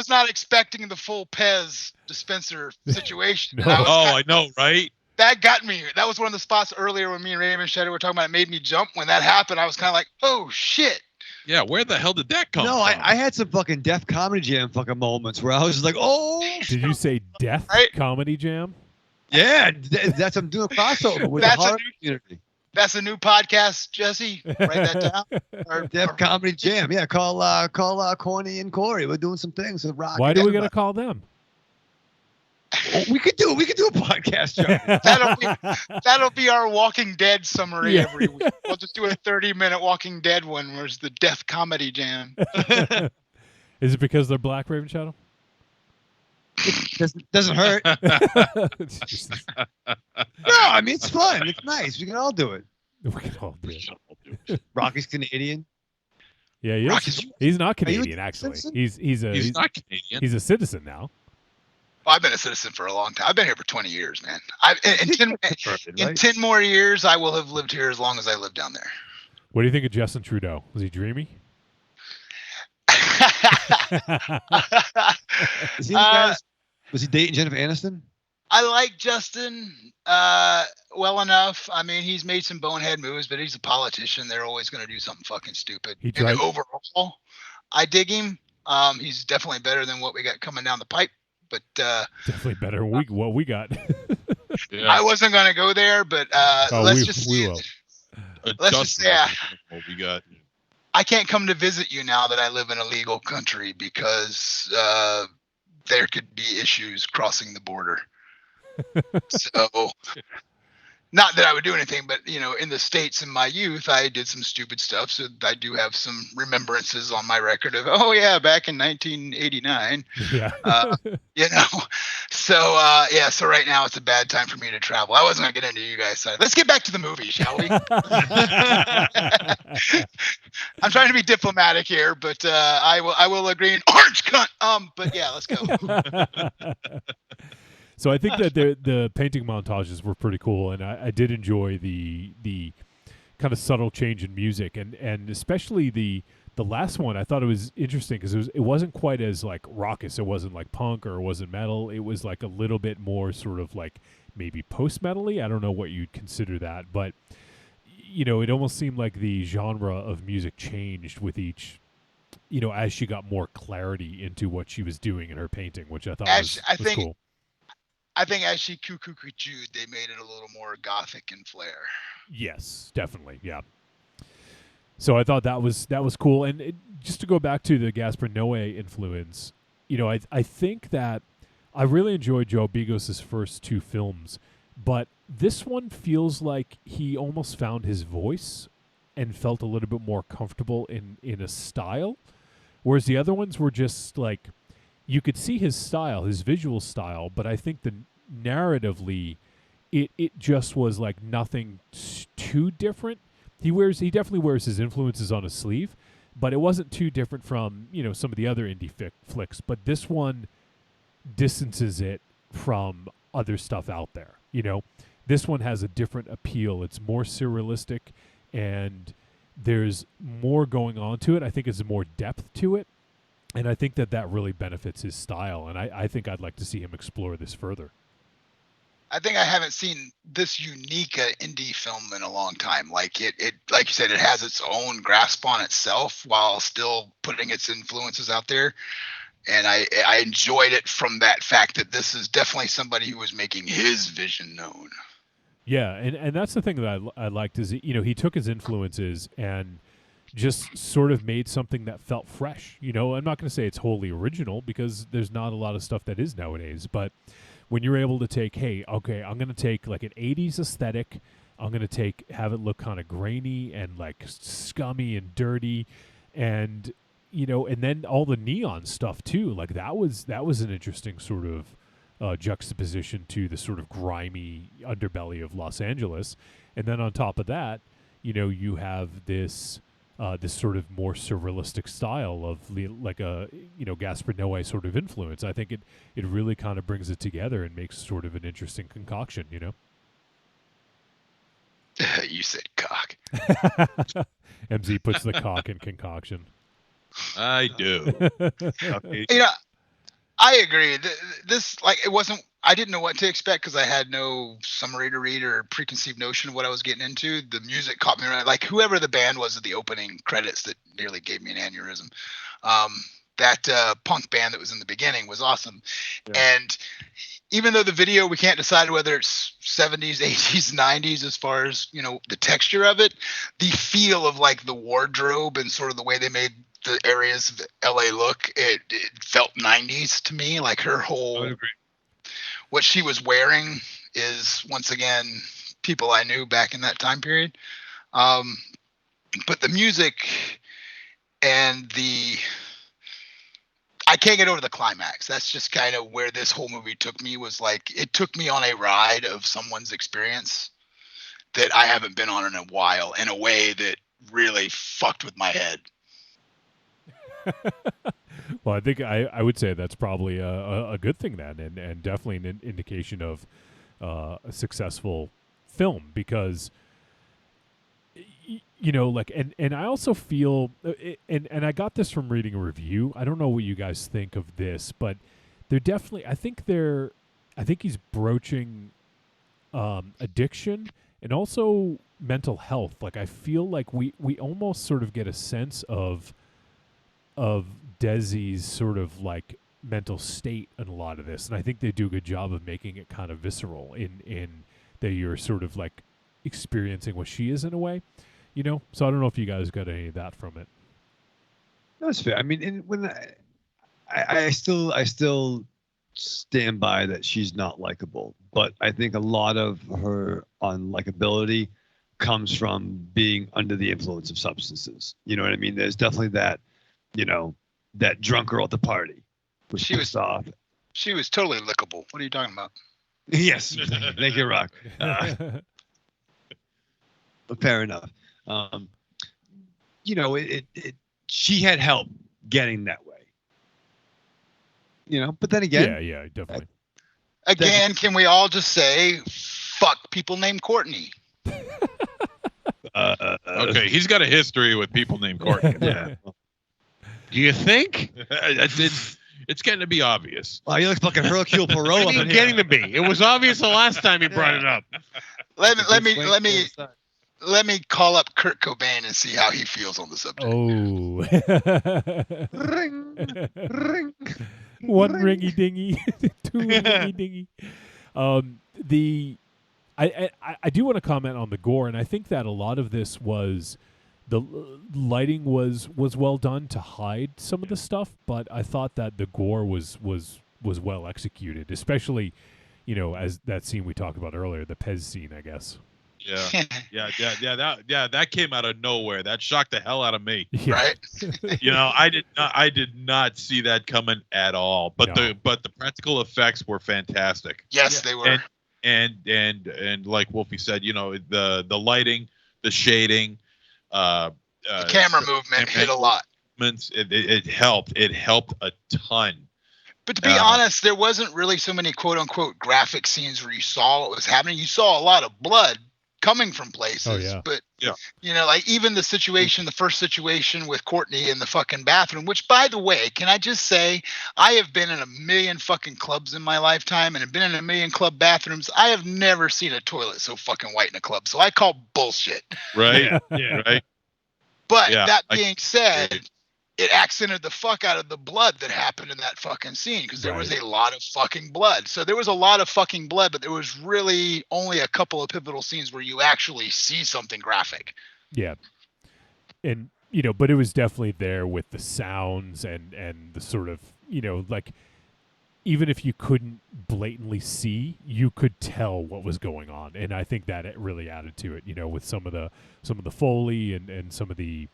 not expecting the full Pez dispenser situation. No. I know, right? That got me. That was one of the spots earlier when me and Raymond Shadow were talking about. It made me jump when that happened. I was kind of like, oh shit. Yeah, where the hell did that come from? No, I had some fucking Def Comedy Jam fucking moments where I was just like, oh. Did you say Death Comedy Jam? Yeah, that's I'm doing a crossover with the horror community. That's a new podcast, Jesse. Write that down. Or Def Comedy Jam. Yeah, call Corny and Corey. We're doing some things with Rock. Why do we gotta call them? Oh, we could do a podcast, Joe. That'll be our Walking Dead summary every week. We'll just do a 30-minute Walking Dead one, where's the Death Comedy Jam. Is it because they're black, Raven Shadow? It doesn't hurt. No, I mean it's fun. It's nice. We can all do it. We can all do it. Rocky's Canadian. Yeah, he is. He's not Canadian, actually. He's not Canadian. He's a citizen now. Well, I've been a citizen for a long time. I've been here for 20 years, man. In 10 more years, I will have lived here as long as I live down there. What do you think of Justin Trudeau? Was he dreamy? Was he dating Jennifer Aniston? I like Justin well enough. I mean, he's made some bonehead moves, but he's a politician. They're always going to do something fucking stupid. And overall, I dig him. He's definitely better than what we got coming down the pipe. But definitely better than what we got. Yeah. I wasn't going to go there, but let's just say what we got. I can't come to visit you now that I live in a legal country because there could be issues crossing the border. So Not that I would do anything, but in the States in my youth, I did some stupid stuff. So I do have some remembrances on my record of, oh yeah, back in 1989. Yeah. So so right now it's a bad time for me to travel. I wasn't gonna get into you guys' side. Let's get back to the movie, shall we? I'm trying to be diplomatic here, but I will agree. Orange cunt. But yeah, let's go. So I think that the painting montages were pretty cool, and I did enjoy the kind of subtle change in music, and especially the last one. I thought it was interesting because it wasn't quite as like raucous. It wasn't like punk or it wasn't metal. It was like a little bit more sort of like maybe post-metally. I don't know what you'd consider that, but it almost seemed like the genre of music changed with each. As she got more clarity into what she was doing in her painting, which I thought was cool. I think as she cuckoo-cuckooed, they made it a little more gothic in flair. Yes, definitely, yeah. So I thought that was cool, and just to go back to the Gaspar Noé influence, I think that I really enjoyed Joe Bigos' first two films, but this one feels like he almost found his voice and felt a little bit more comfortable in a style, whereas the other ones were just like. You could see his style, his visual style, but I think narratively, it just was like nothing too different. He definitely wears his influences on his sleeve, but it wasn't too different from some of the other indie flicks. But this one distances it from other stuff out there. This one has a different appeal. It's more surrealistic, and there's more going on to it. I think there's more depth to it. And I think that really benefits his style, and I think I'd like to see him explore this further. I think I haven't seen this unique indie film in a long time. Like it, like you said, it has its own grasp on itself while still putting its influences out there. And I enjoyed it from that fact that this is definitely somebody who was making his vision known. Yeah, and that's the thing that I liked is he took his influences and just sort of made something that felt fresh. I'm not going to say it's wholly original because there's not a lot of stuff that is nowadays, but when you're able to take, hey, okay, I'm going to take like an 80s aesthetic, I'm going to have it look kind of grainy and like scummy and dirty, and and then all the neon stuff too. Like that was an interesting sort of juxtaposition to the sort of grimy underbelly of Los Angeles, and then on top of that, you have this sort of more surrealistic style of like a Gaspar Noé sort of influence. I think it really kind of brings it together and makes sort of an interesting concoction. You said cock. MZ puts the cock in concoction. I do. Okay. I agree. This like it wasn't. I didn't know what to expect because I had no summary to read or preconceived notion of what I was getting into. The music caught me right. Like whoever the band was at the opening credits that nearly gave me an aneurysm. That punk band that was in the beginning was awesome. Yeah. And even though the video, we can't decide whether it's 70s, 80s, 90s as far as, the texture of it, the feel of like the wardrobe and sort of the way they made the areas of LA look, it felt 90s to me. Like her whole, what she was wearing is once again people I knew back in that time period. But the music and I can't get over the climax. That's just kind of where this whole movie took me, was like, it took me on a ride of someone's experience that I haven't been on in a while, in a way that really fucked with my head. Well, I think I would say that's probably a good thing then, and definitely an indication of a successful film, because like, and I also feel, and I got this from reading a review. I don't know what you guys think of this, but they're definitely, I think he's broaching addiction and also mental health. Like, I feel like we almost sort of get a sense of Desi's sort of like mental state in a lot of this, and I think they do a good job of making it kind of visceral in that you're sort of like experiencing what she is in a way, So I don't know if you guys got any of that from it. That's fair. I mean, when I still stand by that she's not likable, but I think a lot of her unlikability comes from being under the influence of substances. You know what I mean? There's definitely that, that drunk girl at the party. She was off. She was totally lickable. What are you talking about? Yes, thank you, Rock. Fair enough. She had help getting that way. But then again, yeah, definitely. Again, can we all just say, fuck people named Courtney? Okay, he's got a history with people named Courtney. Yeah. Do you think? It's getting to be obvious. Wow, you look fucking Hercule Poirot up in here. Getting to be. It was obvious the last time you brought it up. Let me call up Kurt Cobain and see how he feels on the subject. Oh. Ring. One ringy dingy, two ringy dingy. I do want to comment on the gore, and I think that a lot of this was the lighting was well done to hide some of the stuff, but I thought that the gore was well executed, especially, as that scene we talked about earlier, the Pez scene, I guess. Yeah. That came out of nowhere. That shocked the hell out of me. Yeah. Right. I did not see that coming at all. But the practical effects were fantastic. Yes, they were. And like Wolfie said, the lighting, the shading, the camera movement hit a lot. It helped. It helped a ton. But to be honest, there wasn't really so many quote unquote graphic scenes where you saw what was happening. You saw a lot of blood coming from places. Oh, yeah. But like even the first situation with Courtney in the fucking bathroom, which by the way, can I just say, I have been in a million fucking clubs in my lifetime and have been in a million club bathrooms. I have never seen a toilet so fucking white in a club. So I call bullshit. Right. Yeah. Right. But that being said, it accented the fuck out of the blood that happened in that fucking scene because there was a lot of fucking blood. So there was a lot of fucking blood, but there was really only a couple of pivotal scenes where you actually see something graphic. Yeah. And, but it was definitely there with the sounds and the sort of, like, even if you couldn't blatantly see, you could tell what was going on. And I think that it really added to it, with some of the Foley and some of the,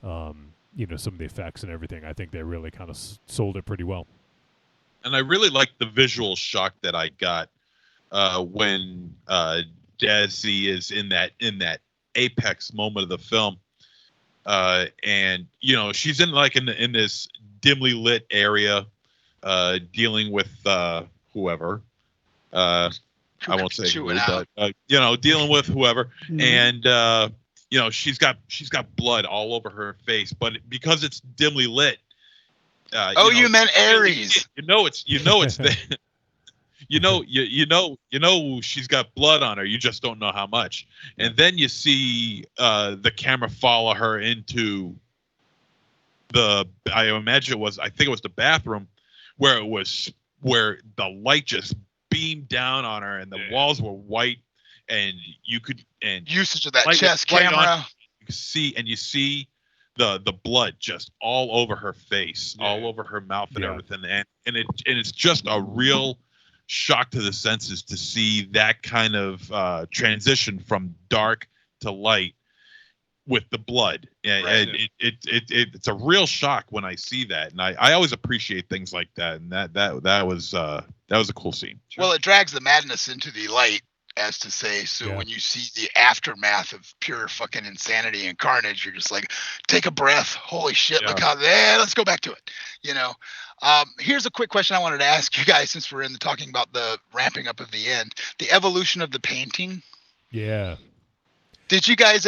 some of the effects and everything. I think they really kind of sold it pretty well. And I really liked the visual shock that I got when Desi is in that apex moment of the film, and she's in this dimly lit area, dealing with whoever. I won't say who, but dealing with whoever, and. She's got blood all over her face, but because it's dimly lit. You meant Aries. It's there. She's got blood on her. You just don't know how much. And then you see the camera follow her into I think it was the bathroom where the light just beamed down on her and the walls were white. And usage of that chest camera. You see the blood just all over her face, all over her mouth and everything, and it's just a real shock to the senses to see that kind of transition from dark to light with the blood. And it's a real shock when I see that, and I always appreciate things like that, and that was a cool scene. Well, it drags the madness into the light. As to say, when you see the aftermath of pure fucking insanity and carnage, you're just like, take a breath. Holy shit! Look how let's go back to it. Here's a quick question I wanted to ask you guys since we're talking about the ramping up of the end, the evolution of the painting. Yeah. Did you guys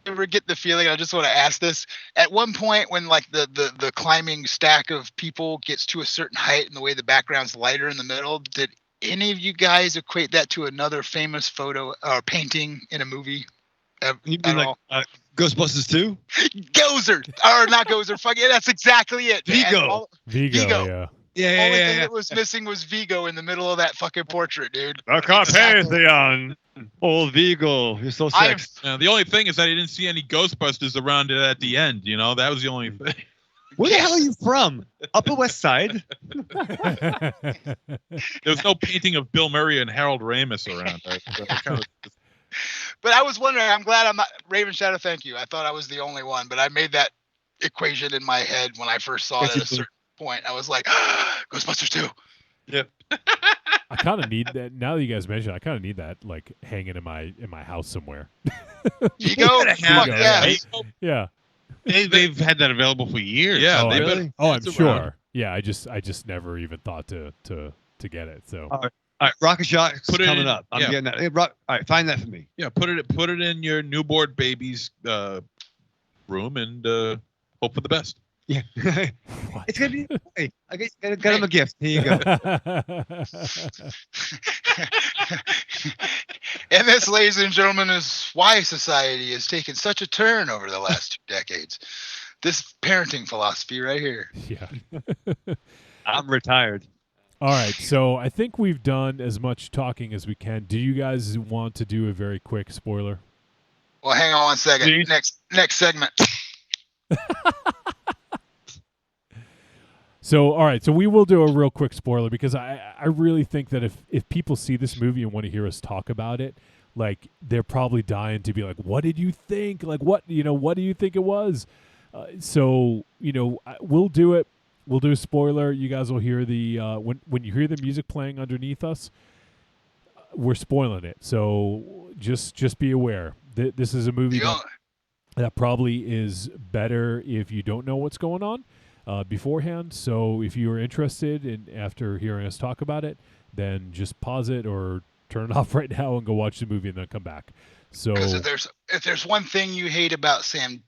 ever get the feeling? I just want to ask this. At one point, when like the climbing stack of people gets to a certain height and the way the background's lighter in the middle, did any of you guys equate that to another famous photo or painting in a movie? You mean like Ghostbusters 2? Gozer, or not Gozer? Fuck yeah, that's exactly it. Vigo. Vigo. Yeah. The only thing that was missing was Vigo in the middle of that fucking portrait, dude. The Carpathian. Oh, Vigo, you're so sexy. The only thing is that I didn't see any Ghostbusters around it at the end. That was the only thing. Where the hell are you from? Upper West Side? There's no painting of Bill Murray and Harold Ramis around. But I was wondering, I'm glad I'm not Raven Shadow, thank you. I thought I was the only one, but I made that equation in my head when I first saw it at a certain point. I was like, Ghostbusters 2. Yep. I kind of need that. Now that you guys mention it, I kind of need that like hanging in my house somewhere. Ego? Yeah. They've had that available for years. Yeah. I'm sure. Yeah, I just never even thought to get it. So all right, Rocket Shock's coming up. I'm yeah. getting that. Hey, all right, find that for me. Yeah, put it in your newborn baby's room and hope for the best. Yeah. It's gonna be. Hey, I got him a gift. Here you go. And this, ladies and gentlemen, is why society has taken such a turn over the last 2 decades. This parenting philosophy right here. Yeah. I'm retired. All right, so I think we've done as much talking as we can. Do you guys want to do a very quick spoiler? Well, hang on one second. Please. Next segment. So, all right, so we will do a real quick spoiler because I really think that if people see this movie and want to hear us talk about it, like they're probably dying to be like, what did you think? Like, what do you think it was? So, we'll do it. We'll do a spoiler. You guys will hear the when you hear the music playing underneath us, we're spoiling it. So just be aware. This is a movie that probably is better if you don't know what's going on beforehand. So if you are interested in after hearing us talk about it, then just pause it or turn it off right now and go watch the movie and then come back. So Because if there's one thing you hate about San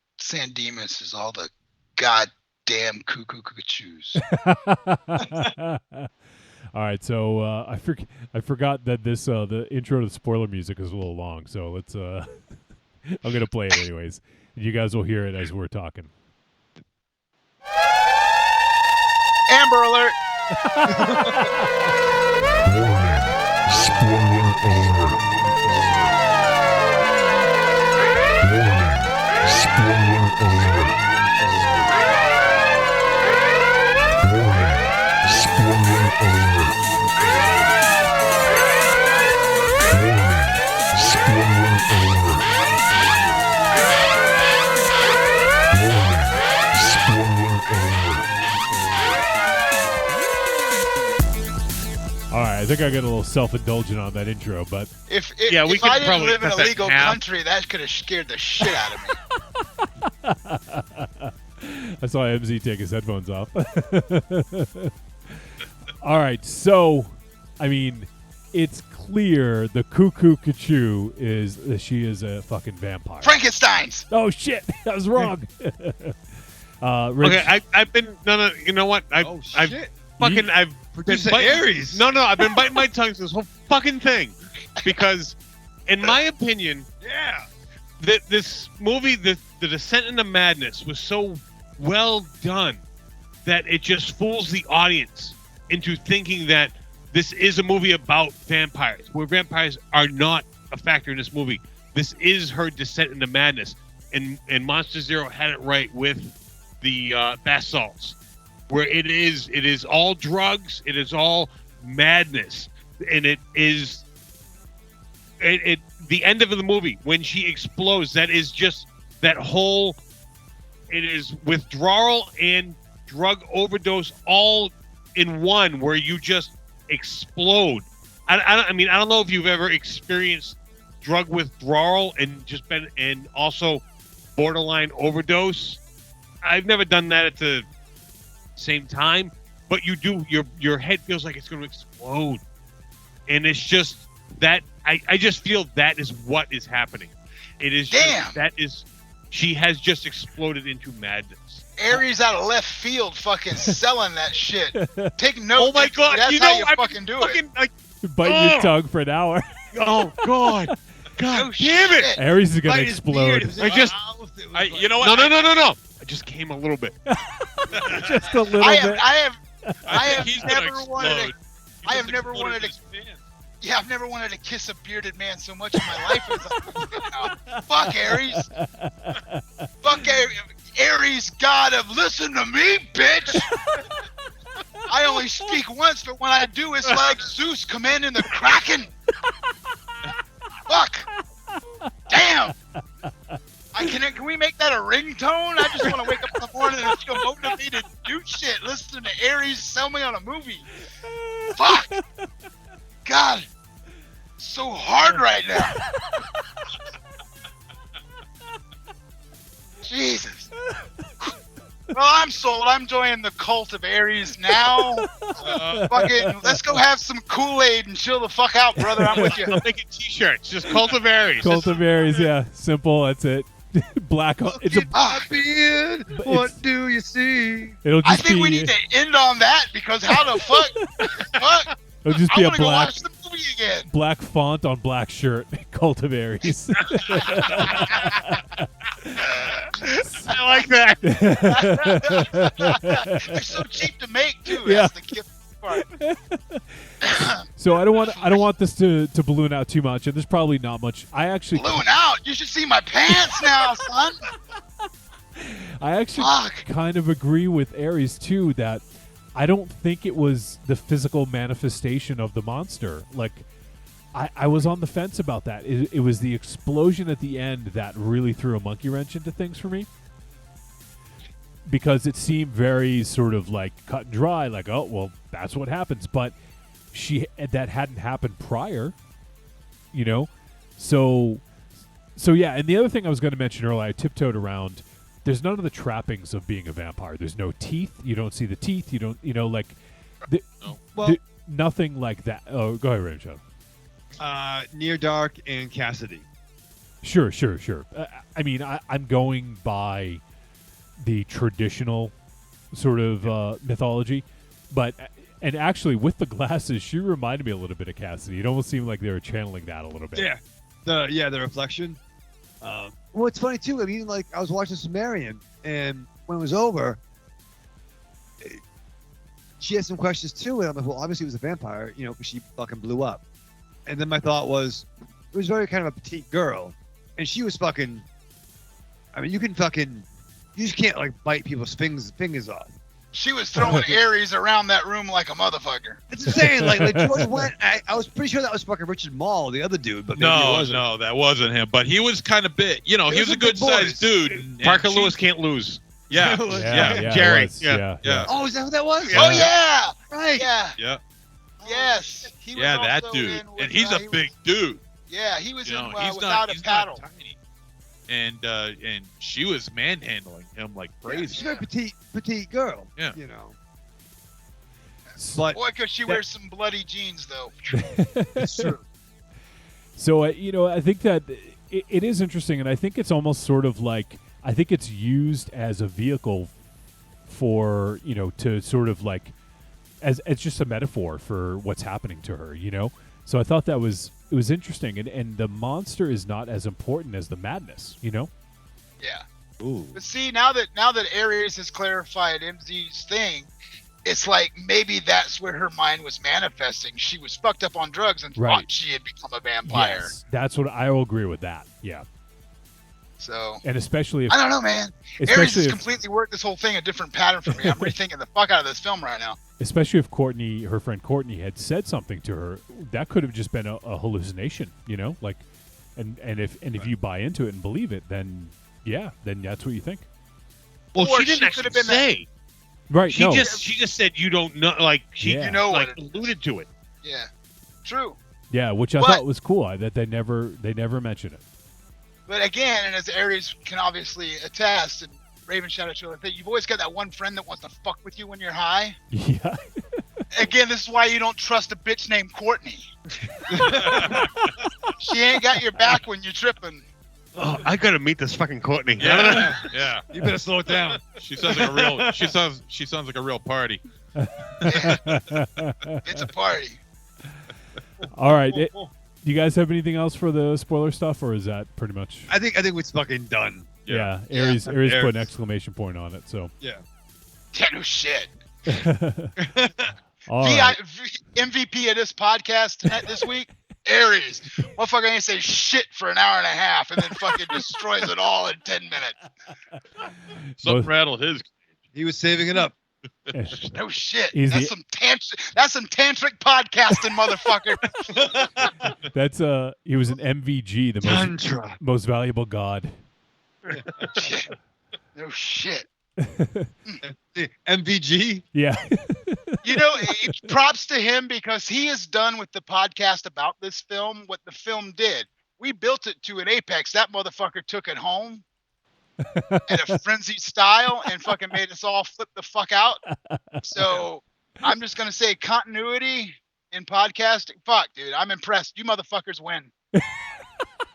Dimas is all the goddamn cuckoos. All right, so I forgot that this the intro to the spoiler music is a little long, so let's I'm gonna play it anyways. You guys will hear it as we're talking. Amber Alert! Warning. Spoiler alert. Warning. Spoiler alert. Warning. Spoiler alert. Warning. Spoiler alert. Warning. Spoiler alert. All right, I think I got a little self-indulgent on that intro, but If we I could didn't probably live in a cut that legal in half. country, that could have scared the shit out of me. I saw MZ take his headphones off. All right, so, I mean, it's clear the Cuckoo Cachoo she is a fucking vampire. Frankenstein's! Oh, shit, I was wrong. Rich, Okay, I've been you know what? I've been Aries. No, I've been biting my tongue this whole fucking thing because, in my opinion, this movie, the Descent into Madness, was so well done that it just fools the audience into thinking that this is a movie about vampires, where vampires are not a factor in this movie. This is her descent into madness, and Monster Zero had it right with the bath salts, where it is all drugs, it is all madness, and it is the end of the movie when she explodes. That is just that whole. It is withdrawal and drug overdose all in one, where you just explode. I don't know if you've ever experienced drug withdrawal and also borderline overdose. I've never done that at the same time, but you do. Your head feels like it's going to explode, and it's just that. I just feel that is what is happening. It is she has just exploded into madness. Aries out of left field fucking selling that shit. Take notes. Oh my God. That's how you fucking do it. bite your tongue for an hour. Oh, God. God damn it. Aries is going to explode. You know what? No. I just came a little bit. Just a little bit. I have He's never gonna wanted explode. I have never wanted to. Yeah, I've never wanted to kiss a bearded man so much in my life. Fuck Aries. Fuck Aries. Aries god of listen to me, bitch. I only speak once, but when I do, it's like Zeus commanding the Kraken. Fuck. Damn. Can we make that a ringtone? I just want to wake up in the morning and feel motivated to do shit. Listen to Aries sell me on a movie. Fuck. God. So hard right now. Jesus. Well, I'm sold. I'm joining the cult of Aries now. Fucking, let's go have some Kool-Aid and chill the fuck out, brother. I'm with you. I'm making t-shirts. Just cult of Aries. Cult of Aries, yeah. Simple, that's it. Black. It's a, beard, what do you see? it'll I just think be. we need to end on that because how the fuck? Fuck. It'll just I be a want to go black watch the movie again. black font on black shirt. Cult of Aries. I like that. They're so cheap to make too. Yeah. That's the gift part. So I don't want this to balloon out too much, and there's probably not much. I actually Balloon out. You should see my pants now, son. I actually Fuck. kind of agree with Aries too that I don't think it was the physical manifestation of the monster. Like I was on the fence about that. It was the explosion at the end that really threw a monkey wrench into things for me. Because it seemed very sort of like cut and dry, like, oh, well, that's what happens. But that hadn't happened prior, you know? So yeah, and the other thing I was going to mention earlier, I tiptoed around, there's none of the trappings of being a vampire. There's no teeth. You don't see the teeth. You don't, like, nothing like that. Oh, go ahead, Raymond. Near Dark and Cassidy. Sure. I mean, I'm going by the traditional sort of mythology, and actually with the glasses, she reminded me a little bit of Cassidy. It almost seemed like they were channeling that a little bit. Yeah, the reflection. Well, it's funny too. I mean, like I was watching Sumerian, and when it was over, she had some questions too, and I'm like, well, obviously it was a vampire, because she fucking blew up. And then my thought was, it was very kind of a petite girl, and she was fucking. I mean, you just can't like bite people's fingers off. She was throwing Aries around that room like a motherfucker. It's insane. Like George went. I was pretty sure that was fucking Richard Mall, the other dude, but maybe it wasn't. No, that wasn't him. But he was kind of big. He was a good sized dude. And Parker Lewis can't lose. Yeah. Jerry. Yeah. Oh, is that what that was? Oh yeah. Right. Yeah. Yeah. Yes. He was that also dude. in with, And he's a big dude. Yeah, he was in he's Without a Paddle. Not tiny. And she was manhandling him like crazy. Yeah, she's a very petite girl. Yeah. But boy, could she wear some bloody jeans though. It's true. So I think that it is interesting, and I think it's almost sort of like I think it's used as a vehicle for to sort of like as just a metaphor for what's happening to her. So I thought it was interesting, and the monster is not as important as the madness. Yeah. Ooh. But see, now that Aries has clarified MZ's thing, it's like maybe that's where her mind was manifesting. She was fucked up on drugs and thought she had become a vampire. Yes, that's what I will agree with that. Yeah. So. And especially if I don't know, man. Aries especially has if- completely worked this whole thing a different pattern for me. I'm rethinking the fuck out of this film right now. Especially if her friend Courtney, had said something to her, that could have just been a hallucination, like, and if you buy into it and believe it, then that's what you think. Well, Or she didn't she actually could have been say. Right. She just said you don't know. Like she Yeah. You know like what alluded to it. Yeah. True. Yeah, which I But- thought was cool. That they never mentioned it. But again, and as Aries can obviously attest, and Raven Shadow Chiller, that you've always got that one friend that wants to fuck with you when you're high. Yeah. Again, this is why you don't trust a bitch named Courtney. She ain't got your back when you're tripping. Oh, I gotta meet this fucking Courtney. Yeah. You better slow it down. She sounds like a real. She sounds like a real party. It's a party. All right. Do you guys have anything else for the spoiler stuff, or is that pretty much? I think we're fucking done. Yeah. Aries put an exclamation point on it. So. Yeah. Yeah, no shit. All right. MVP of this podcast this week, Aries. Motherfucker ain't say shit for an hour and a half and then fucking destroys it all in 10 minutes. Something rattled his. He was saving it up. No shit. He's That's some tantric podcasting, motherfucker. That's he was an MVG, the most valuable god. No shit. MVG? Yeah. You know, props to him because he has done with the podcast about this film what the film did. We built it to an apex. That motherfucker took it home at a frenzied style and fucking made us all flip the fuck out. So I'm just going to say continuity in podcasting. Fuck, dude. I'm impressed. You motherfuckers win.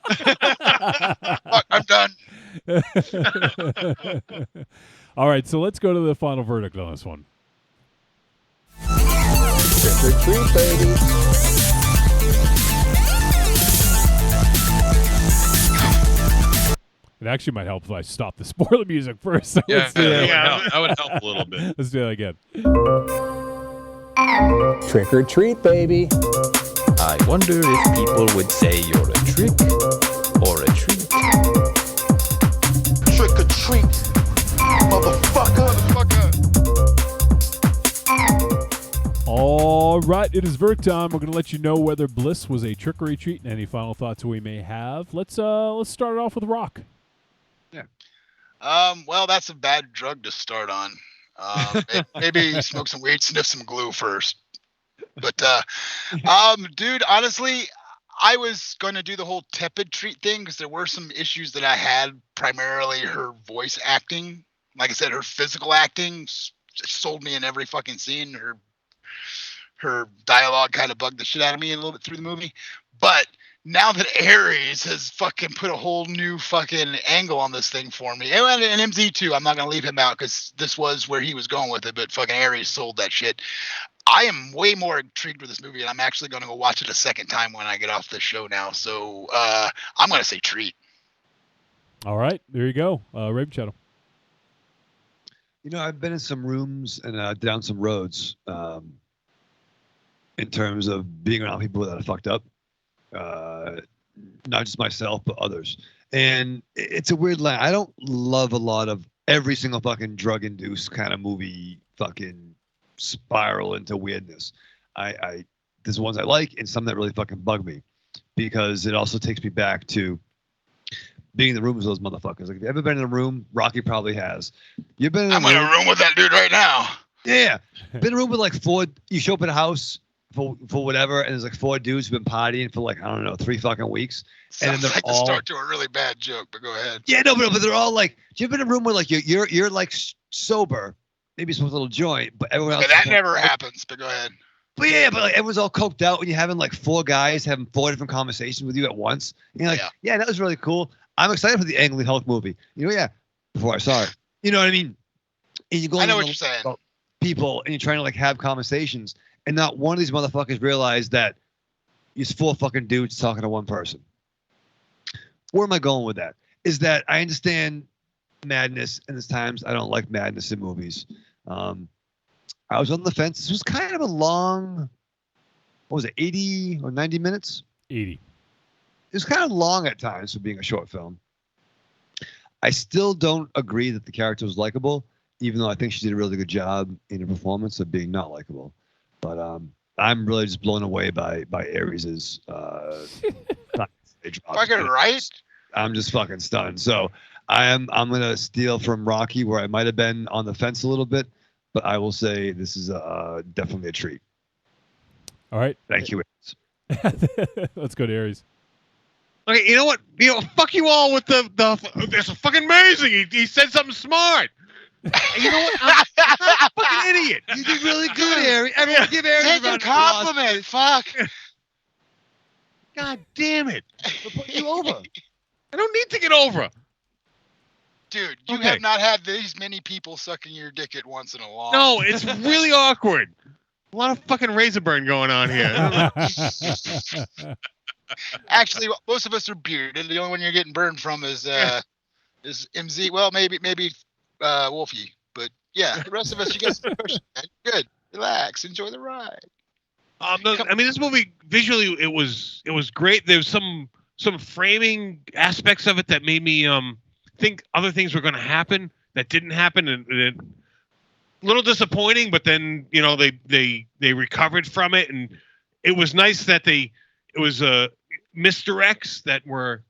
Fuck, I'm done. All right, so let's go to the final verdict on this one. Trick or treat, baby. It actually might help if I stop the spoiler music first. So Yeah, that would help a little bit. Let's do that again. Trick or treat, baby. I wonder if people would say you're a trick or a treat. Trick or treat, motherfucker. All right, it is verdict time. We're going to let you know whether Bliss was a trick or a treat and any final thoughts we may have. Let's start it off with Rock. Yeah. Well, that's a bad drug to start on. Maybe smoke some weed, sniff some glue first. But, dude, honestly, I was going to do the whole tepid treat thing because there were some issues that I had, primarily her voice acting. Like I said, her physical acting sold me in every fucking scene. Her dialogue kind of bugged the shit out of me a little bit through the movie. But now that Aries has fucking put a whole new fucking angle on this thing for me, and MZ too, I'm not going to leave him out because this was where he was going with it, but fucking Aries sold that shit. I am way more intrigued with this movie, and I'm actually going to go watch it a second time when I get off this show now. So I'm going to say treat. All right, there you go. Raven Shadow. You know, I've been in some rooms and down some roads in terms of being around people that are fucked up. Not just myself, but others. And it's a weird line. I don't love a lot of every single fucking drug-induced kind of movie fucking spiral into weirdness. There's ones I like and some that really fucking bug me because it also takes me back to being in the rooms with those motherfuckers. Like, have you ever been in a room? Rocky probably has. You've been in I'm in a room with that dude right now. Yeah. Been in a room with like four. You show up at a house for whatever, and there's like four dudes who've been partying for like, I don't know, 3 fucking weeks. And then Sounds they're like all the start to a really bad joke, but go ahead. Yeah, no, but they're all like, do you ever been in a room where like you're like sober, maybe smoke a little joint, but everyone else. Okay, that never happens, but go ahead. But yeah, but like everyone's all coked out when you're having like 4 guys having 4 different conversations with you at once. And you're like, yeah, that was really cool. I'm excited for the Angling Hulk movie. You know, yeah, before I saw it. You know what I mean? And you go I know what you're saying. People, and you're trying to like have conversations, and not one of these motherfuckers realize that it's 4 fucking dudes talking to one person. Where am I going with that? Is that I understand madness, and there's times I don't like madness in movies. I was on the fence. This was kind of a long, what was it, 80 or 90 minutes? 80. It was kind of long at times for being a short film. I still don't agree that the character was likable, even though I think she did a really good job in her performance of being not likable. But I'm really just blown away by Aries' fucking right. I'm just fucking stunned. So I'm gonna steal from Rocky, where I might have been on the fence a little bit, but I will say this is definitely a treat. All right. Thank you. Let's go to Aries. Okay, you know what? Fuck you all with the it's fucking amazing. He said something smart. You know what? I'm a fucking idiot. You did really good, Aries. Everyone give Aries Take a compliment. Fuck. God damn it. We're putting you over. I don't need to get over. Dude, you have not had these many people sucking your dick at once in a long No, it's really awkward. A lot of fucking razor burn going on here. Actually, most of us are bearded. The only one you're getting burned from is MZ. Well, maybe Wolfie. But yeah, the rest of us, you get some pressure, man. Good. Relax. Enjoy the ride. I mean, this movie visually it was great. There's some framing aspects of it that made me think other things were going to happen that didn't happen, and a little disappointing. But then they recovered from it, and it was nice that it was misdirects that were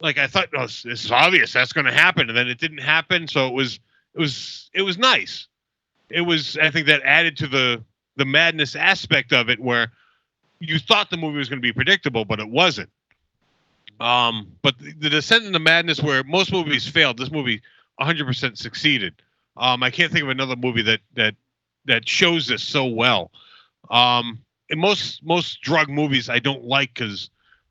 like, I thought, oh, this is obvious that's going to happen, and then it didn't happen. So it was nice. It was, I think, that added to the madness aspect of it, where you thought the movie was going to be predictable, but it wasn't. But the descent into madness, where most movies failed, this movie 100% succeeded. I can't think of another movie that shows this so well. In most drug movies, I don't like, because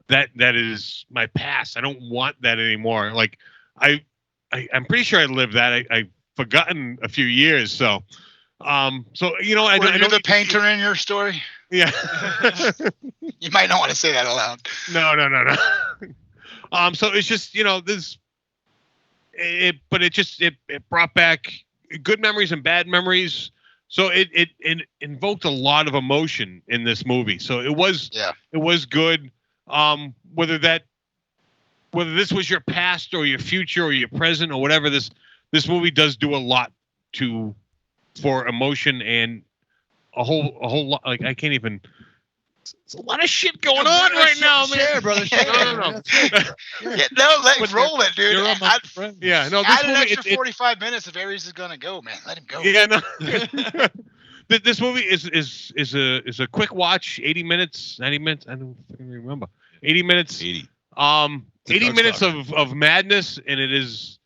that is my past. I don't want that anymore. Like I'm pretty sure I lived that. I've forgotten a few years. So I know the painter in your story. Yeah. You might not want to say that aloud. No. So it's just, but it brought back good memories and bad memories. So it invoked a lot of emotion in this movie. So it was good. Whether this was your past or your future or your present or whatever, this movie does do a lot for emotion and a whole lot. Like, I can't even. It's a lot of shit going on right now, man. Share, brother. Share. No, roll it, dude. You're my friend. Yeah, no. Add an extra 45 minutes if Aries is gonna go, man. Let him go. Yeah, no. This movie is a quick watch. 80 minutes, 90 minutes. I don't fucking remember. 80 minutes. 80 minutes of madness, and it's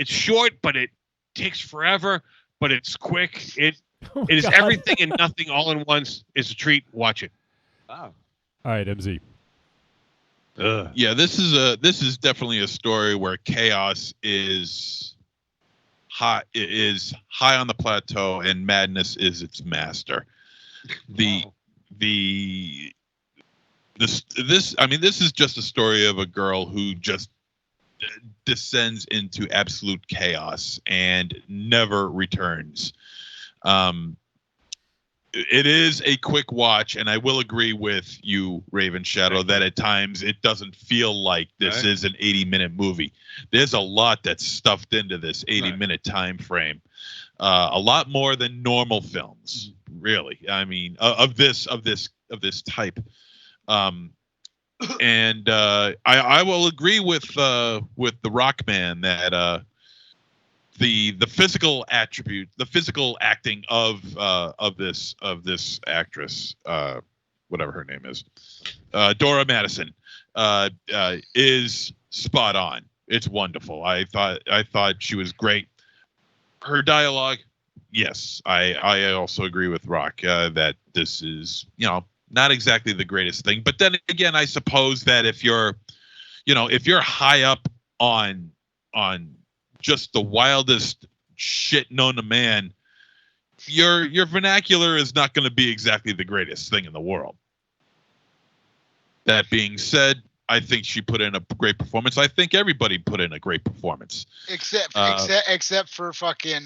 short, but it takes forever. But it's quick. It is everything and nothing all in once. It's a treat. Watch it. Wow. All right, MZ. Yeah, this is definitely a story where chaos is high on the plateau and madness is its master. This is just a story of a girl who just descends into absolute chaos and never returns. It is a quick watch, and I will agree with you, Raven Shadow, that at times it doesn't feel like this is an 80-minute movie. There's a lot that's stuffed into this 80-minute time frame. A lot more than normal films, really. I mean, of this type. And I will agree with the Rockman that the physical attribute, the physical acting of this actress, whatever her name is, Dora Madison, is spot on. It's wonderful. I thought she was great. Her dialogue, yes, I also agree with Rock that this is not exactly the greatest thing. But then again, I suppose that if you're high up on just the wildest shit known to man, your vernacular is not going to be exactly the greatest thing in the world. That being said, I think she put in a great performance. I think everybody put in a great performance. Except for fucking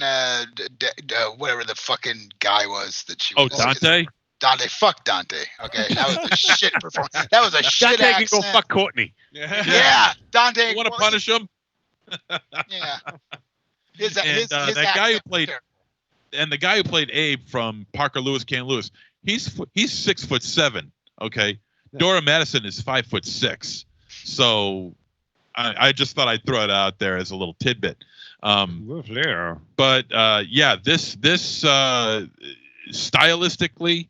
whatever the fucking guy was that she was. Oh, Dante? Dante, fuck Dante. Okay, that was a shit performance. That was a shit Dante accent. can go fuck Courtney. Yeah, Dante. You want to punish him? Yeah. That guy who played, and the guy who played Abe from Parker Lewis, Can Lewis, he's 6'7". Okay, yeah. Dora Madison is 5'6". So I just thought I'd throw it out there as a little tidbit. But yeah, this stylistically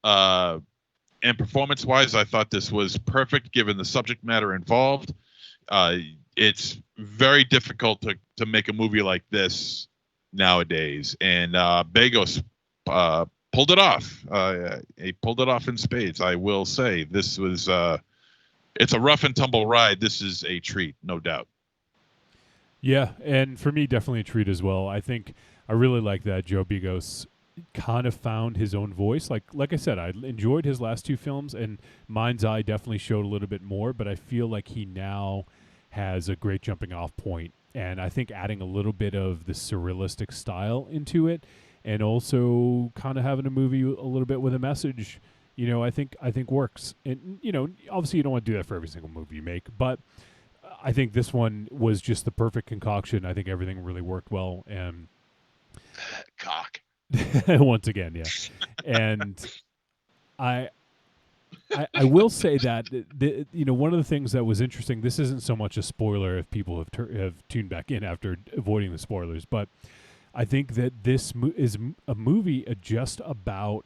and performance-wise, I thought this was perfect given the subject matter involved. It's very difficult to make a movie like this nowadays, and Begos pulled it off. He pulled it off in spades. I will say this was it's a rough and tumble ride. This is a treat, no doubt. Yeah, and for me, definitely a treat as well. I think I really like that Joe Begos kind of found his own voice. Like I said, I enjoyed his last two films, and Mind's Eye definitely showed a little bit more, but I feel like he now has a great jumping off point, and I think adding a little bit of the surrealistic style into it and also kind of having a movie a little bit with a message, I think works. And obviously you don't want to do that for every single movie you make, but I think this one was just the perfect concoction. I think everything really worked well, and cock. Once again, yeah. And I will say that one of the things that was interesting. This isn't so much a spoiler if people have tuned back in after avoiding the spoilers, but I think that this is a movie just about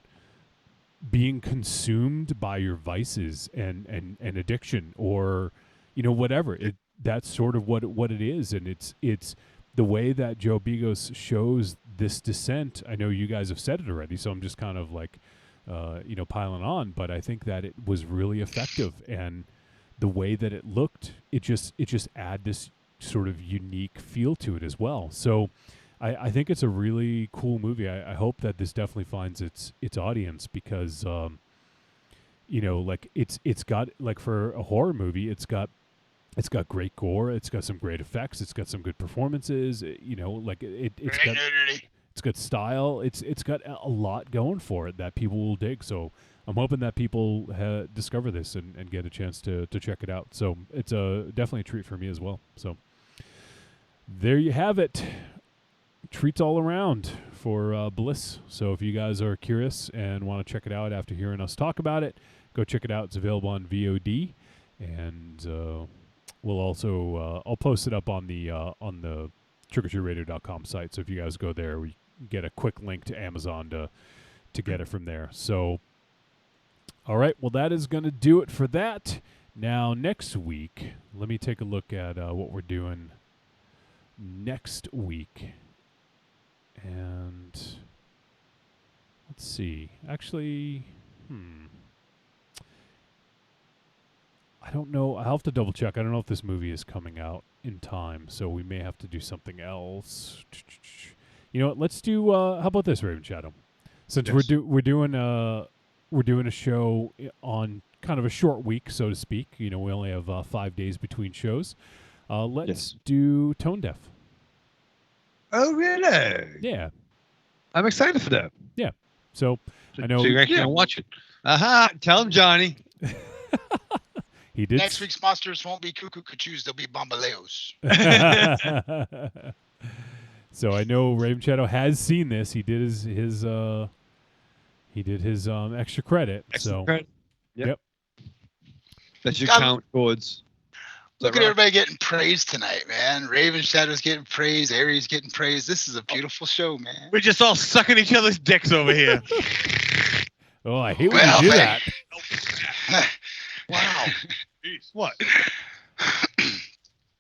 being consumed by your vices and addiction, or whatever. That's sort of what it is, and it's the way that Joe Begos shows this descent. I know you guys have said it already, so I'm just kind of like piling on, but I think that it was really effective, and the way that it looked, it just add this sort of unique feel to it as well. So I think it's a really cool movie. I hope that this definitely finds its audience, because it's got, like, for a horror movie, it's got great gore, it's got some great effects, it's got some good performances, it's got style, it's got a lot going for it that people will dig. So I'm hoping that people discover this and get a chance to check it out. So it's definitely a treat for me as well. So there you have it. Treats all around for Bliss. So if you guys are curious and want to check it out after hearing us talk about it, go check it out. It's available on VOD, and we'll also I'll post it up on the trickortreatradio.com site. So if you guys go there, we get a quick link to Amazon to get it from there. So, all right, well, that is going to do it for that. Now, next week, let me take a look at what we're doing next week. And let's see. Actually, I don't know. I'll have to double check. I don't know if this movie is coming out in time, so we may have to do something else. You know what? Let's do. How about this, Raven Shadow? Since we're doing a show on kind of a short week, so to speak. We only have 5 days between shows. Let's do Tone Deaf. Oh, really? Yeah. I'm excited for that. Yeah. So I know. So you're actually gonna watch it. Tell him, Johnny. He did. Next week's monsters won't be cuckoo cachus; they'll be bamboleos. So I know Raven Shadow has seen this. He did his extra credit. Credit. Yep. That should count towards. Look at everybody getting praised tonight, man. Raven Shadow's getting praised. Aries getting praised. This is a beautiful show, man. We're just all sucking each other's dicks over here. Oh, I hate when you do that. Wow. What?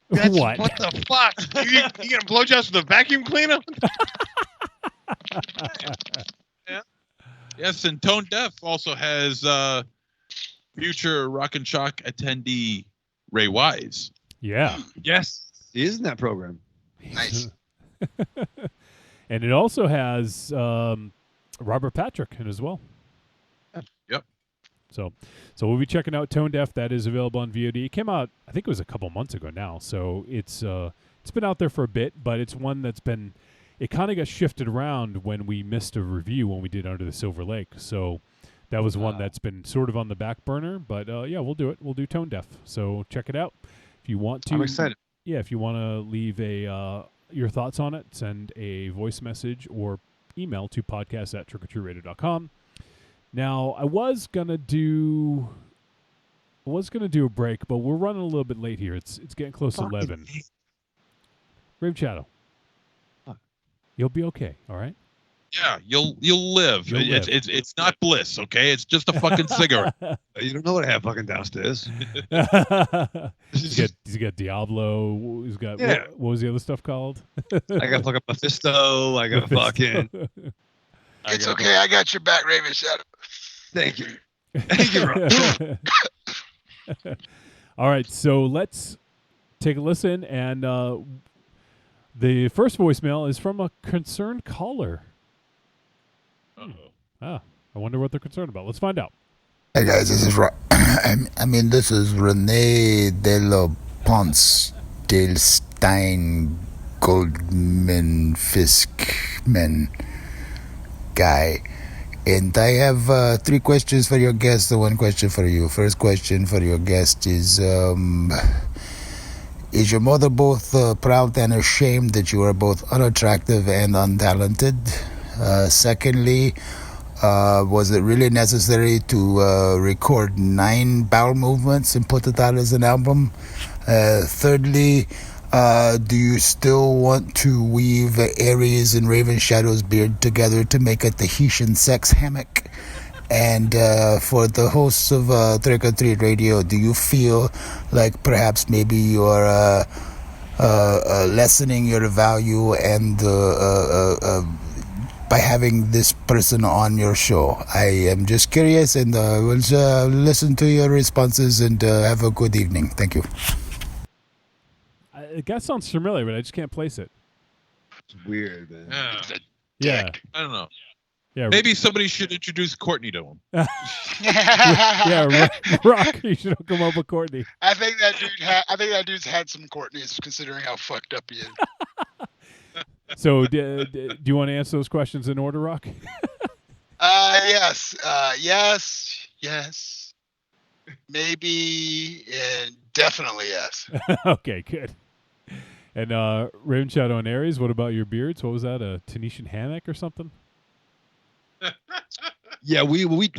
What? What the fuck? You gonna blowjobs with a vacuum cleaner? Yeah. Yes, and Tone Deaf also has future Rock and Shock attendee Ray Wise. Yeah. Yes. He is in that program. Nice. And it also has Robert Patrick in as well. Yep. So we'll be checking out Tone Deaf. That is available on VOD. It came out, I think it was a couple months ago now. So it's been out there for a bit, but it's one that's been, it kind of got shifted around when we missed a review when we did Under the Silver Lake. So that was one that's been sort of on the back burner, but yeah, we'll do it. We'll do Tone Deaf. So check it out if you want to. I'm excited. Yeah, if you want to leave your thoughts on it, send a voice message or email to podcast@trickortreatradio.com. Now, I was gonna do a break, but we're running a little bit late here. It's getting close to 11. Raven Shadow, you'll be okay. All right. Yeah, you'll live. You'll live. It's not Bliss, okay? It's just a fucking cigarette. You don't know what I have fucking downstairs. He's got Diablo. He's got what was the other stuff called? I got fucking Mephisto. I got fucking. It's okay. I got your back, Raven Shadow. Thank you. Thank you, Rob. All right, so let's take a listen. And the first voicemail is from a concerned caller. I wonder what they're concerned about. Let's find out. Hey guys, this is this is Rene de la Ponce del Stein Goldman Fiskman guy. And I have 3 questions for your guest and 1 question for you. First question for your guest is your mother both proud and ashamed that you are both unattractive and untalented? Secondly, was it really necessary to record 9 bowel movements and put it out as an album? Thirdly, do you still want to weave Aries and Raven Shadow's beard together to make a Tahitian sex hammock? And for the hosts of Trick or Treat Radio, do you feel like perhaps maybe you're lessening your value and by having this person on your show? I am just curious, and we'll listen to your responses, and have a good evening. Thank you. That sounds familiar, but I just can't place it. It's weird, man. Yeah. I don't know. Yeah. Maybe somebody should introduce Courtney to him. Yeah, Rock. You should hook him up with Courtney. I think that dude's had some Courtneys, considering how fucked up he is. So, do you want to answer those questions in order, Rock? Yes. Yes. Maybe, and definitely yes. Okay, good. And Raven Shadow and Aries, what about your beards? What was that, a Tahitian hammock or something? Yeah,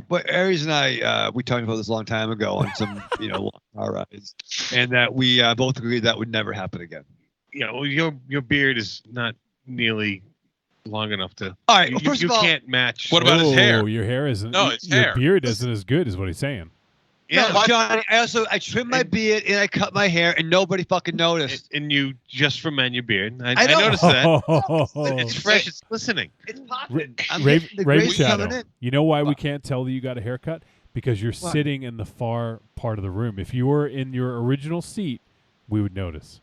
but Aries and I, we talked about this a long time ago on some, long car rides, and that we both agreed that would never happen again. Yeah, well, your beard is not nearly long enough to. All right, first you of all, can't match. What about his hair? Your hair isn't. No, his your hair. beard isn't as good as what he's saying. Yeah, no, Johnny. I trimmed my beard and I cut my hair, and nobody fucking noticed. And you just for men your beard. I know. noticed that. It's fresh. It's listening. It's popping. Raven Shadow. You know why we can't tell that you got a haircut? Because you're sitting in the far part of the room. If you were in your original seat, we would notice.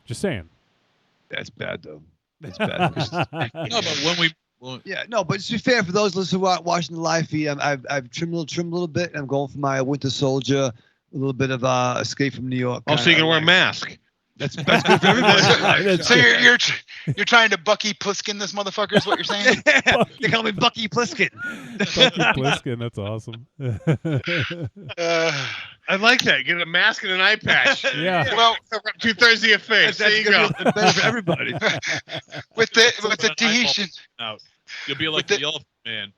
Just saying. That's bad, though. That's bad. No, but when we. Yeah, no, but to be fair, for those listeners who are watching the live feed, I've trimmed a little bit, and I'm going for my Winter Soldier, a little bit of Escape from New York. Oh, so you're gonna wear a mask? That's good for everybody. So you're trying to Bucky Pliskin this motherfucker is what you're saying? They call me Bucky Pliskin. Bucky Pliskin, that's awesome. I like that. Get a mask and an eye patch. Yeah. Well, 2/3 of your face. There you go. Better for everybody. with the Tahitian. Out. You'll be like the elephant man.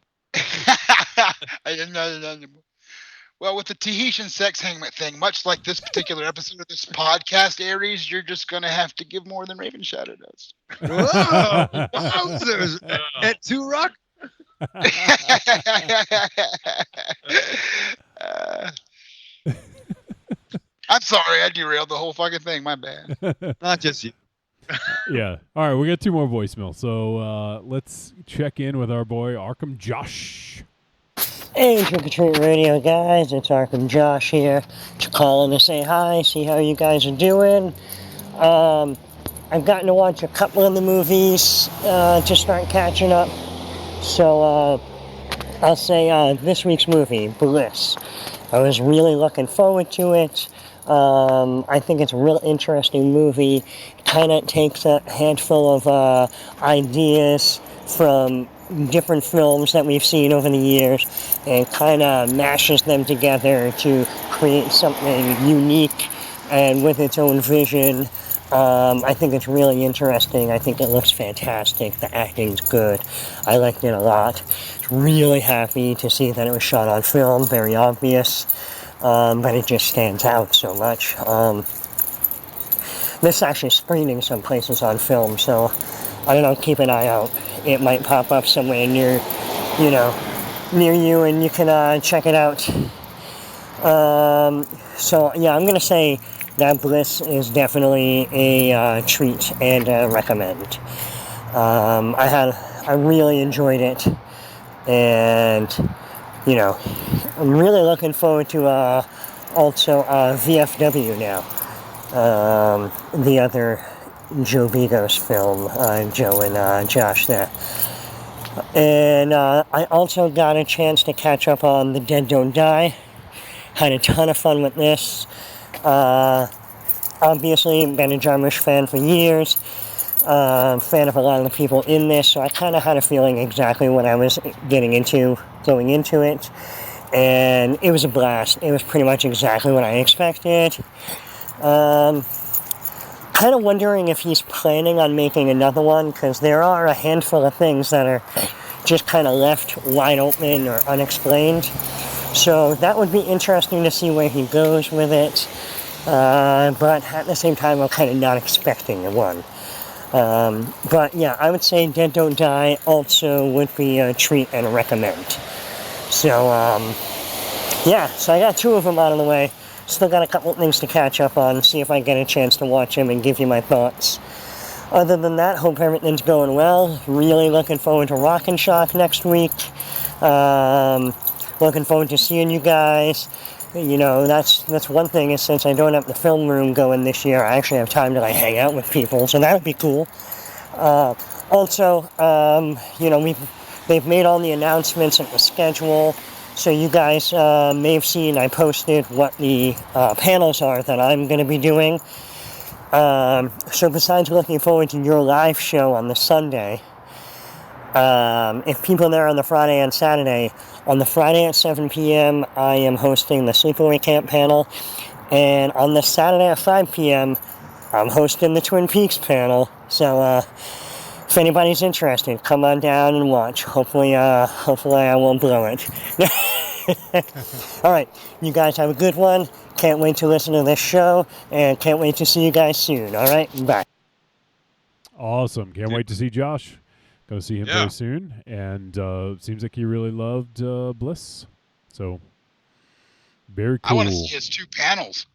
Well, with the Tahitian sex hammock thing, much like this particular episode of this podcast, Aries, you're just going to have to give more than Raven Shadow does. Whoa! Wowzers. At 2 Rock? I'm sorry, I derailed the whole fucking thing. My bad. Not just you. Yeah. All right, we got 2 more voicemails. So let's check in with our boy Arkham Josh. Hey, Trick or Treat Radio guys, it's Arkham Josh here. Just calling to say hi, see how you guys are doing. I've gotten to watch a couple of the movies to start catching up. So I'll say this week's movie, Bliss. I was really looking forward to it. I think it's a real interesting movie. Kind of takes a handful of ideas from different films that we've seen over the years and kind of mashes them together to create something unique and with its own vision. I think it's really interesting. I think it looks fantastic. The acting's good. I liked it a lot. Really happy to see that it was shot on film, very obvious, but it just stands out so much. This is actually screening some places on film, so I don't know, keep an eye out. It might pop up somewhere near you, and you can check it out. So yeah, I'm gonna say that Bliss is definitely a treat and a recommend. I really enjoyed it, and I'm really looking forward to also VFW now. The other Joe Bigos film, Joe and Josh there. And I also got a chance to catch up on The Dead Don't Die. Had a ton of fun with this. Obviously, been a Jarmusch fan for years. fan of a lot of the people in this, so I kind of had a feeling exactly what I was getting into going into it. And it was a blast. It was pretty much exactly what I expected. Kind of wondering if he's planning on making another one, because there are a handful of things that are just kind of left wide open or unexplained. So that would be interesting to see where he goes with it. But at the same time, I'm kind of not expecting one. But yeah, I would say Dead Don't Die also would be a treat and a recommend. So, yeah, so I got 2 of them out of the way. Still got a couple of things to catch up on, see if I get a chance to watch them and give you my thoughts. Other than that, hope everything's going well. Really looking forward to Rock and Shock next week. Looking forward to seeing you guys. You know, that's one thing, is since I don't have the film room going this year, I actually have time to like hang out with people, so that would be cool. Also, you know, they've made all the announcements of the schedule, so you guys may have seen I posted what the panels are that I'm going to be doing. So besides looking forward to your live show on the Sunday, if people are there on the Friday and Saturday, on the Friday at 7 p.m., I am hosting the Sleepaway Camp panel, and on the Saturday at 5 p.m., I'm hosting the Twin Peaks panel. So, if anybody's interested, come on down and watch. Hopefully I won't blow it. All right, you guys have a good one. Can't wait to listen to this show, and can't wait to see you guys soon. All right, bye. Awesome. Can't wait to see Josh. Go see him very soon. And seems like he really loved Bliss. So, very cool. I want to see his 2 panels.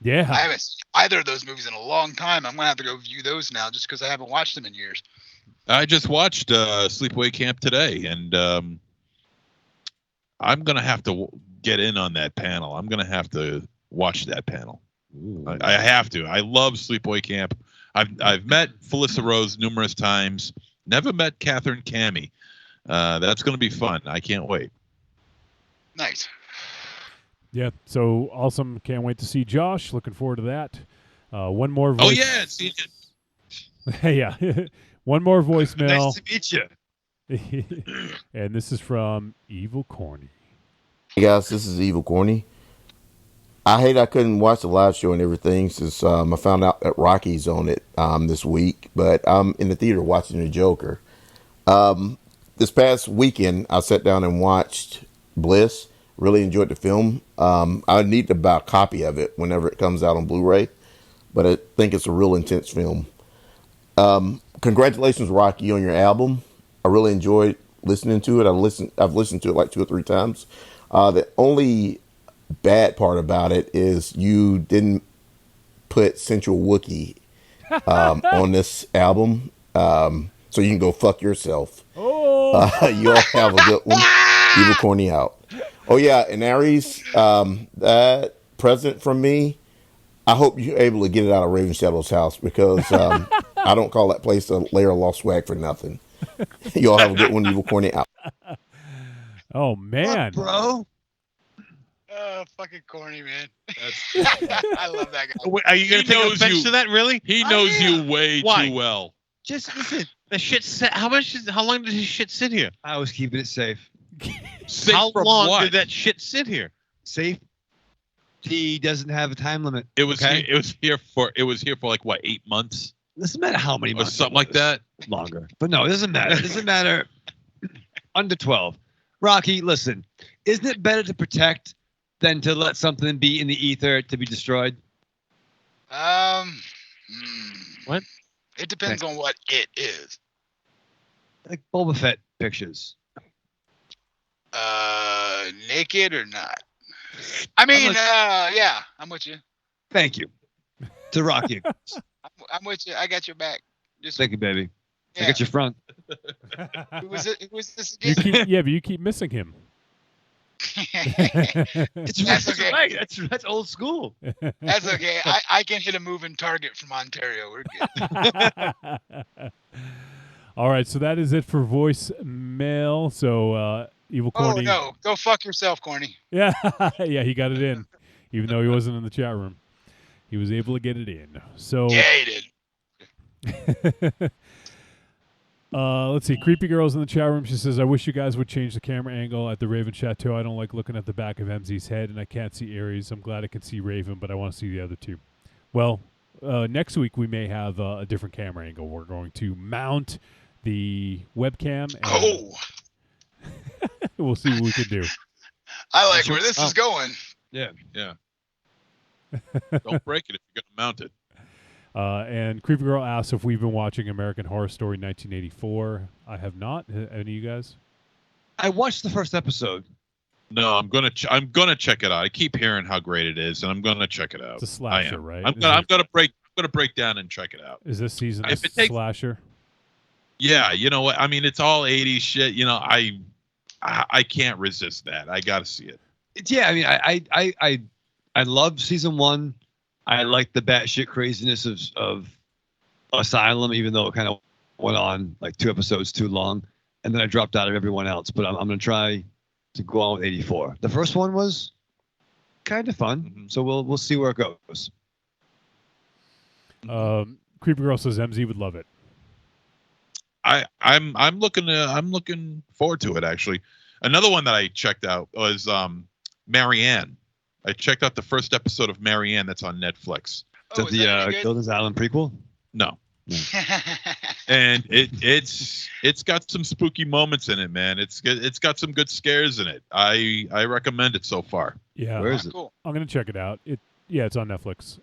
Yeah. I haven't seen either of those movies in a long time. I'm going to have to go view those now just because I haven't watched them in years. I just watched Sleepaway Camp today, and I'm going to have to get in on that panel. I'm going to have to watch that panel. I have to. I love Sleepaway Camp. I've met Felissa Rose numerous times. Never met Catherine Cammie. That's going to be fun. I can't wait. Nice. Yeah, so awesome. Can't wait to see Josh. Looking forward to that. One more voice. Oh, yeah. See you. Yeah. One more voicemail. Nice to meet you. And this is from Evil Corny. Hey, guys. This is Evil Corny. I hate I couldn't watch the live show and everything since I found out that Rocky's on it this week, but I'm in the theater watching The Joker. This past weekend, I sat down and watched Bliss. Really enjoyed the film. I need to buy a copy of it whenever it comes out on Blu-ray, but I think it's a real intense film. Congratulations, Rocky, on your album. I really enjoyed listening to it. I've listened to it like 2 or 3 times. The only bad part about it is you didn't put Central Wookiee on this album, so you can go fuck yourself. You all have a good one. Evil Corny out. Oh yeah, and Aries, that present from me, I hope you're able to get it out of Raven Shadow's house, because I don't call that place a lair of lost swag for nothing. You all have a good one. Evil Corny out. Oh man, bro. Fucking corny, man. I love that guy. Wait, are you going to take offense to that? Really? He knows you way too well. Just listen. The shit. How long did his shit sit here? I was keeping it safe. How long did that shit sit here? Safe. He doesn't have a time limit. It was here for like what, 8 months? Doesn't matter how many months. Or something like that. Longer. But no, it doesn't matter. It doesn't matter. Under 12. Rocky, listen. Isn't it better to protect than to let something be in the ether to be destroyed? What? It depends on what it is. Like Boba Fett pictures. Naked or not? I mean, yeah, I'm with you. Thank you. To Rocky. I'm with you. I got your back. Just thank you, baby. Yeah. I got your front. Who was this But again? you keep missing him. That's okay. Right. That's old school. That's okay. I can hit a moving target from Ontario. We're good. All right, so that is it for voicemail. So Evil Corny. Oh no, go fuck yourself, Corny. Yeah, yeah, he got it in, even though he wasn't in the chat room. He was able to get it in. So yeah, he did. Let's see. Creepy Girl's in the chat room. She says, I wish you guys would change the camera angle at the Raven Chateau. I don't like looking at the back of MZ's head, and I can't see Ares. I'm glad I can see Raven, but I want to see the other two. Well, next week we may have a different camera angle. We're going to mount the webcam. And we'll see what we can do. I like where this is going. Yeah. Don't break it if you're going to mount it. And Creepy Girl asks if we've been watching American Horror Story 1984. I have not. Any of you guys? I watched the first episode. No, I'm gonna check it out. I keep hearing how great it is, and I'm gonna check it out. It's a slasher, right? I'm gonna break down and check it out. Is this season If a it takes- slasher? Yeah, you know what? I mean, it's all 80s shit. You know, I can't resist that. I gotta see it. Yeah, I mean, I love season 1. I like the batshit craziness of Asylum, even though it kind of went on like 2 episodes too long, and then I dropped out of everyone else. But I'm gonna try to go on with 84. The first one was kind of fun, so we'll see where it goes. Creepy Girl says MZ would love it. I'm looking forward to it, actually. Another one that I checked out was Marianne. I checked out the first episode of Marianne that's on Netflix. Is that the Gildan's Island prequel? No. And it's got some spooky moments in it, man. It's got some good scares in it. I recommend it so far. Yeah. Where is it? Cool. I'm gonna check it out. It's on Netflix.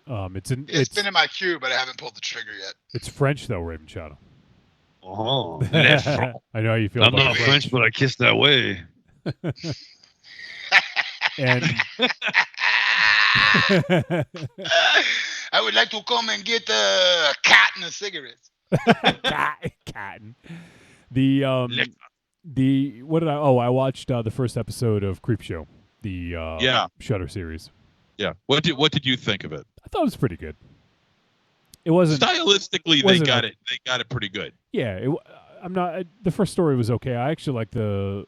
It's been in my queue, but I haven't pulled the trigger yet. It's French though, Raven Shadow. Oh, I know how you feel. I'm about not French, but I kiss that way. And I would like to come and get a cat and a cigarette. Cotton. What did I watched the first episode of Creepshow, the Shudder series. Yeah. What did you think of it? I thought it was pretty good. It wasn't stylistically they got it pretty good. Yeah, the first story was okay. I actually like the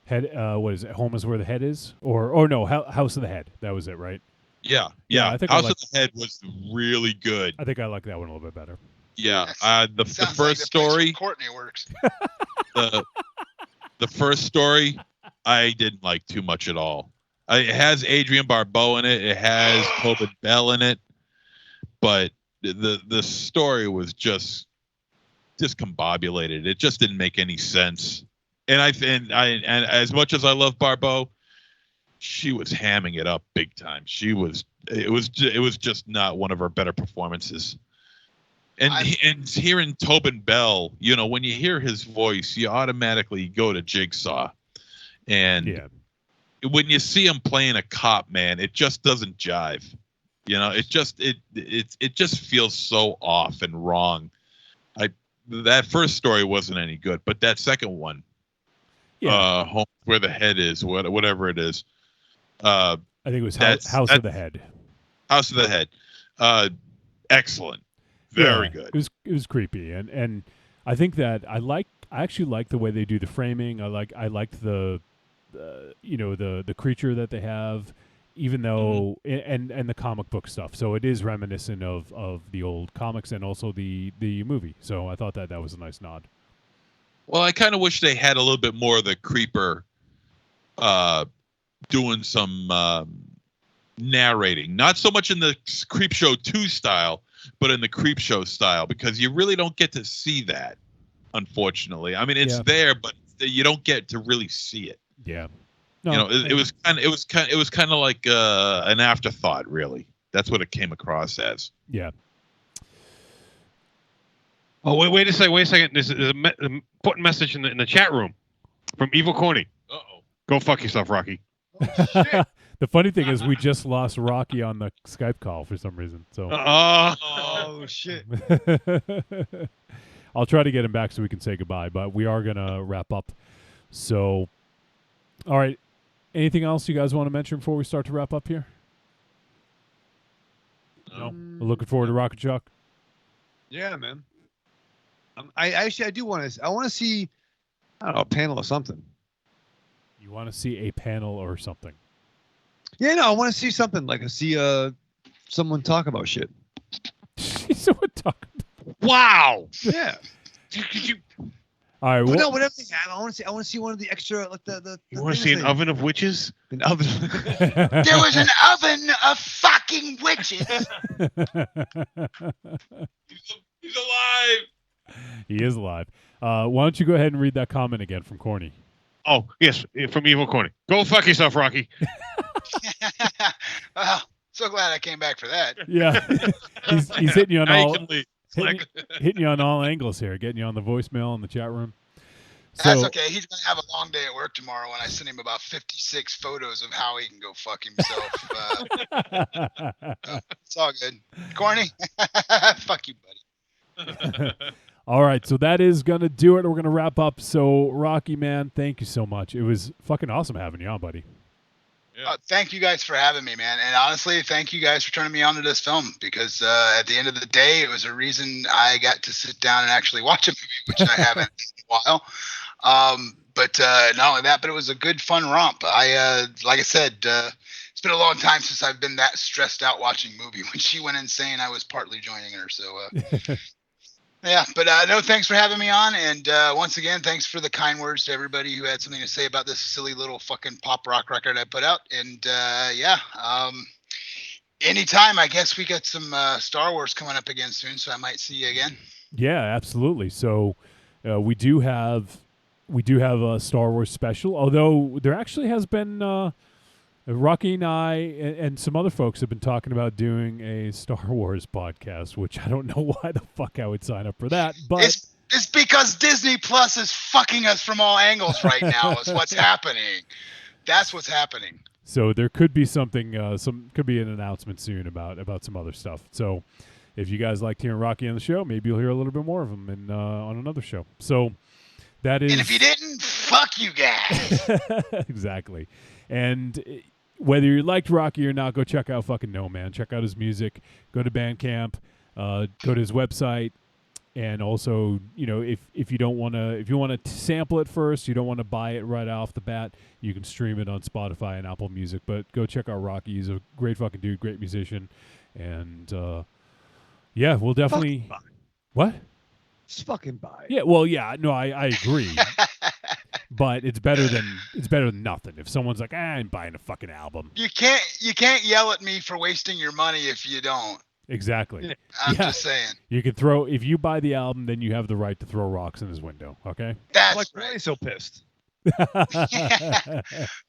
head. What is it? Home is where the head is, or no, House of the Head. That was it, right? Yeah. I think House of the Head was really good. I think I like that one a little bit better. Yeah. The Sounds first like the place story. where Courtney works. The first story, I didn't like too much at all. It has Adrienne Barbeau in it. It has Tobin Bell in it, but the story was just discombobulated. It just didn't make any sense. And and as much as I love Barbeau, she was hamming it up big time. It was just not one of her better performances. And hearing Tobin Bell, you know, when you hear his voice, you automatically go to Jigsaw. And when you see him playing a cop, man, it just doesn't jive. You know, it just feels so off and wrong. That first story wasn't any good, but that second one, Home Where the Head Is, whatever it is. I think it was House of the Head. House of the Head. Excellent. Very good. It was creepy, and I think that I actually like the way they do the framing. I liked the creature that they have, even though and the comic book stuff. So it is reminiscent of the old comics and also the movie. So I thought that was a nice nod. Well, I kind of wish they had a little bit more of the creeper doing some narrating. Not so much in the Creepshow 2 style, but in the Creepshow style, because you really don't get to see that, unfortunately. I mean, it's there, but you don't get to really see it. Yeah. No, it was kind of like an afterthought, really. That's what it came across as. Yeah. Oh, wait a second. There's an important message in the chat room from Evil Corny. Uh-oh. Go fuck yourself, Rocky. The funny thing is we just lost Rocky on the Skype call for some reason. So. Oh shit. I'll try to get him back so we can say goodbye, but we are going to wrap up. So, all right. Anything else you guys want to mention before we start to wrap up here? No. We're looking forward to Rocket Chuck. Yeah, man. I do want to. I want to see, I don't know, a panel or something. You want to see a panel or something? Yeah, no, I want to see something like someone talk about shit. Someone talk Wow. Yeah. All right. But no, whatever they have, I want to see one of the extra, like the. You want to see an oven of witches? An oven. There was an oven of fucking witches. He's alive. He is alive. Why don't you go ahead and read that comment again from Corny? Oh, yes, from Evil Corny. Go fuck yourself, Rocky. Well, so glad I came back for that. Yeah. He's hitting you on all Like, hitting you on all angles here, getting you on the voicemail in the chat room. That's So, okay. He's gonna have a long day at work tomorrow when I send him about 56 photos of how he can go fuck himself. It's all good. Corny. Fuck you, buddy. all right, so that is gonna do it. We're gonna wrap up. So, Rocky, man, thank you so much. It was fucking awesome having you on, buddy. Thank you guys for having me, man. And honestly, thank you guys for turning me on to this film because at the end of the day, it was a reason I got to sit down and actually watch a movie, which I haven't in a while. But not only that, but it was a good, fun romp. Like I said, it's been a long time since I've been that stressed out watching a movie. When she went insane, I was partly joining her. So, yeah, but no, thanks for having me on. And once again, thanks for the kind words to everybody who had something to say about this silly little fucking pop rock record I put out. And anytime, I guess we got some Star Wars coming up again soon, so I might see you again. Yeah, absolutely. So we do have a Star Wars special, although there actually has been Rocky and I and some other folks have been talking about doing a Star Wars podcast, which I don't know why the fuck I would sign up for that, but it's because Disney Plus is fucking us from all angles right now. Is what's happening. That's what's happening. So there could be something, could be an announcement soon about some other stuff. So if you guys liked hearing Rocky on the show, maybe you'll hear a little bit more of him on another show. So that is. And if you didn't, fuck you guys. Exactly. And whether you liked Rocky or not, go check out fucking No Man. Check out his music. Go to Bandcamp. Go to his website. And also, if you don't want to, if you want to sample it first, you don't want to buy it right off the bat, you can stream it on Spotify and Apple Music. But go check out Rocky. He's a great fucking dude, great musician, and yeah, we'll definitely. What? Just fucking buy it. Yeah, well, yeah, no, I agree. But it's better than nothing. If someone's like, I'm buying a fucking album. You can't yell at me for wasting your money if you don't. Exactly. I'm just saying. You can if you buy the album, then you have the right to throw rocks in his window. Okay. That's like, right. Why are you so pissed? But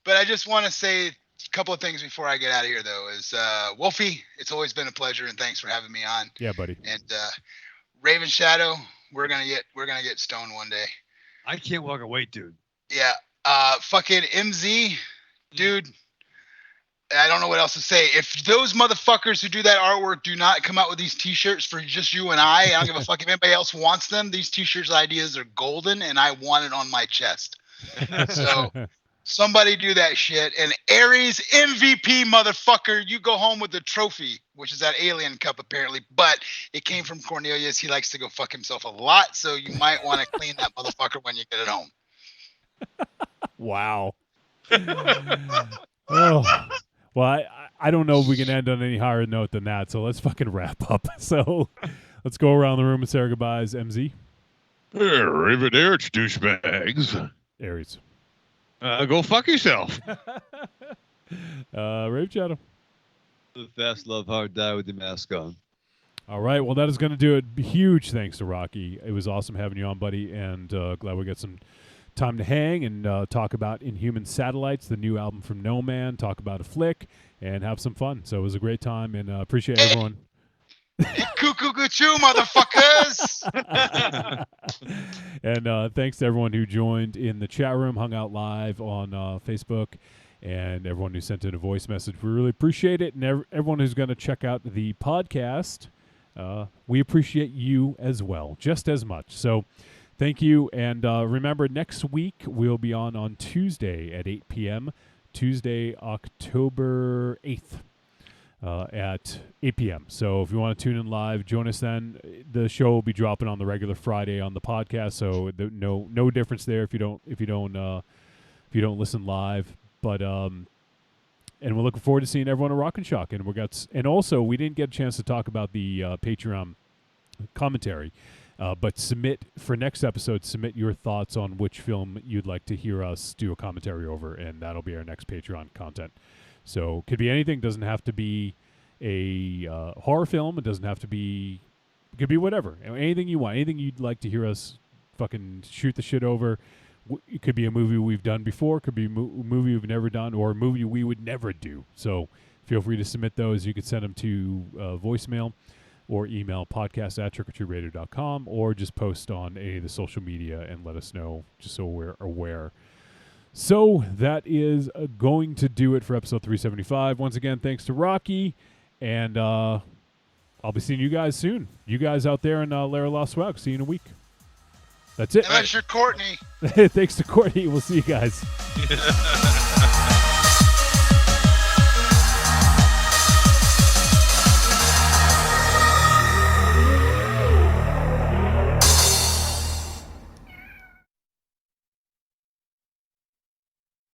I just want to say a couple of things before I get out of here, though. Is Wolfie, it's always been a pleasure, and thanks for having me on. Yeah, buddy. And Raven Shadow, we're gonna get stoned one day. I can't walk away, dude. Yeah. Fucking MZ, dude. I don't know what else to say. If those motherfuckers who do that artwork do not come out with these T-shirts for just you and I don't give a fuck if anybody else wants them. These T-shirts ideas are golden, and I want it on my chest. So somebody do that shit. And Aries MVP, motherfucker, you go home with the trophy, which is that alien cup apparently. But it came from Cornelius. He likes to go fuck himself a lot, so you might want to clean that motherfucker when you get it home. Wow. Oh. Well, I don't know if we can end on any higher note than that, so let's fucking wrap up. So let's go around the room and say our goodbyes. MZ? Arrivederci, douchebags. Aries. Go fuck yourself. Rave Shadow. Live fast, love hard, die with the mask on. All right, well, that is going to do it. Huge thanks to Rocky. It was awesome having you on, buddy, and glad we got some time to hang and talk about Inhuman Satellites, the new album from No Man, talk about a flick, and have some fun. So it was a great time, and appreciate everyone. Cuckoo motherfuckers! And thanks to everyone who joined in the chat room, hung out live on Facebook, and everyone who sent in a voice message. We really appreciate it, and everyone who's going to check out the podcast, we appreciate you as well, just as much. So thank you, and remember, next week we'll be on Tuesday at 8 p.m., Tuesday, October 8th at 8 p.m. So if you want to tune in live, join us then. The show will be dropping on the regular Friday on the podcast, so no difference there if you don't listen live. But and we're looking forward to seeing everyone at Rock and Shock, and also we didn't get a chance to talk about the Patreon commentary. But submit for next episode. Submit your thoughts on which film you'd like to hear us do a commentary over, and that'll be our next Patreon content. So could be anything. Doesn't have to be a horror film. It doesn't have to be. It could be whatever. Anything you want. Anything you'd like to hear us fucking shoot the shit over. It could be a movie we've done before. Could be a movie we've never done, or a movie we would never do. So feel free to submit those. You could send them to voicemail or email podcast@trickortreatradio.com, or just post on any of the social media and let us know, just so we're aware. So that is going to do it for episode 375. Once again, thanks to Rocky, and I'll be seeing you guys soon. You guys out there in Lara Las Swag, see you in a week. That's it. Unless you're Courtney. Thanks to Courtney. We'll see you guys.